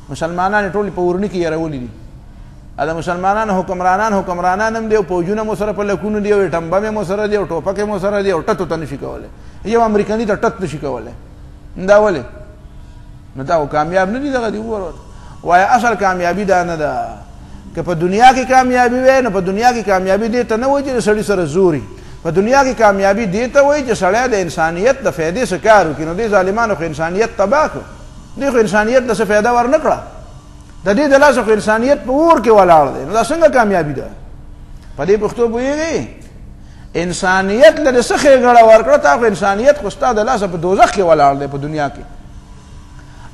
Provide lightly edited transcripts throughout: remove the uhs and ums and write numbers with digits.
مسلمانان ټول په ورني کې يرولې دي دا مسلمانانو حکمرانان هم دی او پوجونه مو سره په لکونو دی او ټمبه مو سره دی او ټوپکې مو سره دی او ټټو ته نشي کوله یو امریکایي ته ټټ نشي کوله دا ولې نو دا کامیاب نه دي دغه دی وای اصل کامیابی دا نه ده که په دنیا کې کامیابی وي نو په دنیا کې کامیابی دی ته نه وایي چې سړی سره زوري په دنیا کې کامیابی دی ته وایي چې سړی د انسانیت د فایدې څخه کار وکړي نو دې ظالمانو خو انسانیت تباه کړ دې خو انسانیت د څه فایده ورنکړه د دې د لاسه خو انسانیت په اور کې ولاړ دی نو دا څنګه کامیابی ده په دې پښتو پوهېږئ انسانیت له څه ښېګړه ورکړه تا خو انسانیت خو ستا د لاسه په دوزخ کې ولاړ دی په دنیا کې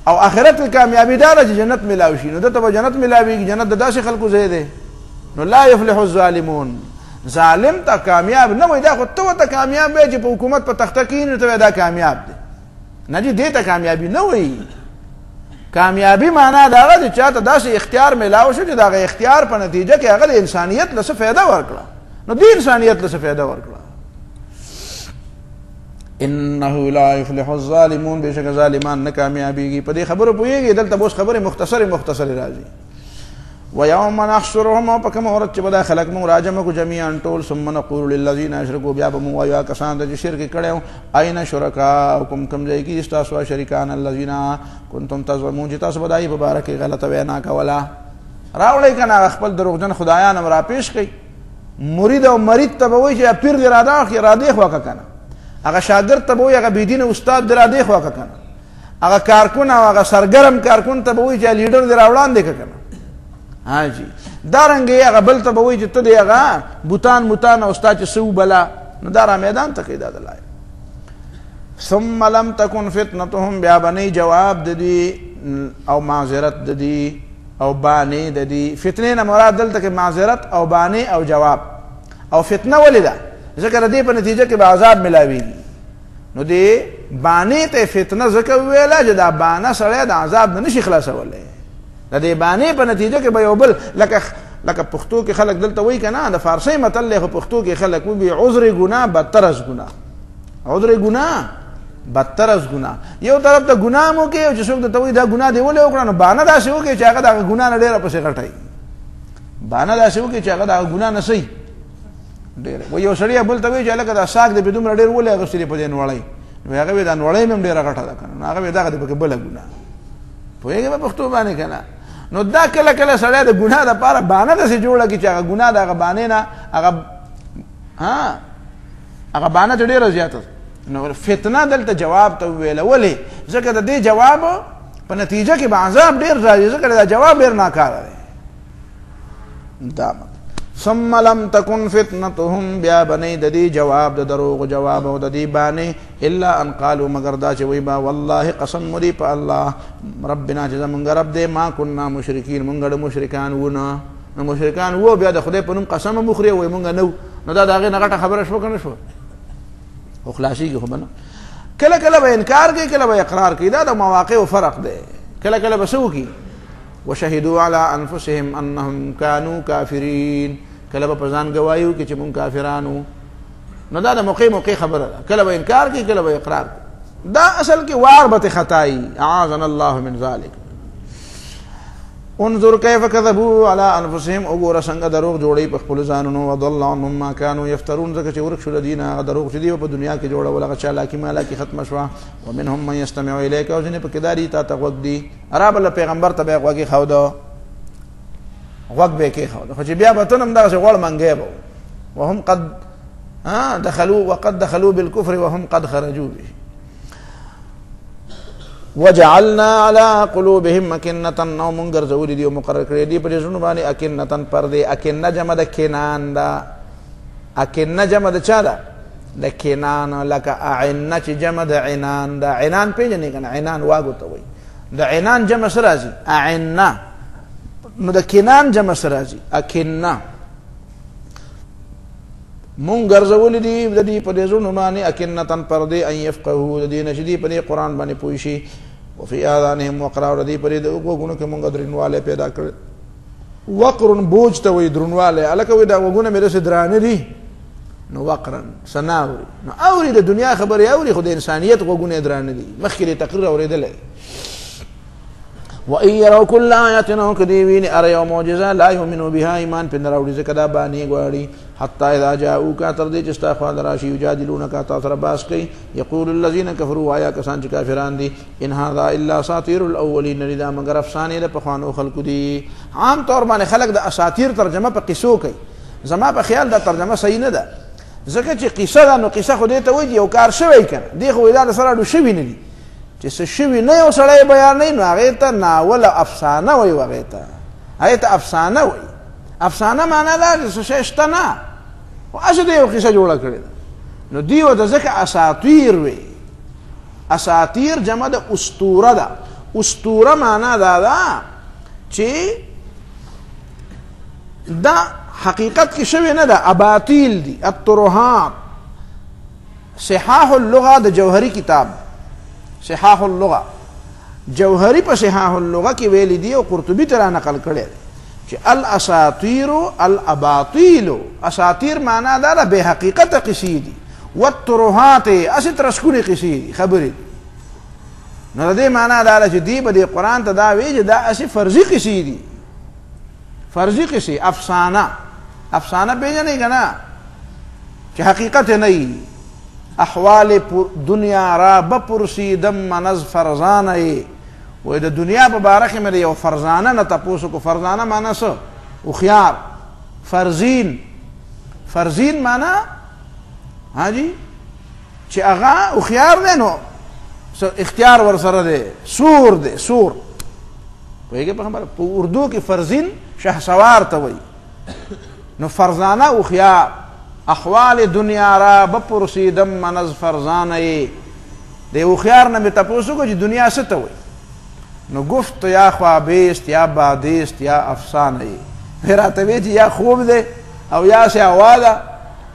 او آخرت کې کامیابی دا ده چې جنت ملاوي شي نو دته به جنت ملاويږي جنت د داسې خلکو ځای دی نو لا يفلح الظالمون ظالم ته کامیاب نه وای دا خو ته کامیاب وای چې په حکومت په تخته کېنې ته دا کامیاب دی نه دي دې ته کامیابی نه وای کامیابی معنا دا ده چې چاته داسې اختیار ملاو شو چې دا اختیار په نتیجه کې هغه د انسانیت له څه فایده ورکړه نو دې انسانیت له څه فایده ورکړه انه لا يفلح الظالمون بشک ظالمان نه کامیابیږي په دې خبرو پوهیږي دلته بوس خبره مختصر راځي ويوم نحشرهم فكم ورت چې بدا خلق مو راجم کو جميعا ټول ثم نقول للذين اشركوا بیا به مو وایو کسان د شرک کړو اين شرکاءکم کم ځای کې تاسو شریکان الذين كنتم تزعمون چې تاسو بدای مبارک غلطه وینا کوله راولای کنه خپل دروغجن خدایان امر پیش کړي مرید او مرید ته وایي چې پیر دی راده خو کنه هغه شاګرد ته وایي هغه بيدین استاد دی راده خو کنه هغه کارکون او هغه سرګرم کارکون ته وایي چې لیډر دی راوړاندې کنه ها جی دارنګي هغه بل ته وایي چې ته دی هغه بوتان او استاد چې سو بلا نو دارا میدان ته کېدا دلای ثم لم تكن فتنتهم بیا بني جواب ددي او معذرت ددي او باني ددي فتنه نه مراد دلته کې معذرت او باني او جواب او فتنه ولدا ذکر دې په نتیجه کې به عذاب ملاويږي نو دې باني ته فتنه ذکر ویلا چې دا بانا سره د عذاب نه نشي خلاصولای د دې باني په نتیجه کې به یو بل لکه پښتو کې خلک دلته وایي کنه د فارسی متل له پښتو کې خلک وایي عذر ګناه بدتر از ګناه عذر ګناه بدتر از ګناه یو طرف ته ګناه مو کې او چې څوک ته وایي دا ګناه دی ولې وکړه نو بانا دا شی وکړي چې هغه دا ګناه نه ډیره پسې غټای بانا دا شی وکړي چې هغه دا ګناه نه صحیح ډیره و یو سړی بل ته وایي چې لکه دا ساګ دې بدوم ډیر ولې هغه سړي په دې نوړی نو هغه دا نوړی مې ډیره غټه ده کنه هغه دا دې په بل ګناه پوهیږي په پښتو باندې کنه نو دا کله سړی د ګناه د پاره باندې د سې جوړه کی چې هغه ګناه دغه باندې نه هغه باندې ډیره زیاته نو فتنه دلته جواب ته ویل ولې ځکه د دې جواب په نتیجه کې به عذاب ډیر راځي ځکه دا جواب ډیر ناکاره دی دا ثم لم تكن فتنتهم بیا بني د دې جواب د دروغ جواب او د دې باندې الا ان قالوا مگر دا چې وي با والله قسم مری په الله ربنا چې زمونږ رب دې ما كنا مشرکین مونږ د مشرکان ونه نو مشرکان وو بیا د خدای په نوم قسم مخري وي مونږ نو دا دغه نغټه خبره شو کنه شو او خلاصي کې خو بنا کله به انکار کوي کله به اقرار کوي دا د مواقع او فرق دی کله به سو کوي وشهدوا على انفسهم انهم كانوا كافرين کله په ځان گوايو کې چې مونږ کافرانو نو دا د موقع خبره ده کله به انکار کوي کله به اقرار کوي دا اصل کې وار به خطای اعاذنا الله من ذلك انظر كيف كذبوا على انفسهم وګوره څنګه دروغ جوړي په خپل ځانونو وضل عنهم ما كانوا يفترون ځکه چې ورک شو دینه دروغ چې دی په دنیا کې جوړول هغه چاله کې مالا کې ختم شو ومنهم من يستمع اليك او ځنه په کداري تا تغوګ دي عرب پیغمبر ته غوږی خو دا غوږ به کې خو خو چې بیا به تنم دا غوړ منګي بو وهم قد دخلوا بالكفر وهم قد خرجوا به وجعلنا على قلوبهم أكنة او منگر زوري دي مقرر کړی دي په ژوند باندې اكنة پردې اكنة جمع د کینان دا اكنة جمع د چا دا د کینان لکه اعنه چې جمع د عنان دا عنان پیژنې کنه عنان واګو ته وای د عنان جمع سره راځي اعنه نو د کینان جمع سره راځي اكنة منگر زول دي د دې په ژوند باندې اكنة پردې ان يفقهوا د دې نشدي په قرآن باندې پوښي وفي آذانهم وقرا ردی پرې د وګونو کې مونږ درنواله پیدا کړ وقرن بوج ته وې درنواله الکه وې دا وګونه مې رسې درانه دي نو وقرن سناوري نو اوري د دنیا خبره اوري خو د انسانيت وګونه درانه دي مخکې تقریر اوریدل وَإِن يَرَوْا كُلَّ آيَةٍ او کدی ویني ار یو معجزه لا یؤمنوا بها ایمان پن راوړي ځکه دا باندې غواړي حتی اذا جاءوك تر دې چې ستا خوا دراشي یجادلونک تا سره باس کوي یقول الذين كفروا آیا کسان چې کافران دي ان هذا الا اساطير الاولين لدا مگر افسانې د پخوانو خلقو دي. عام طور باندې خلق د اساطیر ترجمه په قصو کوي، زما په خیال دا ترجمه صحیح نه ده ځکه چې قصه ده نو قصه خو دې ته وایي یو کار شوی کنه دی خو دا سره ډو شوی نه دي چې څه شوی نه یو سړی بیانوي نو هغې ته ناول افسانه وایي هغې ته افسانه وایي. افسانه معنا دا چې څه شی شته نه خو هسې د یو قصه جوړه کړې ده نو دوی ورته ځکه اساطیر وي. اساطیر جمع د اسطوره ده. اسطوره معنا دا ده چې دا حقیقت کې شوی نه ده، اباطیل دي. الترهات صحاح اللغه د جوهری کتاب صحاح اللغه جوهری په صحاح اللغه کې ویلي دي او قرطبي ترا نقل کړی چې الاساطیر الاباطیل. اساطیر معنا دا ده به حقیقت قصې دي، والترهات اسی ترشکونی قصې دي خبرې. نو د دې معنا دا ده چې دی به د قرآن ته دا وایي چې دا اسی فرضي قصې دي، فرضي قصې افسانه پیژنئ که نه چې حقیقت نه وي. احوال دنیا را بپرسیدم من از فرزانه وی د دنیا په باره کې مې د یو فرزانه نه تپوس وکړو. فرزانه معنا څه؟ هوښیار. فرزین معنا حاجي چې هغه هوښیار دی نو اختیار ورسره دی. سور دی، سور پوهېږې په خبره. په اردو کې فرزین شهسوار ته وایي. نو فرزانه هوښیار. احوال دنیا را بپرسیدم من از فرزانه د هوښیار نه مې تپوس وکړو چې دنیا څه ته وایي. نو گفت یا خوابیست یا بادیست یا افسانه ای راته وی چې یا خوب دی او یا اسې هوا ده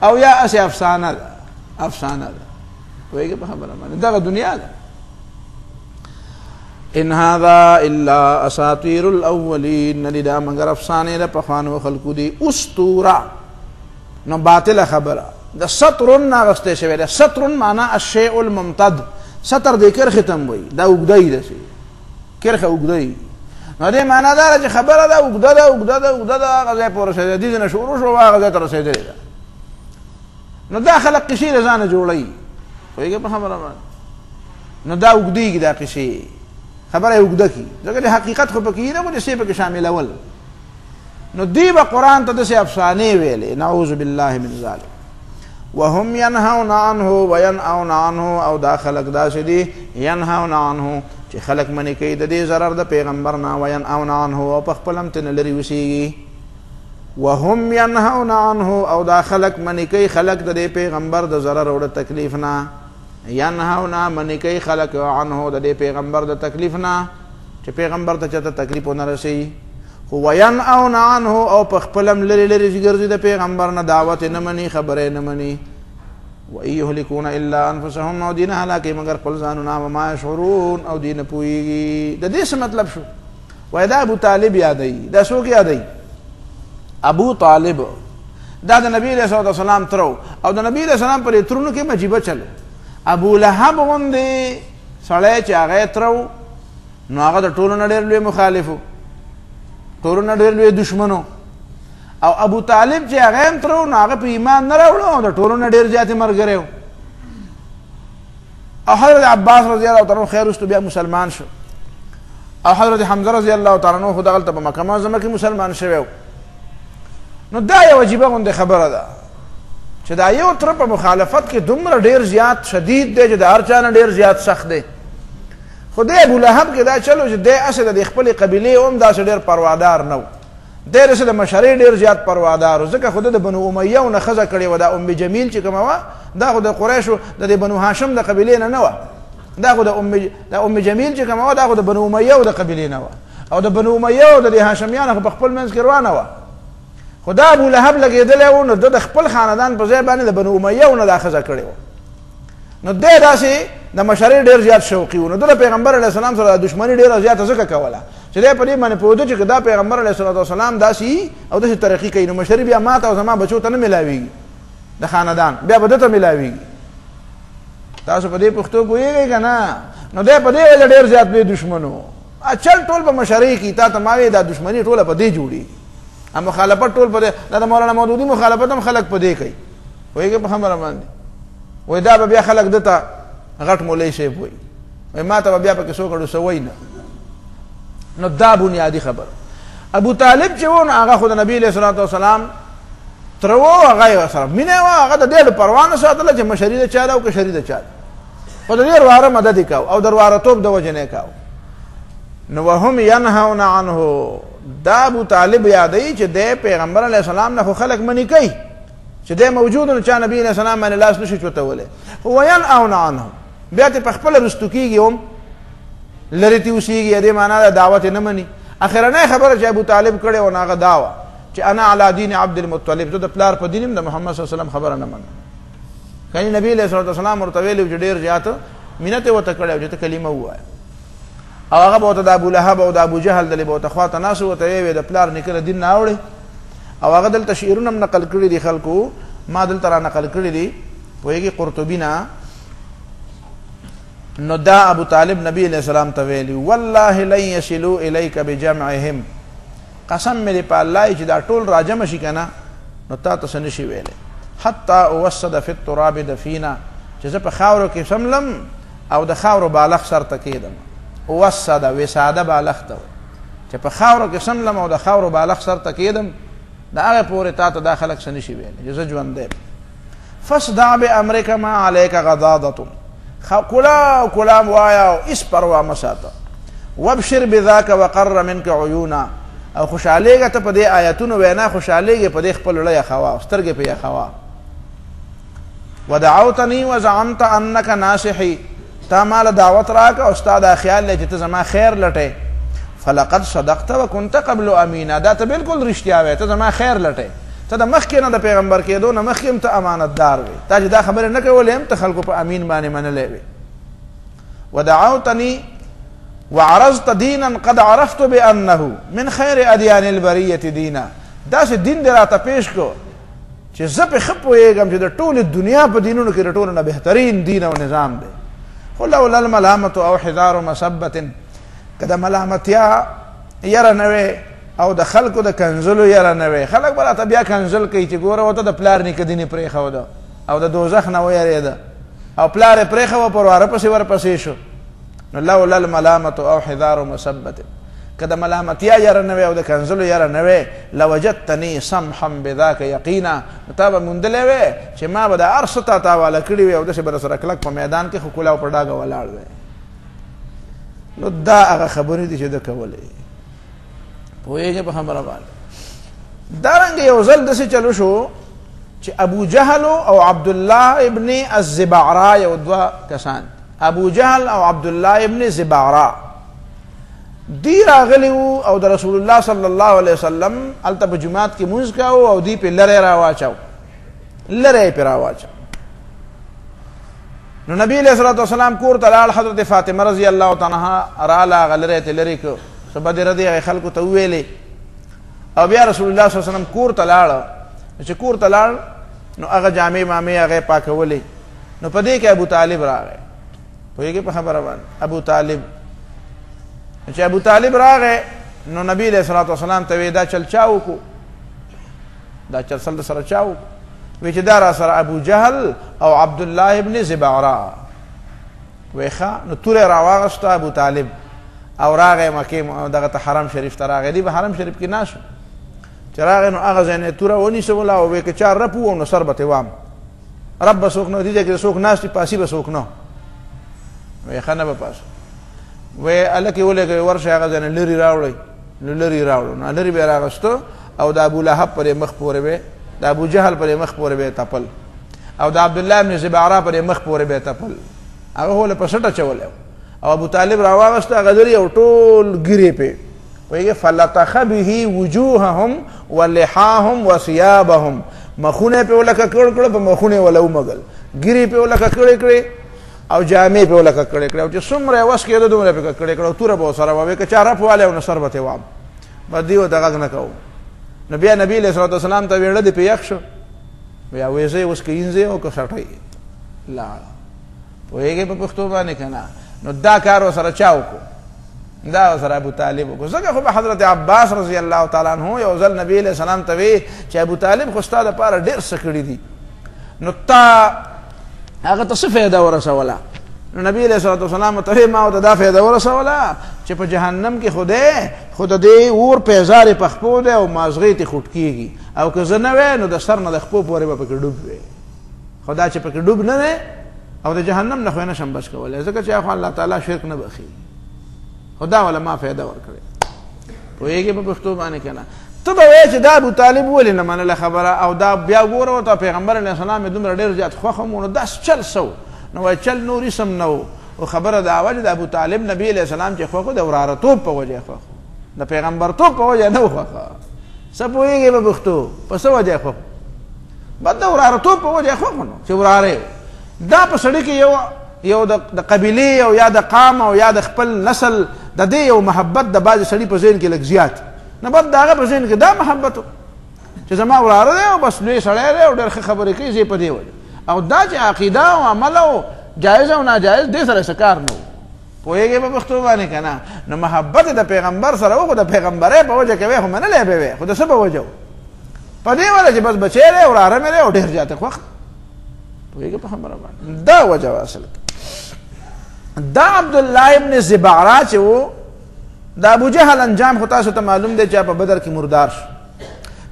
او یا اسې افسانه ده. پوهېږې په خبره باندې دغه دنیا ده. ان هذا الا اساطیر الاولین نه دي دا مګر افسانې د پخوانو خلقو دي. اسطوره نو باطله خبره د سطرن اغوستی شوی دی. سطرن معنا الشیء الممتد. سطر دی کرښې ته هم وایي، دا اوږده داسې کرښه اوږده نو دې معنا دا ده چې خبره ده اوږده ده هغه ځای پورې رسېدلې دې نه شروع شو هغه ځای ته رسېدلې ده. نو دا خلک قصې د ځانه جوړوي. پوهېږې په خبره باندې. نو دا اوږدېږي دا قصې خبره یې اوږده کړي ځکه د حقیقت خو پکې نه و چې څه پکې شاملول. نو دی به قرآن ته داسې افسانې ویلې. نعوذ بالله من ذلک. وهم ینهون عنه وینأون عنه او دا خلق داسې دي ینهون عنه چې خلق منې کوي د دې ضرر د پیغمبر نه وینأون عنه او په خپل هم ترنه لرې اوسېږي. وهم ینهون عنه او دا خلق منې کوي خلق د دې پیغمبر د ضرر او د تکلیف نه. ینهون منې کوي خلق عنه د دې پیغمبر د تکلیف نه چې پیغمبر ته چاته تکلیف ونه رسوي. خو وینأون عنه او په خپل هم لرې لرې ګرځي د پیغمبر نه، دعوت نه مني، خبره نه مني. وان یهلکون الا انفسهم او دین هلاکي مگر خپل ځانونه وما یشعرون او دین پوهېږي. د دې څه مطلب شو؟ وایي دا ابو طالب یادوي. دا څوک یادوي؟ ابو طالب دا د نبی علیه الصلوة والسلام ترو او د نبی علیه السلام پر ترونو کې مجیبه چلو. ابو لهب غوندې سړی چې هغه ترو نو هغه د ټولو نه ډېر لوی مخالفو، ټولو نه ډېر لوی دشمنو. او ابو طالب چې هغه هم ترو نو هغه په ایمان نه راوړو او د ټولو نه ډېر زیاتې ملګری و. او حضرت عباس رضی الله تعالی عنه خیر وروسته بیا مسلمان شو. او حضرت حمزه رضی الله تعالی عنه خو دغلته په مکه معظمه کې مسلمان شوی و. نو دا یو عجیبه غوندې خبره ده چې دا یو تره په مخالفت کې دومره ډېر زیات شدید دی چې د هر چا نه ډېر زیات سخت دی. خو دی ابو لهب کې دا چلو چې دی اسې د خپلې قبیلې هم داسې ډېر پروادار نه و. دی رسې د مشرۍ ډېر زیات پروادار و ځکه خو د بنو امیه نه ښځه کړې وه. دا ام جمیل چې کومه وه دا خو د قریشو د بنو هاشم د قبیلې نه وه. دا خو د ام جمیل چې کومه وه دا خو د بنو امیه د قبیلې نه وه. او د بنو امیه او د هاشمیانو په خپل منځ کې روانه وه. خو دا ابو لهب لګېدلی و نو د خپل خاندان په ځای باندې د بنو امیه نه دا ښځه کړې وه. نو دی داسې د مشرۍ ډېر زیات شوقي و. نو د پیغمبر علیه السلام سره د دښمني ډېره زیاته ځکه کوله چې دی په دې باندې پوهېده چې دا پیغمبر علیه السلام داسې او داسې ترقي کوي نو مشري بیا ماته او زما بچو ته نه میلاوېږي د خاندان، بیا به ده ته میلاوېږي. تاسو په دې پښتو پوهېږئ که نه؟ نو دی په دې وجه ډېر زیات لوی دښمن و. چل ټول په مشرۍ کې تا ته ما وې دا دشمني ټوله په دې جوړي ا مخالفت ټول په دا مولانا مودودي مخالفت هم خلک په دې کوي وایي په خبره باندې وای دا به بیا خلک دته غټ مولوی شیب وای ما ته بیا په کې سو کړو سوي نه نو دا بنیادی خبر ابو طالب چې ونه هغه خود نبی له صلوات والسلام ترو هغه سره مینه وا هغه د ډېر پروانه ساتله چې مشری د چاله او که شری د چاله په ډېر واره مدد وکاو او درواره توپ د وجه نه کاو نو وهم ينهون عنه دا ابو طالب یادای چې د پیغمبر علی السلام نه خلق منی کوي چې د موجود نو چا نبی علی السلام باندې لاس نشي چوتولې هو ينهون عنه بیا ته خپل رستو کیږي هم لریتی وسیږي دې معنا دعوت نه مني اخرنه خبره چې ابو طالب کړي او ناغه داوا چې انا علی دین عبد المطلب زه د پلار په دینم د محمد صلی الله علیه وسلم خبره نه منم کله نبی علیہ الصلوۃ والسلام ورته ویلو چې ډیر زیات مینته وته کړو چې کلمه وایي او هغه به د ابو لهب او د ابو جهل د لبو تخوا تناسو ته وی د پلار نکره دین نه اوړي او هغه دلته شعرونه نقل کړي دي خلکو ما دلته را نقل کړي دي وایي قرطبی نه نو دا ابو طالب نبی علیہ السلام ته ویلی والله لن يصلوا اليك بجمعهم قسم مې په الله چې دا ټول راجم شي کنه نو تا ته نشي ویلې حتا اوسد فی التراب دفینا چې زه په خاورو کې سملم او د خاورو بالغ سر تکیدم اوسد وساده بالغ ته چې په خاورو کې سملم او د خاورو بالغ سر تکیدم دا هغه پورې تا ته داخلك سنشي ویلې زه ژوند دې فصدع بامرک ما عليك غضاضه کلا وایا اس پروا مساته وابشر بذاك وقر منك عيونا او خوشالېږه ته په دې آیاتونو وینا خوشالېږه په دې خپل لړۍ خوا سترګې په خوا ودعوتني وزعمت انك ناصحي تا مال دعوت راک او استاد خیال لې چې ته زما خیر لټې فلقد صدقت وكنت قبل امينا دا ته بالکل رښتیا وې ته زما خیر لټې ته د مخ کې نه د پیغمبر کېدو نه مخ کې ته امانتدار وې تا چې دا خبره نه کولې هم ته خلکو په امین باندې منلې وې ودعوتني وعرضت دينا قد عرفت بانه من خير اديان البريه دينا دا چې دین دراته پیش کو چې زه په خپويږم چې د ټوله دنیا په دینونو کې ټول نه بهترین دین او نظام دی خو لولا الملامه او حذار مسبه کدا ملامتیا یره نه او د خلکو د کنزلو یره نه خلک براته بیا کنزل کوي چې ګوره وته د پلار نه کدی پرې خو ده او د دوزخ نه ویری ده او پلار پرې خو پر واره پسې ور پسې شو نو لولا الملامه او حذار مسبه کدا ملامتیا یره نه او د کنزلو یره نه لوجدتني سمحا بذاك يقينا مطابق مندلې چې ما به د ارستا تا والا کړی او د سره سره کلک په میدان کې خو کولا په ډاګه ولاړ دی نو دا هغه خبرې دي چې د کولې پوهیږي په خبره باندې دارنګ یو ځل داسې چلو شو چې ابو جهل او عبد الله ابن الزبعرا یو دوا کسان ابو جهل او عبد الله ابن زبعرا دی راغلی او د رسول الله صلی الله علیه وسلم الته په جمعات کې مونږ کاو او دی په لره راواچاو لره په راواچاو نو نبی علیہ الصلوۃ والسلام کور ته حضرت فاطمه رضی الله تعالی عنها را لا غلره ته لری کو سبد رضی خلکو ته ویلې او بیا رسول الله صلی الله علیه وسلم کور ته لاړ چې کور ته لاړ نو هغه جامع مامې هغه پاکولې نو په دې کې ابو طالب راغی پوهیږي په خبره باندې ابو طالب چې ابو طالب راغی نو نبی علیہ الصلوۃ والسلام ته دا چل چاو کو دا چل سره چاو وی چې دا را سره ابو جهل او عبد الله ابن زبعرا ویخه نو تور راواغسته ابو طالب او راغی مکه دغه ته حرم شریف ته راغی دی به حرم شریف کې ناشو چې راغی نو هغه ځنه تور ونی سولا او وی کې چار رپو او نو سربته وام رب سوک نو دي چې سوک ناشتي پاسی به سوک نو ویخه نه به پاس وی الکه ولګي ورشه هغه ځنه لری راوړی نو لری راوړو نو لری به راغستو او د ابو لهب پر مخ پورې به د ابو جهل پر مخ پورې به تپل او د عبد الله ابن زبعرا پر مخ پورې به تپل هغه ول په سټه چول او ابو طالب راواغسته غدری او ټول ګری په ویګه فلتخ به وجوههم ولحاهم وثيابهم مخونه په لکه کړ په مخونه ولو مغل ګری په لکه کړ او جامې په لکه کړ او چې څومره واس کېده دومره په کړ تور به سره وې که چاره په والے او نصر به وام بدیو دغه نه کو نبی علیہ الصلوۃ والسلام ته ویل دی په یخ شو بیا وېسه اوس کینځه او که سټای لا وېګه په پښتو باندې کنه نو دا کار سره چاو کو دا سره ابو طالب کو ځکه خو به حضرت عباس رضی الله تعالی عنہ یو ځل نبی علیہ السلام ته وی چې ابو طالب خو ستاسو لپاره ډیر څه کړی دي نو تا هغه ته څه فایده ورسوله نو نبی علیہ الصلوۃ والسلام ته ما او دا فایده ورسوله چې په جهنم کې خود دې اور پیزار په خپو ده او مازغې ته خټ کیږي او که زه نه وې نو د سر نه د خپو پورې به پکې ډوب وي خدا چې پکې ډوب نه وي او د جهنم نه خو نه شم بچ کولای ځکه چې خو الله تعالی شرک نه بخي خدا ولا ما فایده ورکړي پوهېږي په پښتو باندې کنه ته به وایې چې دا ابو طالب ولې نه منله خبره او دا بیا ګوره ورته پیغمبر علیه السلام یې دومره ډېر زیات خوښ هم نو داس چل سو نو وایي چل نور اسم نه و او خبره دا وه چې د ابو طالب نبي علیه السلام چې خوښ و د ورارهتوب په وجه خوښ و د پیغمبرتوب په وجه نه و خوښه څه پوهېږې په پښتو په څه وجه خوښ بد د ورارهتوب په وجه خوښ نو چې وراره دا په سړي کې یو د قبیلې او یا د قام او یا د خپل نسل د دې یو محبت د بعضې سړي په ذهن کې لږ زیات نه بد د هغه په ذهن کې دا محبت و چې زما وراره دی او بس لوی سړی دی او ډېر ښه خبرې کوي زه یې په دې وجه او دا چې عقیده او عمل او جایز او ناجایز دې سره څه کار نه و پوهېږې په پښتو باندې که نه نو محبت د پیغمبر سره و خو د پیغمبرۍ په وجه کې وی خو منلی به وی خو د څه په وجه و په دې وجه چې بس بچی دی وراره مې دی او ډېر زیات خوښ پوهېږې په خبره باندې دا وجه وه اصل دا عبدالله ابن زبعرا چې و دا ابو جهل انجام خو تاسو ته معلوم دی چې په بدر کې مردار شو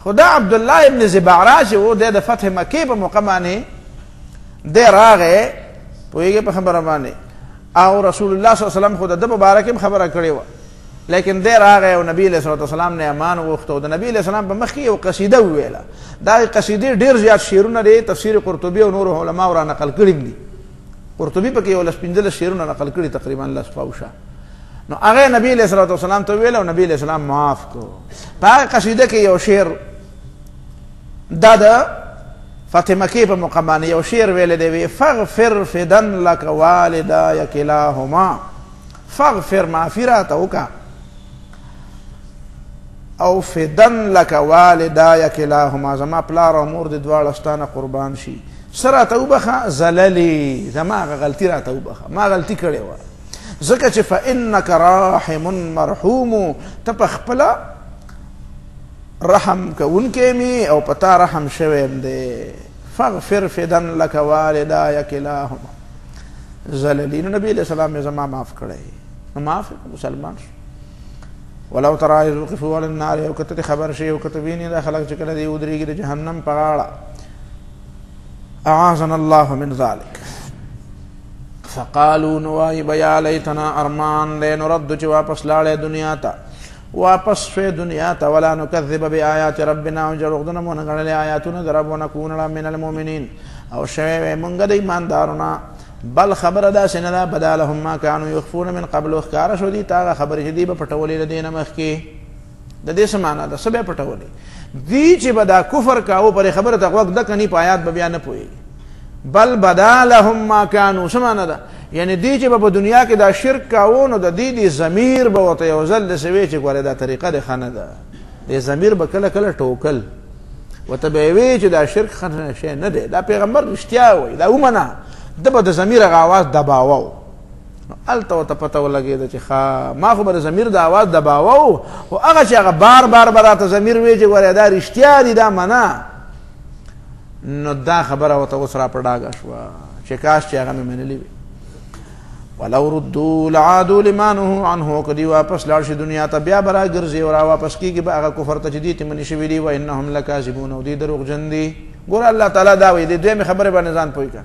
خو دا عبدالله ابن زبعرا چې و دی د فتح مکې په موقع باندې دی راغی پوهېږې په خبره باندې او رسول الله صلی الله علیه وسلم خو د ده په باره کې هم خبره کړې وه لیکن دی راغی او نبي علیه صلات وسلام نه امان وغوښته او د نبي علیه السلام په مخ کې یو قصیده وویله دا قصیدې ډېر زیات شعرونه دی تفسیر قرطبي او نورو علماو را نقل کړي دي قرطبي پکې یو لس پنځلس شعرونه نقل کړي تقریبا لس پاوشه نو هغه نبی علیه صلات وسلام ته ویل او نبی علیه السلام معاف کړو په هغه قصیده کې یو شعر دا د فتح مکې په موقع باندې یو شعر ویلی دی فغفر فدن لک والدای کلاهما فغفر معافي راته وکړه او فدن لک والدای کلاهما زما پلار او مور د دواړه ستانه قربان شي څه راته وبخه زللي زما هغه غلطي راته وبخه ما غلطي کړې وه ځکه چې فانک راحم مرحوم ته په خپله رحم کوونکی می او په تا رحم شوی یم دی فغفر فدن لک والدای کلاهما زللي نو نبي علیه السلام یې زما معاف کړی نو معاف مسلمان شو ولو ترى اذ وقفوا على النار او کته خبر شي او کته ویني دا خلک چې کله دی ودرېږي د جهنم په غاړه اعاذنا الله من ذلك فقالوا نوای بیا لیتنا ارمان له نرد چې واپس لاړې دنیا ته واپس شوې دنیا ته ولا نكذب بآيات ربنا وجرغدنا مونږ غړلې آیاتونه درب ونكون من المؤمنین او شوی مونږ د ایماندارونه بل خبر دا سندا بدالهم ما كانوا يخفون من قبل اخکار شو دي تا خبر چې دی په پټولې لدینه مخکې د دې سمانه د سبه پټولې دی چې بدا کفر کاو پر خبره ته وخت د کني پایات به بیان نه پوي بل بدالهم ما كانوا سمانه ده یعنی دی چې په دنیا کې دا شرک کاو نو د دې ضمیر به وته یو ځل سوي چې ګوره دا طریقه ده خنه ده د ضمیر به کله کله ټوکل وته به وی چې دا شرک خنه شي نه ده دا پیغمبر رښتیا وای دا ومنه د به د ضمیر هغه اواز دباوو هلته ورته پته ولګېده چې ما خو به د ضمیر د اواز دباوو خو هغه چې هغه بار بار به راته ضمیر وی چې ګوره دا رښتیا دي دا منه نو دا خبره ورته اوس را په ډاګه شوه چې کاش چې هغه مې منلي وي ولو ردوا لعادوا لما نهوا عنه که دی واپس لاړ شي دنیا ته بیا به راګرځي او را واپس کېږي به هغه کفر ته چې دي ته منې شوي دي وانهم لکاذبون او دوی دروغجن دي ګوره الله تعالی دا وایي د دویمې خبرې باندې ځان پوه کړه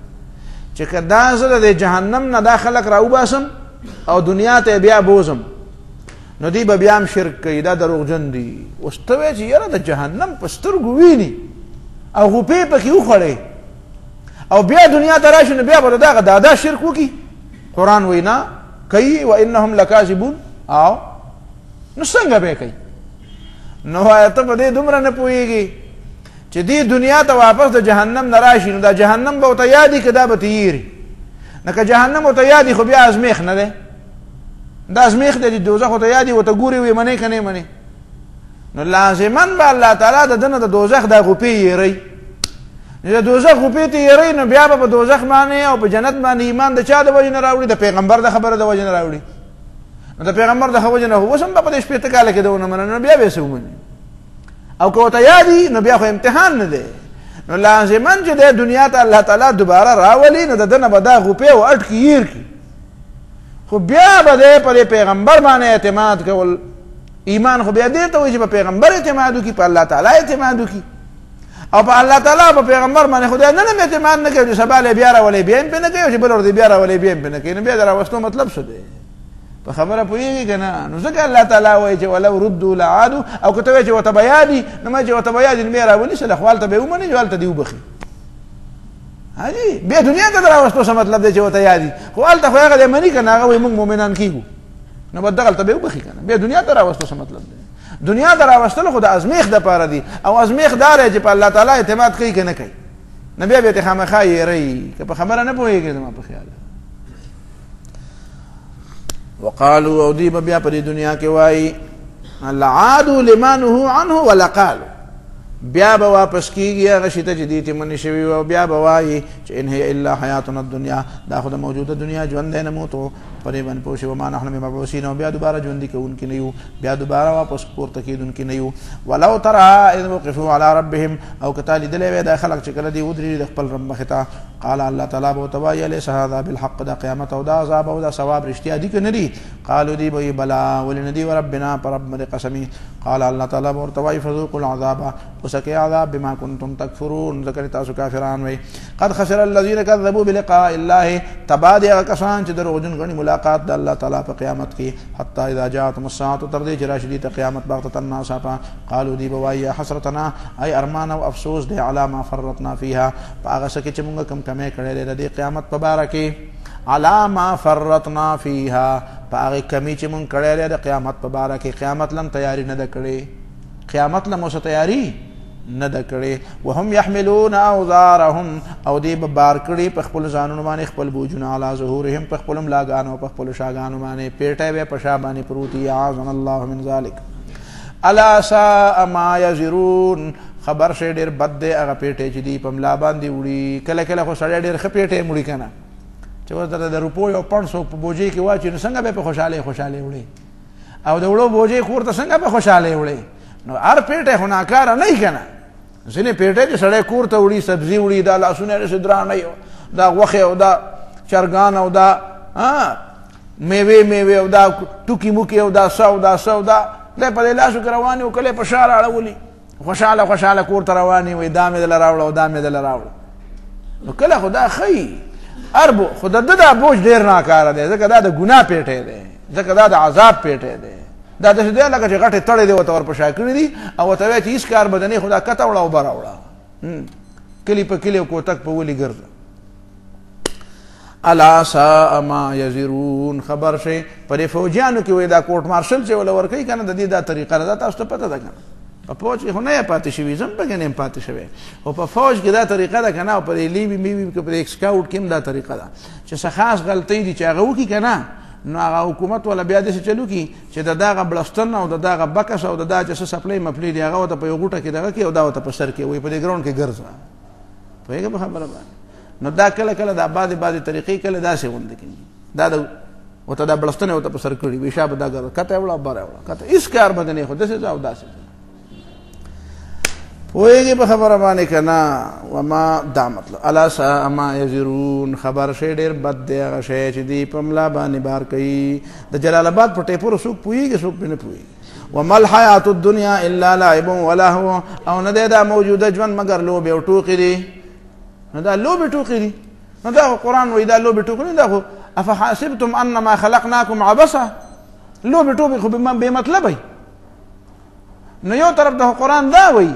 چې که دا زه د جهنم نه دا خلک راوباسم او دنیا ته بیا بوزم نو دوی به بیا هم شرک کوي دا دروغجن دي اوس ته وایې چې یاره د جهنم په سترګو ویني او غوپې پکې وخوړې او بیا دنیا ته راشي نو بیا به د دغه دا شرک وکړي قرآن وینا کوي وانهم لکاذبون او نو څنګه به کوي نو ته په دې دومره نه پوهېږي چې دې دنیا ته واپس د جهنم نه راشي نو دا جهنم به ورته یادي که دا به تیېري نه که جهنم ورته یادي خو بیا ازمیښ نه دی دا ازمیښ دی د دوزخ ورته یادي ورته ګورې ویې منې که نه منې نو لازما به الله تعالی د ده نه د دوزخ دا غوپې یېروي د دوزخ غوپې ته یېروي نو بیا به په دوزخ باندې او په جنت باندې ایمان د چا د وجې نه راوړي د پیغمبر د خبره د وجې نه راوړي نو د پیغمبر د وجه نه اوس هم په دې شپېته کاله کې دونه مننه نو بیا به څه ومني او که ورته یادي نو بیا خو امتحان نه دی نو لازمن چې د دنیا ته الله تعالی دوباره راولي نو د ده نه به دا غوپې او اټکي هیر کړي خو بیا به دی په پیغمبر باندې اعتماد کول ایمان خو بیا دې ته وایي چې په پیغمبر اعتماد وکړي په الله تعالی اعتماد وکړي او په الله تعالی په پیغمبر باندې خدای نه نه اعتماد نه کوي چې سبا له بیا راولي بیا هم پې نه کوي او چې بل ورځ بیا راولي بیا هم پې نه کوي نو بیا د راوستو مطلب څه دی په خبره پوهېږي که نه نو ځکه الله تعالی وایي چې ولو ردو لعادو او که ته وایې چې ورته به یادي نو ما چې ورته به یادي نو بیا راولي سله خو هلته به یې ومني چې هلته دې وبخي حاجي بیا دنیا ته د راوستو څه مطلب دی چې ورته یادي خو هلته خو هغه دی مني که نه هغه وایي موږ مؤمنان کېږو نو به دغلته به یې وبخي که نه بیا دنیا ته راوستو څه مطلب دی دنیا ته راوستلو خو د ازمیښت دپاره دي او ازمیښت دا دی چې په الله تعالی اعتماد کوي که نه کوي نو بیا به یې خامخا یېروي که په خبره نه پوهېږي زما په خیال وقالو او دی بیا په دې دنیا کې وایي لعادو لما نهوا عنه ولقالو بیا به واپس کېږي هغه شي ته چې دې ته منې شوي وي او بیا به وایي چې ان هي الا حیاتنا الدنیا دا خو د موجوده دنیا ژوند دی نموتو په دې باندې پوه شي وما نحن بمبعوثین او بیا دوباره ژوندي کوونکي نه یو بیا دوباره واپس پورته کېدونکي نه یو ولو ترى اذ وقفوا على ربهم او که تا لیدلی وی دا خلک چې کله دې ودرېږي د خپل رب مخې ته قال الله تعالی به ورته وایي الیس هذا بالحق دا قیامت او دا عذاب او دا ثواب رښتیا دي که نه دي قالو دی به وایي بلا ولې نه دي وربنا په رب باندې قسمي قال الله تعالی به ورته وایي فذوقوا العذاب وسکئ عذاب بما کنتم تکفرون ذکر تاسو کافران وی قد خسر الذين كذبوا بلقاء الله تبا دي هغه کسان چې دروغجن غني ملاقات د الله تعالی په قیامت کې حتی اذا جاءتهم الساعه تر دې چې راشي ته قیامت بغتة ناصافه قالوا دی به وایي حسرتنا ای ارمان او افسوس دی علی ما فرطنا فيها هغه څه چې موږ کم کمې کړې د قیامت په باره کې علی ما فرطنا فيها هغه کمی چې موږ کړې د قیامت په باره کې قیامت لم تیاری نه ده کړې قیامت لم اوسه تیاری نه ده کړې وهم يحملون اوزارهم او دی به بار کړي په خپل ځانونو باندې خپل بوجونه علی ظهورهم په خپل ملاګانو په خپل شاګانو باندې پیټه به په شا باندې پروتي اعاذنا الله من ذلك الا ساء ما يزرون خبر شه ډېر بد دی هغه پیټې چې دی په ملا باندې وړي کله کله خو سړی ډېر ښه پیټې مړي که نه چې ورته د روپو یو 500 په بوجۍ کې واچي نو څنګه به په خوشحالۍ وړي او د وړو بوجۍ کور ته څنګه په خوشحالۍ وړي نو هر پیټې خو ناکاره نه وي که نه ځینې پیټې چې سړی کور ته وړي سبزي وړي دا لاسونه یې درانه دا غوښې او دا چرګان او دا میوې او دا ټوکي موکي او دا څه او دا څه او دا دی په دې لاسو کې روان او کله په شا راړولي خوشحاله کور ته روانې وي دا مې دله راوړه او دا مې دله راوړه نو کله خو دا ښیي اربو خو د ده دا بوج ډېر ناکاره دی ځکه دا د ګناه پیټی دی ځکه دا د عذاب پیټی دی دا داسې دی لکه چې غټې تړې دی ورته ورپشا کړي دي او ورته وایي چې هېڅ کار به د نه خو دا کته وړه او بره وړه کلي په کلي او کوتک په ولي ګرځه الا ساء ما یزرون خبر شي په دې فوجیانو کې وایي دا کوټ مارشل چې وله ورکوي که نه د دې دا طریقه ده تاسو ته پته ده که نه په فوج کې خو نه یې پاتې شوي زم پکې نه یم پاتې شوی خو په فوج کې دا طریقه ده که نه او په دې لیوي میوي کې په دې سکاوټ کې هم دا طریقه ده چې څه خاص غلطۍ دي چې هغه وکړي که نه نو هغه حکومت والا بیا داسې چلو کړي چې د دغه بلستن او د دغه بکس او د دا چې څه سپلی مپلی دي هغه ورته په یو غوټه کې دغه کړي او دا ورته په سر کې وایي په دې ګراونډ کې ګرځه پوهېږه په خبره باندې نو دا کله کله دا بعضې طریقې کله داسې غونډه کېږي دا د ورته دا بلستن یې ورته په سر کړي وي شا به دا ګرځه کته یې وړه او بره یې وړه کته هېڅ کار به د نه خو داسې ځه او داسې ځه پوهېږي په خبره باندې که نه وما دا مطلب الا ساء ما یزرون خبر شی ډېر بد دی هغه شی چې دی په ملا باندې بار کوي د جلال آباد په ټیپورو څوک پوهېږي څوک پې نه پوهېږي وما الحیات الدنیا الا لعب ولهو او نه دی دا موجوده ژوند مګر لوبې او ټوقې دي نو دا لوبې ټوقې دي نو دا خو قرآن وایي دا لوبې ټوقې دي دا خو افحسبتم انما خلقناکم عبثا لوبې ټوقې خو بې مطلبه نو یو طرف ته قرآن دا وایي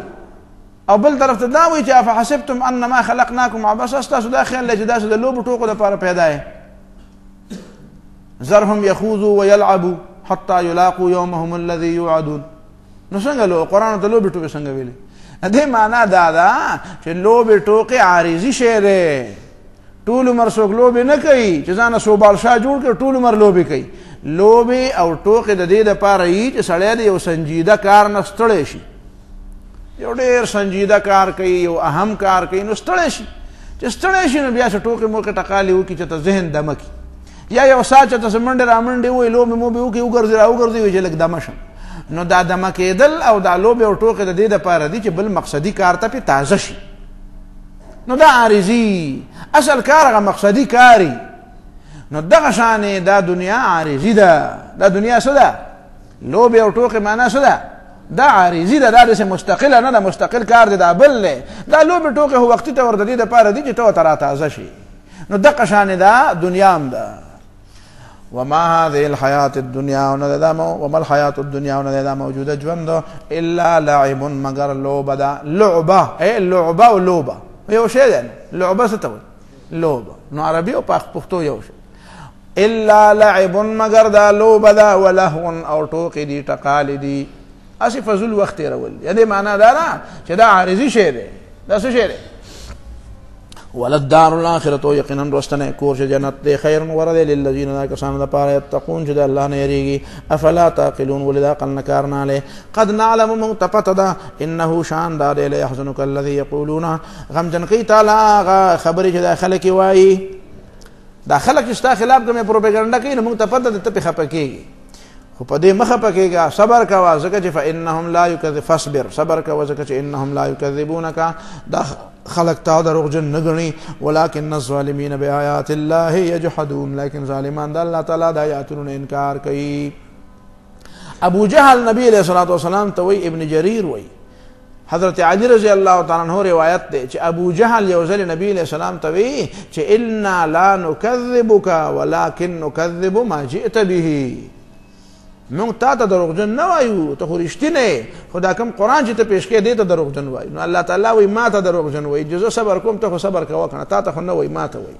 او بل طرف ته دا وایي چې افحسبتم انما خلقناکم عبثا ستاسو دا خیال دی چې داسې د لوبو ټوقو دپاره پیدا یې ذرهم یخوضوا ویلعبوا حتی یلاقوا یومهم الذي یوعدون نو څنګه لو قرآن ته لوبې ټوقې څنګه ویلې دې معنا دا ده چې لوبې ټوقې عارضي شی دی ټول عمر څوک لوبې نه کوي چې ځانه سوبال شاه جوړ کړي ټول عمر لوبې کوي لوبې او ټوقې د دې دپاره وي چې سړی د یو سنجیده کار نه ستړی شي یو ډېر سنجیده کار کوي یو اهم کار کوي نو ستړی شي چې ستړی شي نو بیا څه ټوقې موقې ټقالې وکړي چې ته ذهن دمه کړي یا یو ساعت ته سمنډ را منډي وي لوبه مو به وکي وګرځي را وګرځي وي چې لګ دمه شم نو دا دمه کېدل او دا لوبه او ټوکې د دې دپاره دي چې بل مقصدي کار ته پې تازه شي نو دا عارضي اصل کار هغه مقصدي کاري نو دغه شانې دا دنیا عارضي ده دا دنیا څه ده لوبې او ټوکې معنا څه ده دا عارضي ده دا داسې مستقله نه ده مستقل کار دی دا بل دی دا لوبې ټوکې خو وختي ته ورته دې دپاره دي چې ته ورته را تازه شي نو دغه شانې دا دنیا هم ده وما هذه الحياة الدنيا وما الحياة الدنيا ونذا موجودة جوند إلا لعب مگر لعبة دا لعبة اي لعبة ولعبة يو شيء ده لعبة ستوي لعبة نو عربي او پختو يو شيء إلا لعب مگر دا لعبة دا ولهو او ټوکې دي ټکالې دي اسی فضل وخت رول یعنی معنا دا نه چې دا عارضي شی دی دا څه شی دی وللدار الاخرة يقينا رستنه کور جنت دے خیر ورد للذین ذا کسان د پاره یتقون چې د الله نه یریږي افلا تعقلون ولذا قل نکارنا له قد نعلم متقطدا انه شان دار له يحزنك الذي يقولون غم جن کی تعالی خبر چې خلک وایي دا خلک استا خلاف کوم پروپاګاندا کوي نو متقطدا ته په خپکیږي خو په دې مخه پکېږي صبر کوه ځکه چې فانهم لا يكذب فاصبر صبر کوه ځکه چې انهم لا يكذبونك دا خلق تا دروغجن نه غني ولكن الظالمين بآيات الله يجحدون لیکن ظالمان د الله تعالی د آیاتونو انکار کوي ابو جهل نبی علیہ الصلوۃ والسلام ته وی ابن جریر وی حضرت علی رضی الله تعالی عنہ روایت ده چې ابو جهل یو ځل نبی علیہ السلام ته وی چې انا لا نكذبك ولكن نكذب ما جئت به مونږ تا ته دروغجن نه وایو ته خو رښتینې خدا کوم قرآن چې ته پیش کې دی ته دروغجن وایو نو الله تعالی وایي ما ته دروغجن وایي چې زه صبر کوم ته خو صبر کوه کنه تا ته خو نه وایي ما ته وایي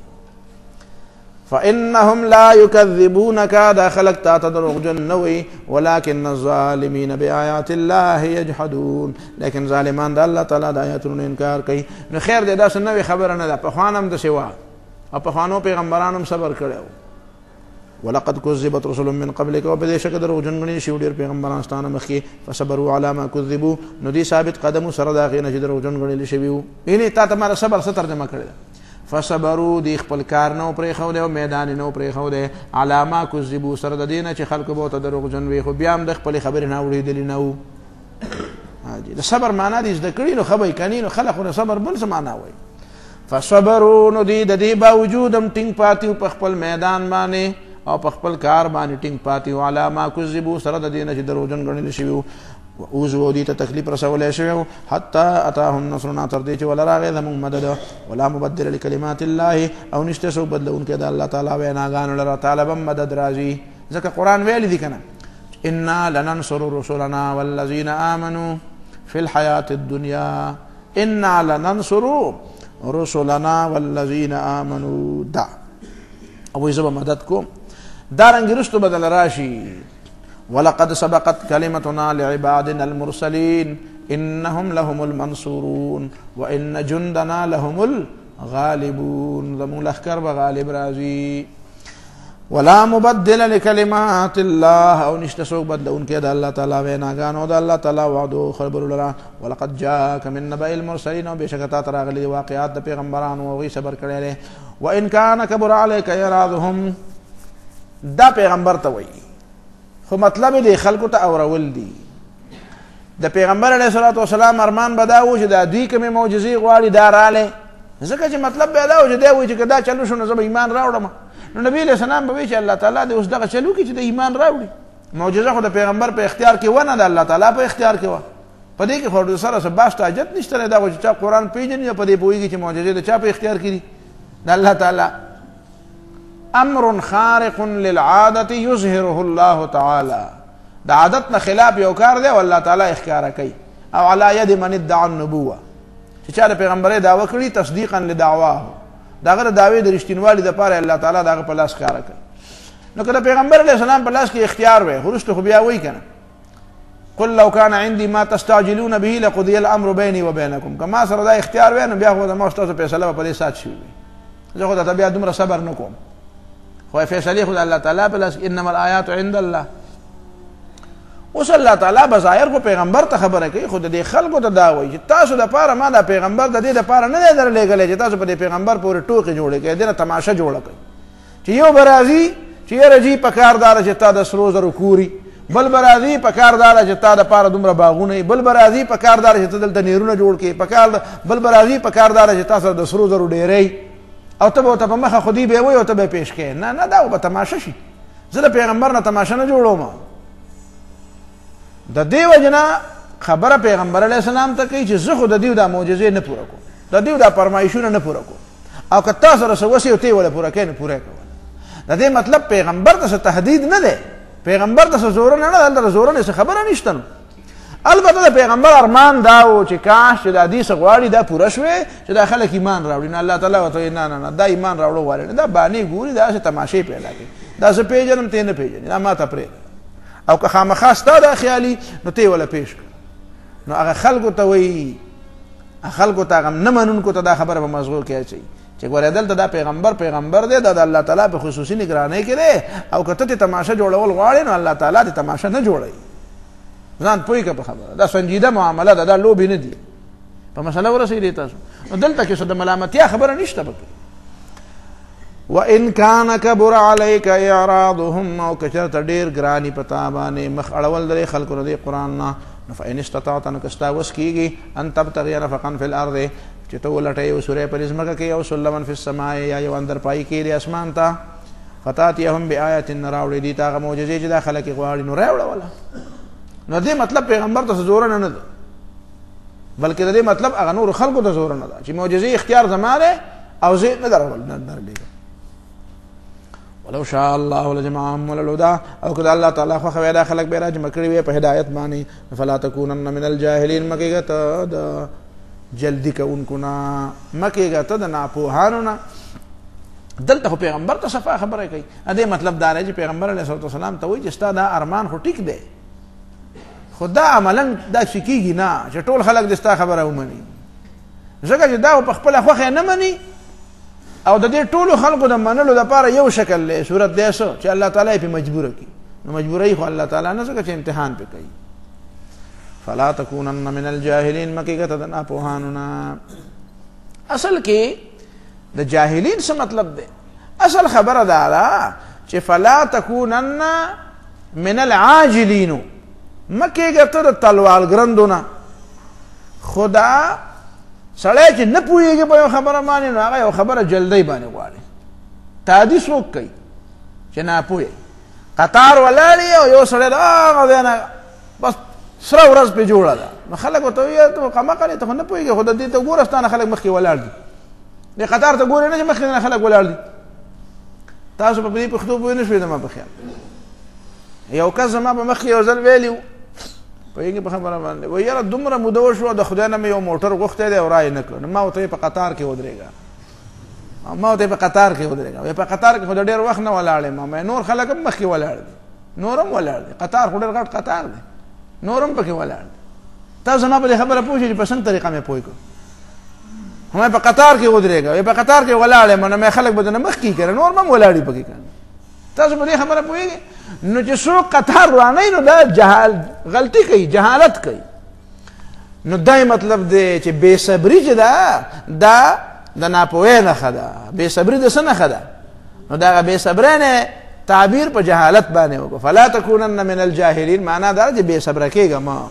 فانهم لا يكذبونك دا خلق تا ته دروغجن نه وایي ولكن الظالمين بآيات الله يجحدون لیکن ظالمان د الله تعالی د آیاتونو انکار کوي نو خیر دی دا څه نوې خبره نه ده پخوان هم داسې وه او پخوانو پیغمبران هم صبر کړی ولقد كذبت رسل من قبلك وبديشك دروغجن غني شي ډیر پیغمبران ستانه مخکي فصبروا على ما كذبوا نو دي ثابت قدم سره دا غي نه دروغجن غني شي ویو یعنی تا ته مر صبر څه ترجمه کړل فصبروا دي خپل کار نو پرې خو له میدان نو پرې خو له على ما كذبوا سره د دینه چې خلق به ته دروغجن وي خو بیا هم د خپل خبر نه وړي نو حاجی د صبر معنا دي د کړي نو خبرې کني نو خلق نو صبر بل څه معنا وي فصبروا نو دي د دې باوجود هم ټینګ پاتې په خپل میدان باندې او په خپل کار باندې ټینګ پاتې او علامه کذبوا سره د دینه چې دروغجن غنل شي او زو دي ته تکلیف رسول شي حتی اتاهم نصرنا تر دې چې ولا راغی زموږ مدد ولا مبدل لكلمات الله او نشته سو بدلون کې د الله تعالی ویناګانو لره طالبا مدد راځي ځکه قران ویل دي کنه انا لننصر رسلنا والذين امنوا في الحياه الدنيا انا لننصر رسلنا والذين امنوا دا او زب مدد کوم دارنګ رستو بدل راشي ولقد سبقت كلمتنا لعبادنا المرسلين انهم لهم المنصورون وان جندنا لهم الغالبون زمون لخر بغالب رازي ولا مبدل لكلمات الله او نشتسوق بدلون كده الله تعالى ويناغان او الله تعالى وعده خبر لرا ولقد جاءك من نبأ المرسلين وبشكتا تراغلي واقعات پیغمبران او غي صبر کړي وان كان كبر عليك يراضهم دا پیغمبر ته وایي خو مطلب دی خلکو ته اورول دي د پیغمبر علیه الصلاۃ والسلام ارمان بداو چې دا دوی کومه معجزې غواړي دا رااله ځکه چې مطلب پیدا و چې دا وایي چې دا چلو شو نو زه ایمان راوړم نو نبی علیہ السلام به وایي چې الله تعالی دې اوس دغه چلو کې چې د ایمان راوړي معجزه خو د پیغمبر په اختیار کې ونه د الله تعالی په اختیار کې و په دې کې خو سره څه باست حاجت نشته دا چې قرآن پیژني په دې پوهیږي چې معجزې د چا په اختیار کې دي د الله تعالی امر خارق للعاده يظهره الله تعالى دا عادت نه خلاف یو کار دی او الله تعالی اختیار کوي او علی ید من ادعى النبوه چې چا د پیغمبري دعوه کړي تصدیقا لدعواه داغه دعوی د رښتینوالي د پاره الله تعالی داغه په لاس کار کوي نو کله پیغمبر علیه السلام په لاس کې اختیار وي ورسته خو بیا وایي کنه قل لو كان عندي ما تستعجلون به لقضي الامر بيني وبينكم کما سره دا اختیار وي نو بیا خو د مستاسو فیصله په دې سات شي زه خو ته بیا دومره صبر نکوم خو فیصله خو الله تعالی بلس انما الآیات عند الله اوس الله تعالی بظاهر کو پیغمبر ته خبره کوي خو د خلکو ته دا وایي چې تاسو د پاره ما د پیغمبر د دې د پاره نه درلېږل چې تاسو په دې پیغمبر پورې ټوکې جوړې کړئ دنه تماشه جوړه کړئ چې یو برازي چې یاره جي په کار داره چې تا د سرو زرو کوري، بل به راځي په کار داره چې تا دپاره دومره باغونه وي، بل به راځي په کار داره چې ته دلته نیرونه جوړ کړې، بل به راځي په کار داره چې تا سره د سرو زرو ډېری، او ته به ورته په مخه خودي به یې وایي او ته به یې پېښ کړې. نه دا به تماشه شي. زه د پیغمبر نه تماشه نه جوړوم. د دې وجې نه خبره پیغمبر علیه السلام ته کوي چې زه خو د دوی دا معجزې نه پوره کوم، د دوی دا فرمایشونه نه پوره کوم، او که تا سره څه وسې او ته یې ولې پوره کوې نه پوره کوه. د دې مطلب پیغمبر ته څه تهدید نه دی، پیغمبر ته څه زورنه نه ده، دلته د زورنې څه خبره نشته. نو البته د پیغمبر ارمان دا و چې کاش چې دا دې څه غواړي دا پوره شوې چې دا خلک ایمان راوړي. نه الله تعالی ورته نه نه نه دا ایمان راوړو غواړي نه، دا بانې ګوري، داسې تماشې پیدا کوي، دا زه پېژنم ته نه پېژنې، دا ما ته پرېږده، او که خامخا ستا دا خیالي نو ته یې وله پېښ کړه. نو هغه خلکو ته وایي، خلکو ته هغه نه منونکو ته دا خبره په مزغو کې اچوي چې ګوره دلته دا پیغمبر دی، دا د الله تعالی په خصوصي نگرانۍ کې دی، او که ته ترې تماشه جوړول غواړې نو الله تعالی دې تماشه نه جوړوي. ځان پوه کړه په خبره، دا سنجیده معامله ده، دا لوبې نه دي. په مسله ورسېدې تاسو. نو دلته کې څه د ملامتیا خبره نشته پکې. وَإِنْ كَانَ كَبُرَ عَلَيْكَ إِعْرَاضُهُمْ، او که چېرته ډېر ګراني په تا باندې مخ اړول د دې خلکو د دې قرآن نه، نو فإن استطعت، نو که ستا وس کېږي ان تبتغي نفقا فی الأرض، چې ته ولټوې یو سوری په ځمکه کې، او سلما فی السماء، یا یو اندر پای کې د اسمان ته، فتاتیهم بآیة، نه راوړې دي ته هغه معجزې چې دا خلک یې غواړي، نو راوړه وله. نو دې مطلب پیغمبر ته زورنه نه ده، بلکې د دې مطلب هغه نور خلکو ته زورنه ده چې معجزې اختیار زما دی او زه نه درلېږم. ولو شاء الله لجمعهم على الهدى، او که د الله تعالی خوښه وی دا خلک به یې راجمع کړي وي په هدایت باندې. فلا تکونن من الجاهلین، مه کېږه ته د جلدي کوونکو نه، مه کېږه ته د ناپوهانو نه. دلته خو پیغمبر ته صفا خبره کوي. دې مطلب دا دی چې پیغمبر علیه الصلاة والسلام ته وایي چې ستا دا ارمان خو ټیک دی، خو دا عملا داسې کېږي نه چې ټول خلک د ستا خبره ومني، ځکه چې دا په خپله خوښه نه مني، او د دې ټولو خلکو د منلو دپاره یو شکل دی، صورت دی څه چې الله تعالی یې پې مجبوره کړي. نو مجبوروي خو الله تعالی نه، ځکه چې امتحان پې کوي. فلا تکونن من الجاهلین، مه کېږه ته د ناپوهانو نه. اصل کې د جاهلین څه مطلب دی؟ اصل خبره دا ده چې فلا تکونن من العاجلینو، مه کېږه ته د تلوالګرندو نه. خدا سړی چې نه پوهېږي په یو خبره باندې، نو هغه یو خبره جلدی باندې غواړي. تعدي څوک کوي چې ناپوهه قطار ولاړ او یو سړی د هغه ځای نه بس سره ورځ پې جوړه ده، نو خلک ورته وایي ته قمقلې ته خو نه پوهېږې، خو د دې ته ګوره ستا نه خلک مخکې ولاړ دي، دې قطار ته ګورې نه چې مخکې نه خلک ولاړ دي. تاسو په دې پښتو پوه نه شوئ زما په خیال. یو کس زما په مخکې یو ځل ویلي و، پوهېږي په خبره باندې، وایي یاره دومره موده وشوه د خدای نه مې یو موټر غوښتی دی او رایې نه کړ. نو ما ورته په قطار کې ودرېږه، ما ورته په قطار کې ودرېږه، وایي په قطار کې خو د ډېر وخت نه ولاړ یم، نور خلک هم مخکې ولاړ دي، نور هم ولاړ دي، قطار خو ډېر غټ قطار دی، نور هم پکې ولاړ دي. تاسو زما په دې خبره پوه شئ چې په څنګه طریقه مې پوه کړو. ما په قطار کې ودرېږه، وایي په قطار کې ولاړ یم، نو مې خلک به دنه مخکې کړه، نور هم ولاړ دي پکې. تاسو په دې خبره پوهېږئ؟ نو چې څوک قطار روانوي نو دا غلطي کوي، جهالت کوي. نو دا مطلب دی چې بې صبري چې ده دا د ناپوهۍ نښه ده، بې صبري د څه نښه ده؟ نو د هغه بې صبرۍ نه تعبیر په جهالت باندې وکړو. فلا تکونن من الجاهلین، معنا دا چې بې صبره کېږه ما.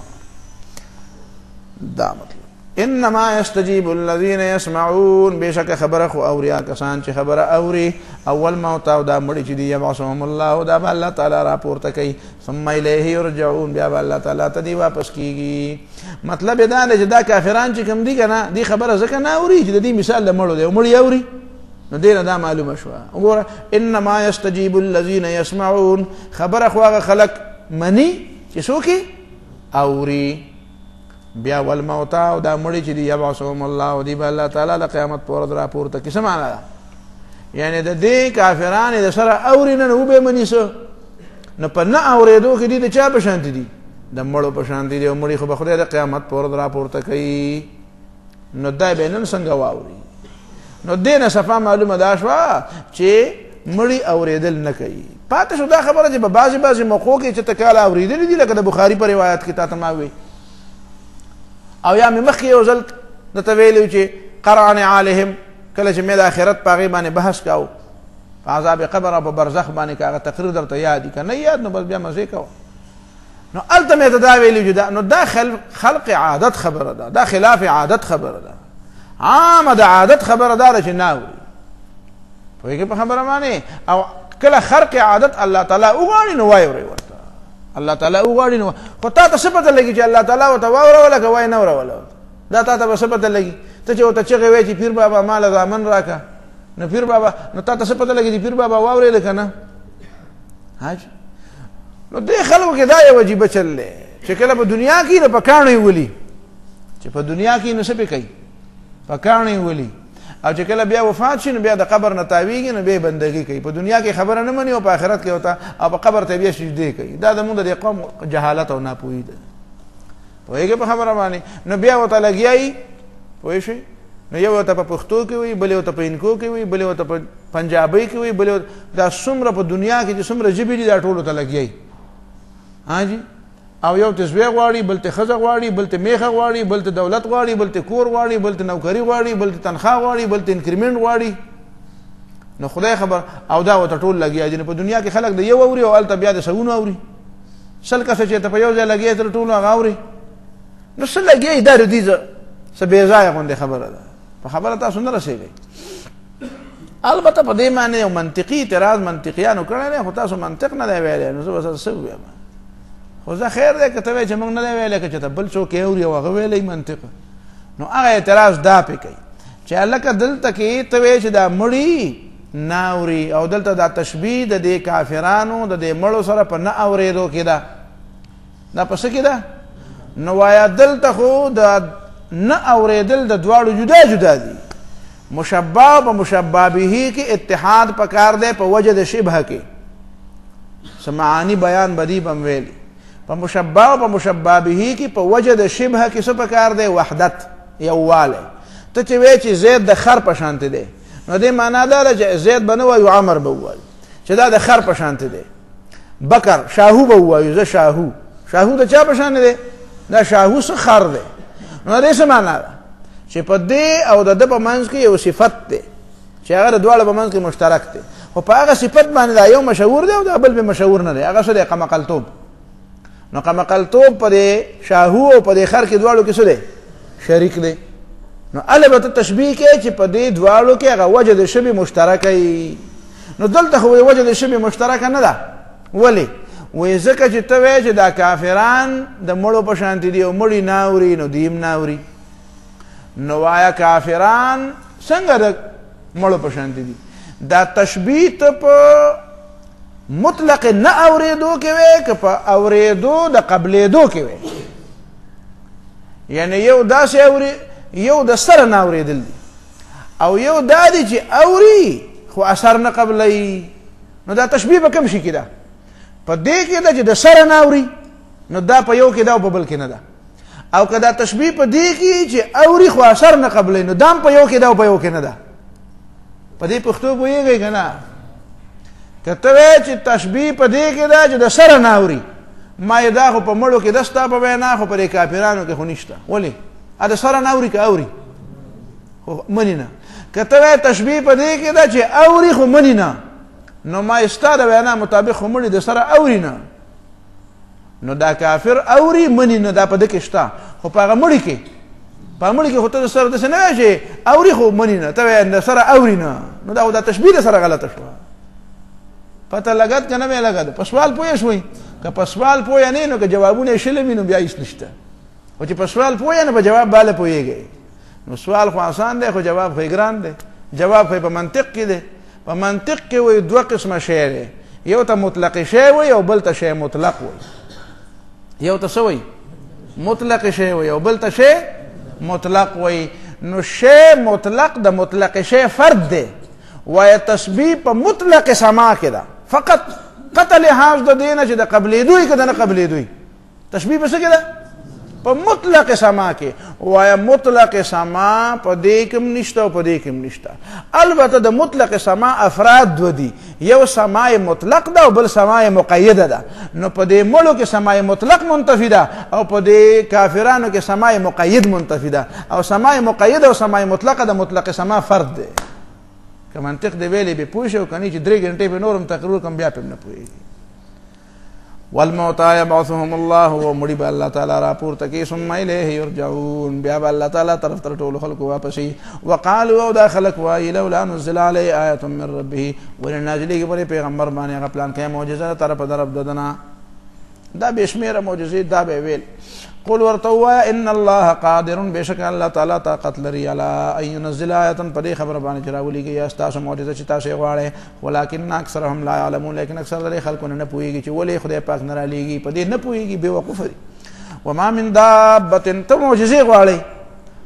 دا مطلب انما یستجیب الذین یسمعون، بېشکه خبره خو اوریا کسان چې خبره اوري. اول موت او دا مړي چې دي یبعثهم الله، دا به الله تعالی راپورته کوي. ثم الیه یرجعون، بیا به الله تعالی ته دی واپس کېږي. مطلب دا دی چې دا کافران چې کوم دي که نه، دې خبره ځکه نه اوري چې د دې مثال د مړو دی، او مړي اوري، نو دې نه دا معلومه شوه. وګوره انما یستجیب الذین یسمعون، خبره خو هغه خلک مني چې څوک اوري. بیا والموتا، او دا مړي چې دي یبعثهم الله، او دی به الله تعالی د قیامت په ورځ راپورته کړي. څه معنا ده؟ یعنې د دې کافران د سره اوري نه، نو به مني څه؟ نو په نه اورېدو کې دي د چا په شانتي دي؟ د مړو په شانتي دي، او مړي خو به خدای د قیامت په ورځ راپورته کوي. نو دا به نن څنګه واوري؟ نو دې نه صفا معلومه دا شوه چې مړي اورېدل نه کوي. پاتې شو دا خبره چې په بعضې موقعو کې چې ته کاله اورېدلي دي، لکه د بخاري په روایت کې تا ته ما وی، او یا مې مخکې یو ځل درته ویلي چې قرآن عالهم، کله چې مې د آخرت په هغې باندې بحث کاو، په عذاب قبر او په برزخ باندې که هغه تقریر درته یاد وي که نه یاد نو بس بیا مزې کوه نو هلته مې ته دا ویلي چې نو دا خلق عادت خبره ده دا خلاف عادت خبره ده عامه د عادت خبره دا ده چې نه اوري پوهېږې په خبره باندې او کله خرق عادت الله تعالی وغواړي نو وایي ورې ورته الله تعالی وغواړي نو خو تا ته څه پته لګي چې الله تعالی ورته واوروله که وایي نه اوروله دا تا ته به څه پته لګي ته چې ورته چغې وایې چې پیر بابا ما له زامن راکړه نو پیر بابا نو تا ته څه پته لګي چې پیر بابا واورېده که نه حاجي نو دې خلکو کې دا یو عجیبه چل دی چې کله په دنیا کې نو په کاڼو یې ولي چې په دنیا کې نو څه پې کوي په کاڼو یې ولي او چې کله بیا وفات شي نو بیا د قبر نه تاویږي نو بیا بندګي کوي په دنیا کې خبره نه مني او په آخرت کې ورته او په قبر ته بیا سجدې کوي دا زموږ د دې قوم جهالت او ناپوهي ده پوهېږې په خبره باندې نو بیا ورته لګیایي پوه شئ نو یو ورته په پښتو کې وي بلې ورته په انکو کې وي بلې ورته په پنجابۍ کې وي بلې دا څومره په دنیا کې چې څومره ژبې دي دا ټول ورته لګیایي جی او یو ته زوی غواړي بل ته ښځه غواړي بل ته میخه غواړي بل ته دولت غواړي بل ته کور غواړي بل ته نوکري غواړي بل ته تنخواه غواړي بل ته انکریمنټ غواړي نو خدای خبر او دا ورته ټول لګیا دي په دنیا کې خلک د یو اوري او هلته بیا د سوونو اوري سل کسه چې ته په یو ځای لګیا تر ټولو هغه اوري نو څه لګیا دا ردي څه بې ځایه غوندې خبره ده په خبره تاسو نه رسېږئ البته په دې معنی یو منطقي اعتراض منطقیانو کړی دی خو تاسو منطق نه دی ویلی نو زه به څه ووایم خو زه خیر دی که ته وایې چې موږ نه دی ویلی که چې ته بل څوک اوري او هغه ویلی منطق نو هغه اعتراض دا پې کوي چې هلکه دلته کې ته وایې چې دا مړي نه اوري او دلته دا تشبیه د دې کافرانو د دې مړو سره په نه اورېدو کې ده دا په څه کې ده نو وایه دلته خو د نه اورېدل د دواړو جدا جدا دي مشبه و مشبه به کې اتحاد پکار دی په وجه د شبه کې سمعانی بیان بدی بم ویلی په مشبه و مشبه به کې په وجه د شبه کې څه پکار دی وحدت یووالی ته چې وایې چې زید د خر په شانتې دی نو دې معنا دا ده چې زید به نه وایو عمر به ووایو چې دا د خر په شانتې دی بکر شاهو به ووایو زه شاهو د چا په شانتې دی دا شاهو څه خر دی نو دې څه معنا ده چې په دې او د ده په منځ کې یو صفت دی چې هغه د دواړو په منځ کې مشترک دی خو په هغه صفت باندې دا یو مشهور دی او دا بل به مشهور نه دی هغه څه دی قمقلتوب نو قمقلتوب په دې شاهو او په دې خر کې دواړو کې څه دی شریک دی نو البته تشبیه کوي چې په دې دواړو کې هغه وجه د شبې مشترکه وي نو دلته خو وجه د شبې مشترکه نه ده ولې وایي ځکه چې ته وایې چې دا کافران د مړو په شانتې دي او مړي نه اوري نو دوی هم نه اوري نو وایه کافران څنګه د مړو په شانتې دي دا تشبیه ته په مطلق نه اورېدو کې وی که په اورېدو د قبلېدو کې وی یعنی یو داسې اوري یو د سره نه اورېدل دي او یو دا دی چې اوري خو اثر نه قبلوي نو دا تشبیه په کوم شي کې ده په دې کې ده چې د سره نه اوري نو دا په یو کې ده او په بل کې نه ده او که دا تشبیه په دې کې چې اوري خو اثر نه قبلوي نو دا هم په یو کې ده او په یو کې نه ده په دې پښتو پوهېږئ که نه که ته وایې چې تشبیه په دې کې ده چې د سره نه اوري ما یې دا خو په مړو کې ده ستا په وینا خو په دې کافرانو کې خو نشته ولې د سره نه اوري که اوري خو مني نه که ته وایې تشبیه په دې کې ده چې اوري خو مني نه نو ما ستا د وینا مطابق خو مړي د سره اوري نه نو دا کافر اوري مني نه دا په ده کې شته خو په هغه مړي کې په مړي کې خو ته د سره داسې نه وایې چې اوري خو مني نه ته وایې د سره اوري نه نو دا خو دا تشبیه د سره غلطه شوه پته لګد که نه مې لګد په سوال پوه شوئ که په سوال پوه نه نو که جوابونه یې شلې وي نو بیا هېڅ نشته خو چې په سوال پوه نه په جواب باندې پوهېږئ نو سوال خو آسان دی خو جواب خو ګران دی جواب خو په منطق کې دی په منطق کې وایي دوه قسمه شی دی یو ته مطلق شی وایي او بل ته شی مطلق وایي یو ته څه وایي مطلق شی وایي او بل ته شی مطلق وایي نو شی مطلق د مطلق شی فرد دی وایي تشبیه په مطلق سما کې ده فقط قطع لحاظ د دې نه چې د قبلېدوی که د نه قبلېدوی تشبیه په څه کې ده په مطلق سما کې وایه مطلق سما په دې کې هم نشته او په دې کې هم نشته البته د مطلق سما افراد دو دي یو سمای مطلق ده او بل سمای مقیده ده نو په دې مړو کې سمای مطلق منتفي ده او په دې کافرانو کې سمای مقید منتفي ده او سمای مقید او سمای مطلق د مطلق سما فرد ده که منطق دی ویلې به پوه شي او کنی چې 3 غنټې به نورم تقریر کوم بیا په نه پوهېږي. والموتى يبعثهم الله ومړي به الله تعالی راپورته کوي ثم الیه یرجعون بیا به الله تعالی طرف تر ټولو خلکو واپسي. وقالوا او دا خلک وایي لولا نزل علیه آیة من ربه ولې نازلېږي پر پیغمبر باندې هغه پلان کوي معجزه طرف د رب ددنه دا بې شمېره معجزې دا به ویل. قل ورته ووایه ان الله قادر بېشکه الله تعالی طاقت لري علی ان ينزل آیة په دې خبره باندې چې راولېږي یا ستاسو معجزه چې تاسو یې غواړئ ولکن اکثرهم لا یعلمون لیکن اکثر د خلکو نه پوهېږي چې ولې خدای پاک نه رالیږي په دې نه پوهېږي بېوقوفه دي. وما من دابة ته معجزې غواړئ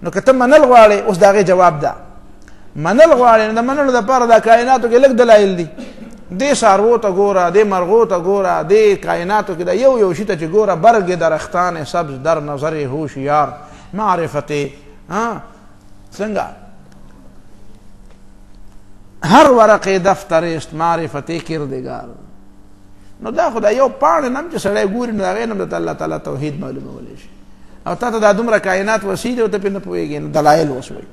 نو که ته منل غواړئ اوس د هغې جواب ده منل غواړئ نو د منلو دپاره دا کائناتو کې لږ دلایل دي. دې څاروو ته ګوره دې مرغو ته ګوره دې کائناتو کې د یو شي ته چې ګوره برګې درختان سبز در نظر هوشیار معرفت څنګه هر ورقې دفتر است معرفت کردگار. نو دا خو دا یو پاڼې نم چې سړی ګوري نو د هغې نم د الله تعالی توحید معلومولی شي او تا ته دا دومره کائنات وسیع دی او ته پرې نه پوهېږې نو دلایل وسوئ.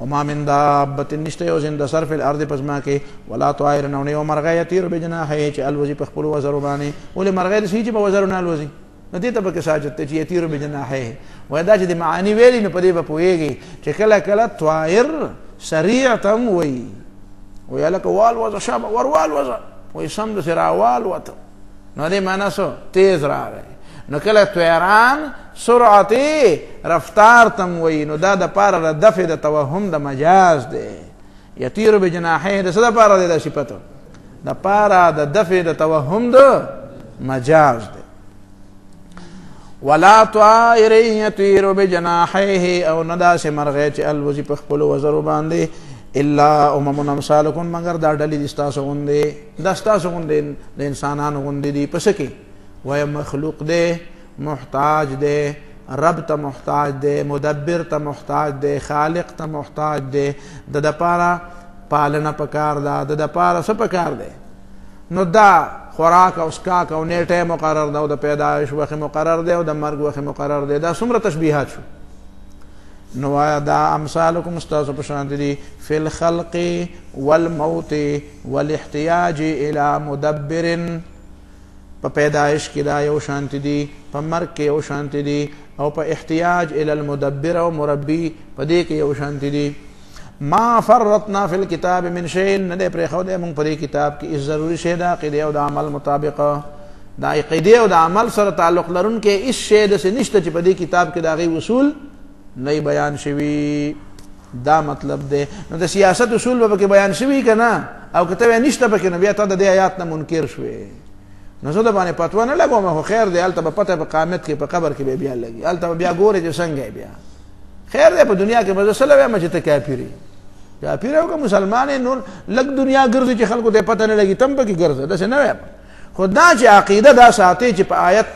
وما من دابة نشته یو زنده سر فی الارض په ځمکه کې ولا طائر او نه یو مرغۍ یطیر بجناحیه چې الوزي په خپلو وزرو باندې. ولې مرغۍ داسې چې په وزرو نه الوزي نو دې ته پکې ساجت دی چې یطیر بجناحیه وایي دا چې د معانی ویلي نو په دې به پوهېږي چې کله کله طائر سریع ته هم وایي وایي هلکه والوځه شابه ور والوځه وایي سمدسې راوالوته نو دې معنا څه تیز راغی. نو کله طیران سرعت رفتار تم وی نو دا د پاره د دفع د توهم د مجاز دی. یطیر بجناحیه د څه دپاره دی دا صفت د پاره د دفع د توهم د مجاز دی. ولا طائر یطیر بجناحیه او نه داسې مرغۍ چې الوزي په خپلو وزرو باندې الا امم امثالکم مگر دا ډلې دي ستاسو غوندې دا ستاسو غوندې د انسانانو غوندې دي په څه کې وایي مخلوق دی محتاج دی رب ته محتاج دی مدبر ته محتاج دی خالق ته محتاج دی د دپاره پالنه پکار ده د دپاره څه پکار دی نو دا خوراک او سکاک او نیټه مقرر ده او د پیدایش وخت مقرر دی او د مرګ وخت مقرر دی دا څومره تشبیهات شو. نو وایه دا امثالکم ستاسو په شان دي فی الخلق والموت والاحتیاج الی مدبر په پیدایش کې دا یو شانتی دي په مرګ کې یو شانتی دي او په احتیاج الی المدبر او مربی په دې کې یو شانتی دي. ما فرطنا فی الکتاب من شیء نه دی پرېښودی موږ په دې کتاب کې ضروري شی د عقیدې او د عمل مطابق د عقیدې او د عمل سره تعلق لرونکی هېڅ شی داسې نشته چې په دې کتاب کې د هغې اصول نه بیان شوي. دا مطلب دی. نو د سیاست اصول به پکې بیان شوي که نه او که ته وایې نشته پکې نو بیا ته د دې آیات نه منکر شوې نو زه د باندې فتوا نه لګوم خو خیر دی هلته به پته په قامت کې په قبر کې به بیا لګي هلته به بیا ګورې چې څنګه بیا خیر دی په دنیا کې به زه څه لویم چې ته کافر یې کافر یې او که مسلمان یې نور لږ دنیا ګرځي چې خلکو ته پته نه لګي ته هم پکې ګرځه داسې نه وایم خو دا چې عقیده دا ساتې چې په آیت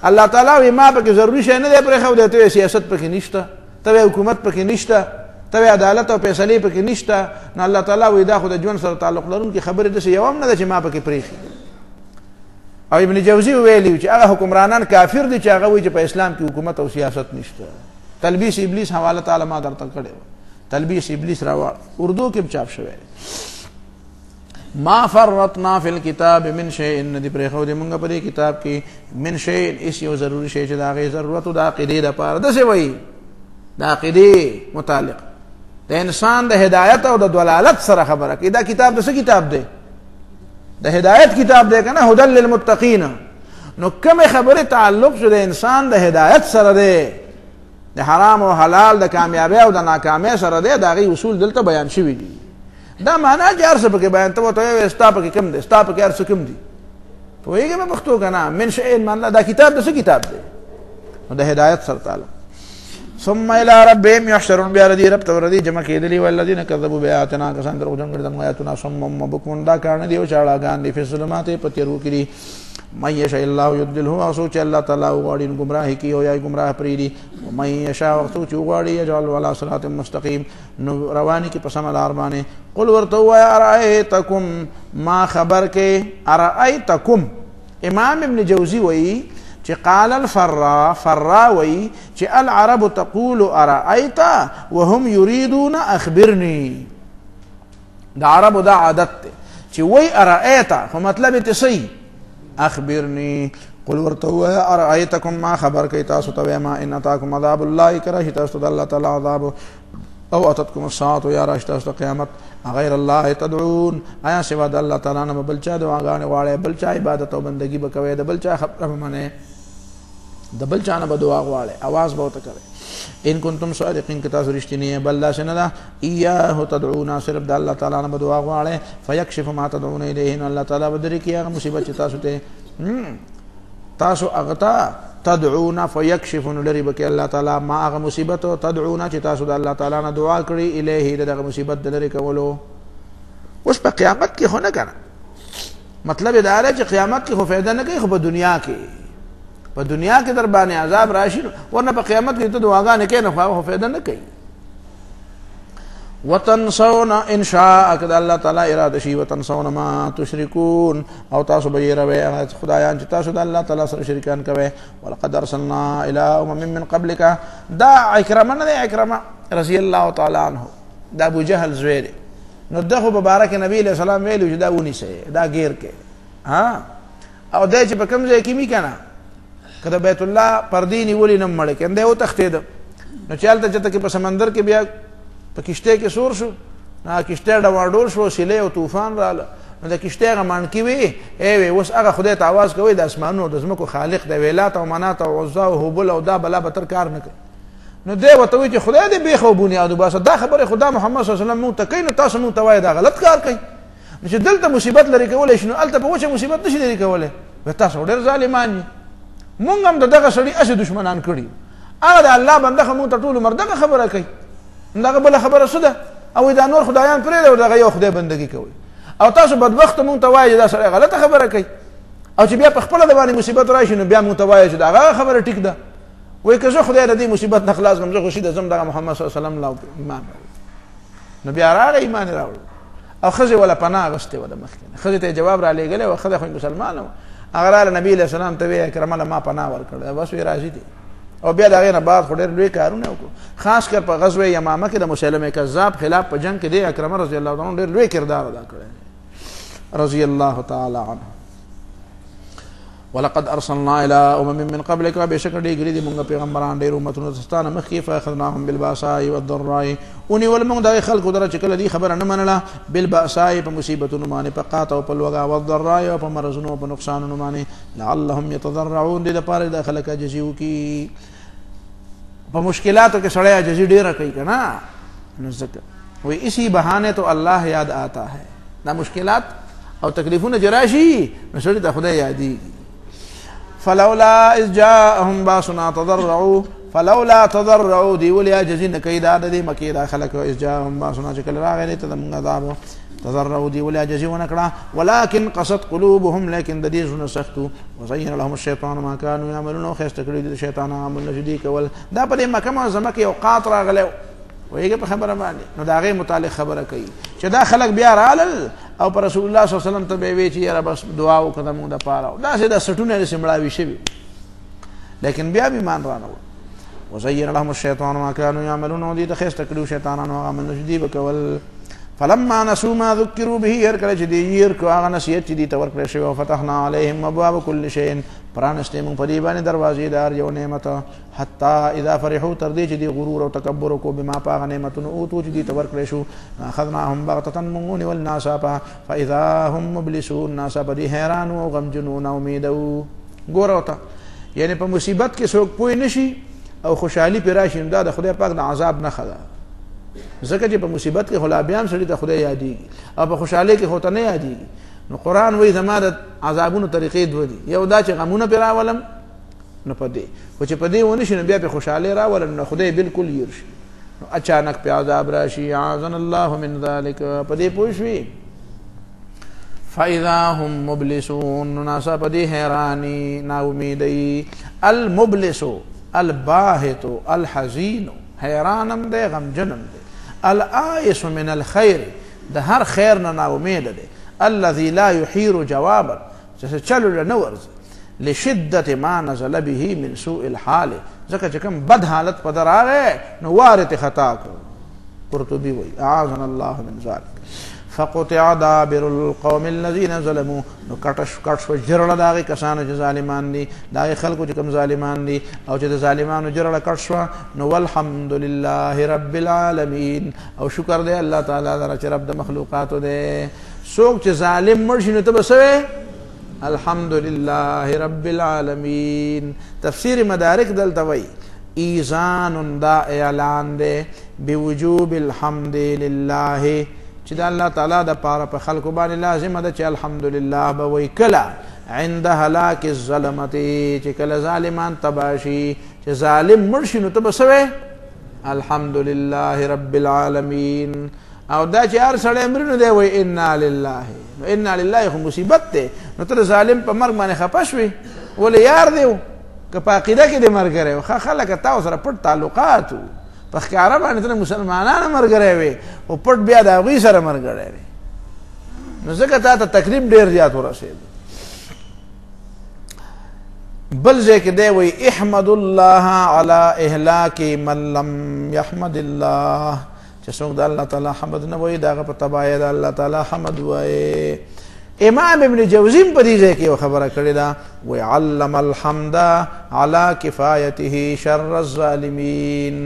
الله تعالی وایي ما پکې ضروري شی نه دی پرېښودی ته وایې سیاست پکې نشته ته وایې حکومت پکې نشته ته وایې عدالت او فیصلې پکې نشته نو الله تعالی وایي دا خو د ژوند سره تعلق لرونکې خبرې داسې یو هم نه ده چې ما پکې پرېښي. او ابن جوزی ویلی چې هغه حکمرانان کافر دي چې هغه وایي چې په اسلام کې حکومت او سیاست نشته. تلبیس ابلیس حواله تعالی ما درته کړې وه تلبیس ابلیس راوړ اردو کې چاپ شوی ما فرطنا فی الکتاب من شیء نه دي پرېښودی مونږ په دې کتاب کې من شیء هېڅ یو ضروري شی چې د هغې ضرورت و د عقیدې دپاره داسې وایي د عقیدې متعلق د انسان د هدایت او د دلالت سره خبره کوي. دا کتاب د څه کتاب دی د هدایت کتاب دی که نه هدى للمتقین. نو کومې خبرې تعلق شو د انسان د هدایت سره دی د حرام او حلال د کامیابی او د ناکامۍ سره دی د هغې اصول دلته بیان شوي دي. دا معنا چې هر څه پکې بیان ته ورته وایې ستا پکې کوم دی ستا پکې هر څه کوم دي پوهېږې په پښتو که نه من شیء معنا دا کتاب د څه کتاب دی نو د هدایت سره تعلق. ثم الى ربهم يحشرون بیا ردی رب ته وردی جمع کېدلي والذین کذبوا بآیاتنا کسان دروغجن کړي زموږ آیاتونه صم وبکم دا کارونه دي او چاړاګان دي فی الظلمات په تیارو کې دي من یشاء الله یضلله او څوک چې الله تعالی وغواړي ګمراهي کړي او یا ګمراه پرېږدي ومن یشاء او څوک چې وغواړي یجعله علی صراط مستقیم نو رواني کې په سمه لار باندې. قل ورته ووایه ارأیتکم ما خبر کې ارأیتکم امام ابن جوزی وایي چې قال الفرا وی چې العرب تقول ارأيت وهم يريدون اخبرني دا عربو دا عادت تے چی وی ارائیتا خو مطلب تسی اخبرنی قل ورتو ارائیتکم ما خبر کئی تاسو توی ما ان اتاکم عذاب اللہ کراشی تاسو دا اللہ تعالی عذاب او اتتکم الساعت یا راشی تاسو قیامت غیر اللہ تدعون آیا سوا دا اللہ تعالی نم بلچا دعاگانے واڑے بلچا عبادت و بندگی بکوے دا بلچا خبر منے دا بلچا نم دعا واڑے آواز بہت کرے ان کنتم صادقین کہ تاسو رشتنی ہے بل لا سندا ایاہ تدعونا صرف دا اللہ تعالی نم دعا واڑے فیکشف ما تدعون الیہ اللہ تعالی بدری کیا مصیبت چی تاسو تے تاسو اغتا تدعونا فیکشفن لری بکی اللہ تعالی ما اغا مصیبت تدعونا چی تاسو دا اللہ تعالی نا دعا کری الیہ دا مصیبت دلری کولو اس پا قیامت کی خو نکنا مطلب دا رہے چی قیامت کی خو فیدہ نکی خو پا دنیا کی پا دنیا کی دربان عذاب راشی ورنہ پا قیامت کی تو دعاگاہ نکی نخواہ خو فیدہ نکی وتنسون ان شاء اکد اللہ تعالی ارادہ شی وتنسون ما تشرکون او تاسو بیر وے خدایان چ تاسو د اللہ تعالی سره شریکان کوي ولقد ارسلنا الى من قبلك دا اکرمه نه اکرمه رضی الله تعالی عنہ دا ابو جہل زویر نو دغه مبارک نبی علیہ السلام ویلو دا ونی سه دا غیر کې ها او د چې په کوم ځای کې می کنه کله بیت الله پردینی ولی نم مړ کنده او تختید نو چالت چته کې په سمندر کې بیا په کشته کې سور شو نا کشته ډوړ شو سیلې او طوفان رااله نو د کشته غمان کې وی ای وس هغه خدای ته आवाज کوي د اسمانونو د زمکو خالق د ویلات او منات او عزا او هبل او دا بلا بتر کار نه کوي نو دی وته وی چې خدای دې بیخو بنیاد بس دا خبره خدا محمد صلی الله علیه وسلم مو تکین تاسو مو توای دا غلط کار کوي چې دلته مصیبت لري کولای شنو الته په وچه مصیبت نشي لري کولای تاسو ډېر ظالمان مونږ هم دغه سړي اشه دشمنان کړی هغه الله بنده مو ته ټول مرده خبره کوي دغه بل خبره سده او دا نور خدایان پرې دغه یو خدای بندگی کوي او تاسو بدبخت مون توای دا سره غلطه خبره کوي او چې بیا په خپل د باندې مصیبت راشي نو بیا مون توای چې دا خبره ټیک ده وای که زه خدای دې مصیبت نه خلاص کوم زه خوشی ده زم دغه محمد صلی الله علیه وسلم لا ایمان نو بیا راغی ایمان راوړ او خزه ولا پناه غسته ولا مخکنه خزه ته جواب را لګله او خزه خو مسلمان اگر نبی علیہ السلام ته کرمه ما پناه ورکړ بس وی راځي دي او بیا دغه نه بعد خډر لوی کارونه وکړو خاص کر په غزوه یمامه کې د مسلمه کذاب خلاف په جنگ کې دی اکرمه رضی الله تعالی عنہ ډیر لوی کردار ادا کړی رضی الله تعالی عنہ ولقد ارسلنا الى من قبلك بشکر دی ګری دی مونږ پیغمبران ډیر امتونو ستانه مخکې فاخذناهم بالباساء والضراء ونی ولمونږ د خلکو درچ کله دی خبره نه منله بالباساء په مصیبتونو باندې په قات او په لوګا والضراء او په مرزونو په نقصانونو باندې لعلهم يتضرعون دې لپاره د خلک جزیو کی په مشکلاتو کې سړی جزی ډیر کوي کنه نو ځکه وای اسی بہانے تو الله یاد آتا ہے دا مشکلات او تکلیفونه جراشی نو سړی ته خدای یادی فلولا اذ جاءهم باسنا تضرعوا فلولا تضرعوا دی ولیا جزین کیدا د دې مکی دا خلق اذ جاءهم باسنا چې کله راغی ته موږ عذاب تضرعوا دی ولیا جزی ونکړه ولكن قصد قلوبهم لیکن د دې زونه سختو وزين لهم الشیطان ما كانوا يعملون خسته کړی د شیطان عمل جدي کول دا په مکه معظمه کې اوقات راغله وایي په خبره باندې نو دا غي متعلق خبره کوي چې دا خلق بیا رالل او پر رسول الله صلی الله علیه وسلم ته وی چې یاره بس دعا وکړه موږ د پاره دا سه د سټونه سمړاوي شي لیکن بیا به مان رانه وزين لهم الشيطان ما كانوا يعملون دي تخست کړو شیطانانو عمل جدي وکول فلما نسوا ما ذكروا به هر کله چې دی ير کو هغه نصیحت چې دی تور کړی شو فتحنا عليهم ابواب كل شيء پرانسته مون په دې باندې دروازې دار یو نعمت حتى اذا فرحوا تر دې چې دی غرور او تکبر کو بما پاغ نعمتونو او تو چې دی تور کړی شو اخذناهم بغتة مون والناس فاذا هم مبلسون ناس بدی حیران او غمجنون امیدو ګوروتا یعنی په مصیبت کې څوک پوي نشي او خوشحالي پیراشي دا د خدای پاک د عذاب نه خلا ځکه چې په مصیبت کې خلابیان سړي ته خدای یادېږي او په خوشحالۍ کې خو ته نه یادېږي نو قرآن وایي زما د عذابونو طریقې دوه دي یو دا چې غمونه پرې راولم نو په دې خو چې په دې ونه شي نو بیا په خوشحالۍ راولم نو خدای بالکل هیر شي نو اچانک په عذاب راشي اعاذنا الله من ذلک په دې پوه شوي فاذا هم مبلسون ناسا په دې حیراني نا امیدي المبلس الباهت الحزين حیرانم دے غمجنم دے الآئس من الخیر ده هر خیر نا امید دے الذي لا يحير جوابا جیسے چلو لنورز لشدت ما نزل به من سوء الحال ذکر چکم بد حالت پدر آگئے نوارت خطا کرو قرطبی وی اعاذنا اللہ من ذلك فقطع دابر القوم الذين ظلموا نو کټ شو جرړه داغه کسانو چې ظالمان دي داغه خلکو چې کوم ظالمان دي او چې د ظالمانو جرړه کټ شو نو والحمد لله رب العالمین او شکر دی الله تعالی چې رب د مخلوقات دی څوک چې ظالم مرشي نو ته بسوي الحمد لله رب العالمین تفسیر مدارک دلته وی ایزان دا اعلان دے بوجوب الحمد لله چې دا الله تعالی د پاره په خلکو باندې لازم ده چې الحمدلله به وی کلا عند هلاك الظلمه چې کله ظالمان تباشي چې ظالم مرشي نو تبسوي الحمدلله رب العالمین او دا چې هر سړی مرنو دی وی انا لله انا لله خو مصیبت ده نو ته ظالم په مرګ باندې خپه شوي ولې یار دیو که په عقیده کې د مرګره خو خلک تاسو سره پټ تعلقات په ښکارا باندې ته مسلمانانو مرګره وي او پټ بیا د هغوی سره مرګره وي نو ځکه تا ته تکلیف ډېر زیات ورسېد بل ځای کې دی وایي احمد الله علی اهلاک من لم یحمد الله چې څوک د الله تعالی حمد نه وایي د هغه په تباهۍ د الله تعالی حمد وایي امام ابن جوزیم په دې ځای کې خبره کړې ده وایي علم الحمد علی کفایته شر الظالمین